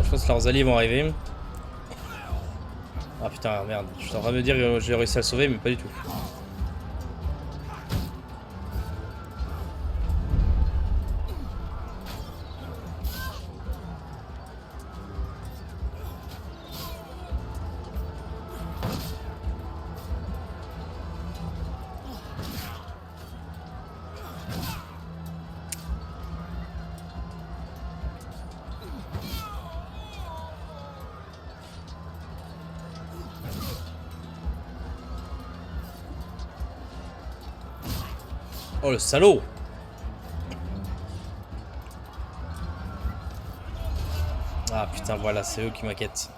Je pense que leurs alliés vont arriver. Ah putain, merde. Je suis en train de me dire que j'ai réussi à le sauver, mais pas du tout. Oh le salaud! Ah putain, voilà, c'est eux qui m'inquiètent.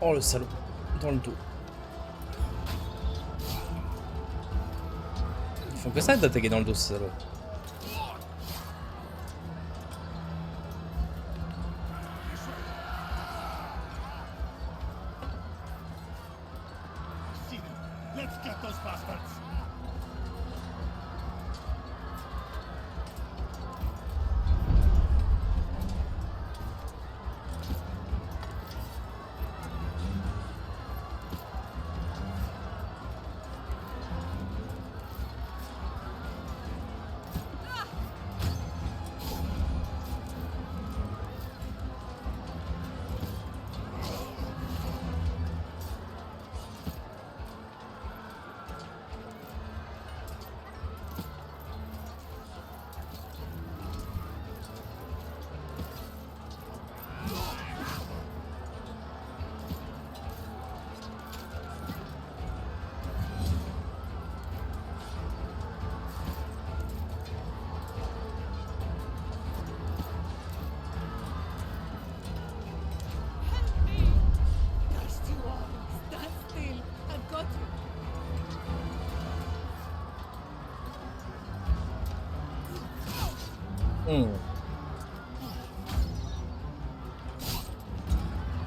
Oh le salaud, dans le dos. Ils font que ça d'attaquer dans le dos, ces salauds. Let's get those bastards.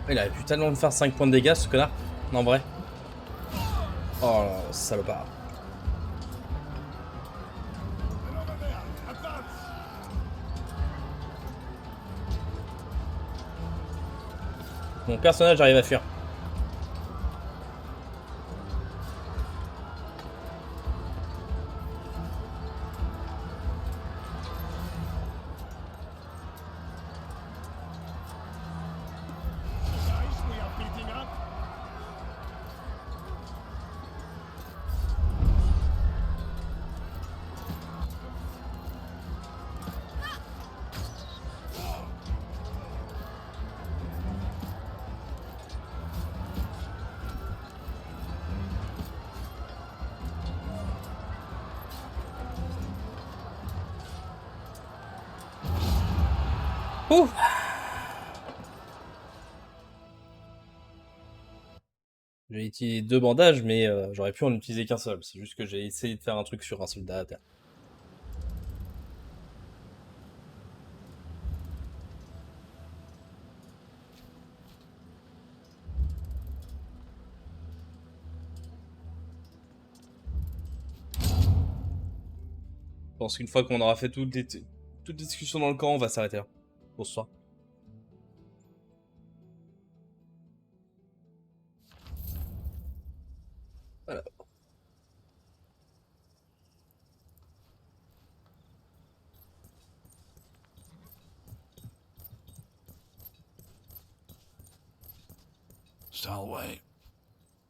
Il aurait pu tellement me faire 5 points de dégâts ce connard. Non, en vrai. Oh là, salopard. Mon personnage arrive à fuir. Ouh. J'ai utilisé 2 bandages, mais j'aurais pu en utiliser qu'un seul. C'est juste que j'ai essayé de faire un truc sur un soldat à terre. Je pense qu'une fois qu'on aura fait toute discussion dans le camp, on va s'arrêter là. Pour ce soir. Voilà. Salway,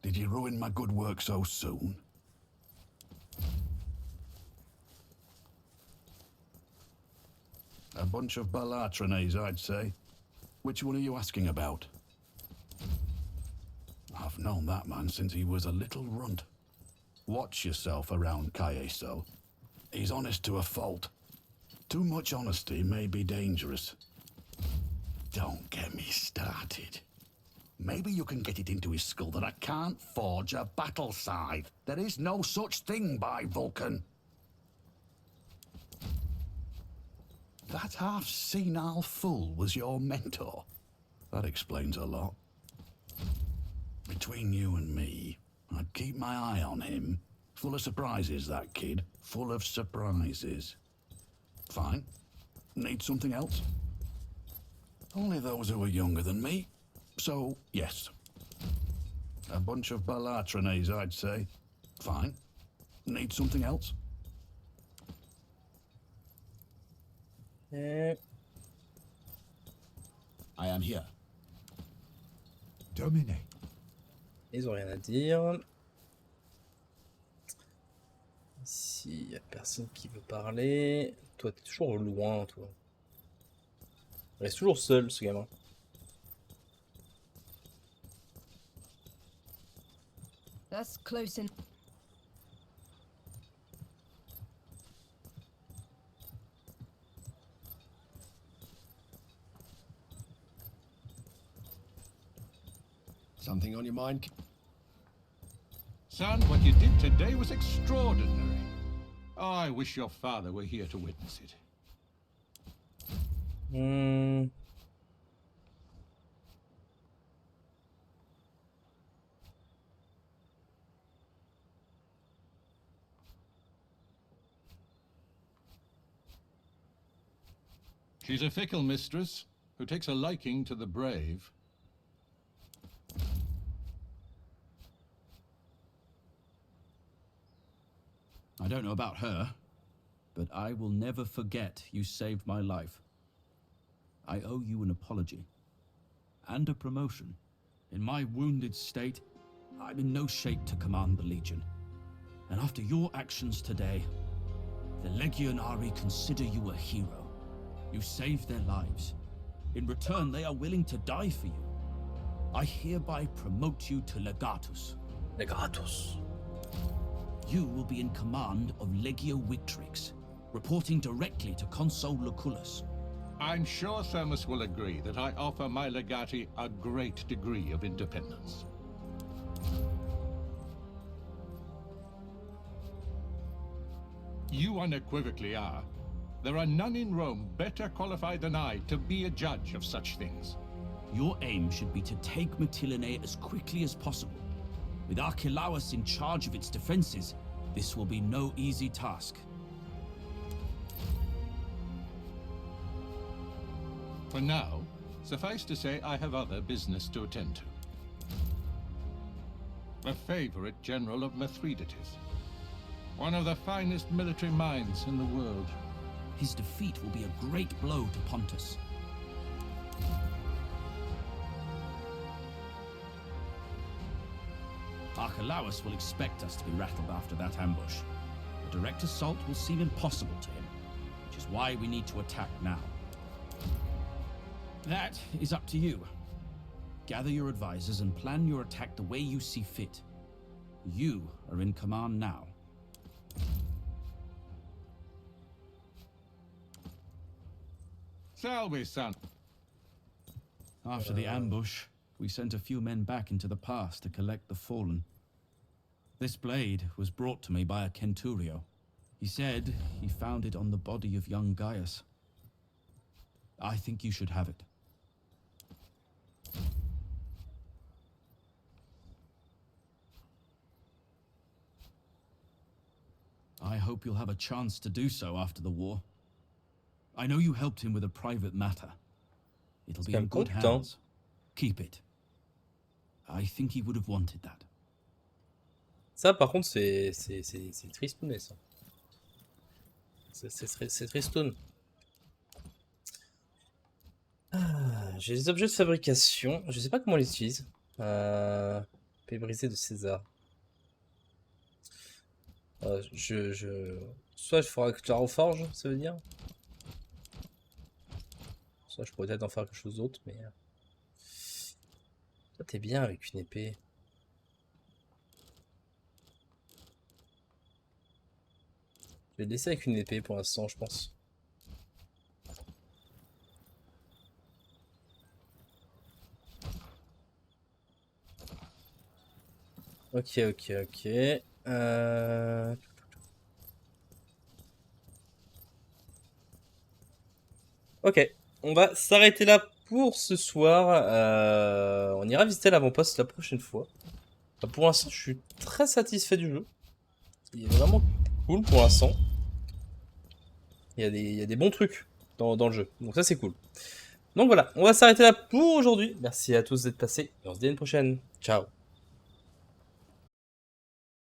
did you ruin my good work so soon? A bunch of Balatronese, I'd say. Which one are you asking about? I've known that man since he was a little runt. Watch yourself around Kaeso. He's honest to a fault. Too much honesty may be dangerous. Don't get me started. Maybe you can get it into his skull that I can't forge a battle scythe. There is no such thing by Vulcan. That half-senile fool was your mentor. That explains a lot. Between you and me, I'd keep my eye on him. Full of surprises, that kid. Full of surprises. Fine. Need something else? Only those who are younger than me. So, yes. A bunch of Balatronese, I'd say. Fine. Need something else? I am here. Domine. Ils ont rien à dire. Ici, y a personne qui veut parler. Toi, t'es toujours loin, toi. Il reste toujours seul, ce gamin. That's close in. Something on your mind? Son, what you did today was extraordinary. Oh, I wish your father were here to witness it. She's a fickle mistress who takes a liking to the brave. I don't know about her, but I will never forget you saved my life. I owe you an apology. And a promotion. In my wounded state, I'm in no shape to command the Legion. And after your actions today, the Legionari consider you a hero. You saved their lives. In return, they are willing to die for you. I hereby promote you to Legatus. Legatus. You will be in command of Legio Victrix, reporting directly to Consul Lucullus. I'm sure Thermus will agree that I offer my legati a great degree of independence. You unequivocally are. There are none in Rome better qualified than I to be a judge of such things. Your aim should be to take Mytilene as quickly as possible. With Archelaus in charge of its defenses, this will be no easy task. For now, suffice to say I have other business to attend to. A favorite general of Mithridates. One of the finest military minds in the world. His defeat will be a great blow to Pontus. Archelaus will expect us to be rattled after that ambush. A direct assault will seem impossible to him, which is why we need to attack now. That is up to you. Gather your advisors and plan your attack the way you see fit. You are in command now. Salve, son. After the ambush, we sent a few men back into the pass to collect the fallen. This blade was brought to me by a Centurio. He said he found it on the body of young Gaius. I think you should have it. I hope you'll have a chance to do so after the war. I know you helped him with a private matter. It'll be in good hands. Keep it. I think he would have wanted that. Ça, par contre, c'est tristouné, ça. C'est tristoun. Ah, j'ai des objets de fabrication. Je sais pas comment on les utilise. Paix brisée de César. Soit je ferai que la reforge, ça veut dire. Soit je pourrais peut-être en faire quelque chose d'autre, mais... Toi, t'es bien avec une épée. Je vais le laisser avec une épée pour l'instant, je pense. Ok. Ok, on va s'arrêter là pour ce soir. On ira visiter l'avant-poste la prochaine fois. Enfin, pour l'instant, je suis très satisfait du jeu. Il est vraiment cool pour l'instant. Il y a des bons trucs dans le jeu. Donc ça, c'est cool. Donc voilà, on va s'arrêter là pour aujourd'hui. Merci à tous d'être passés. Et on se dit à une prochaine. Ciao.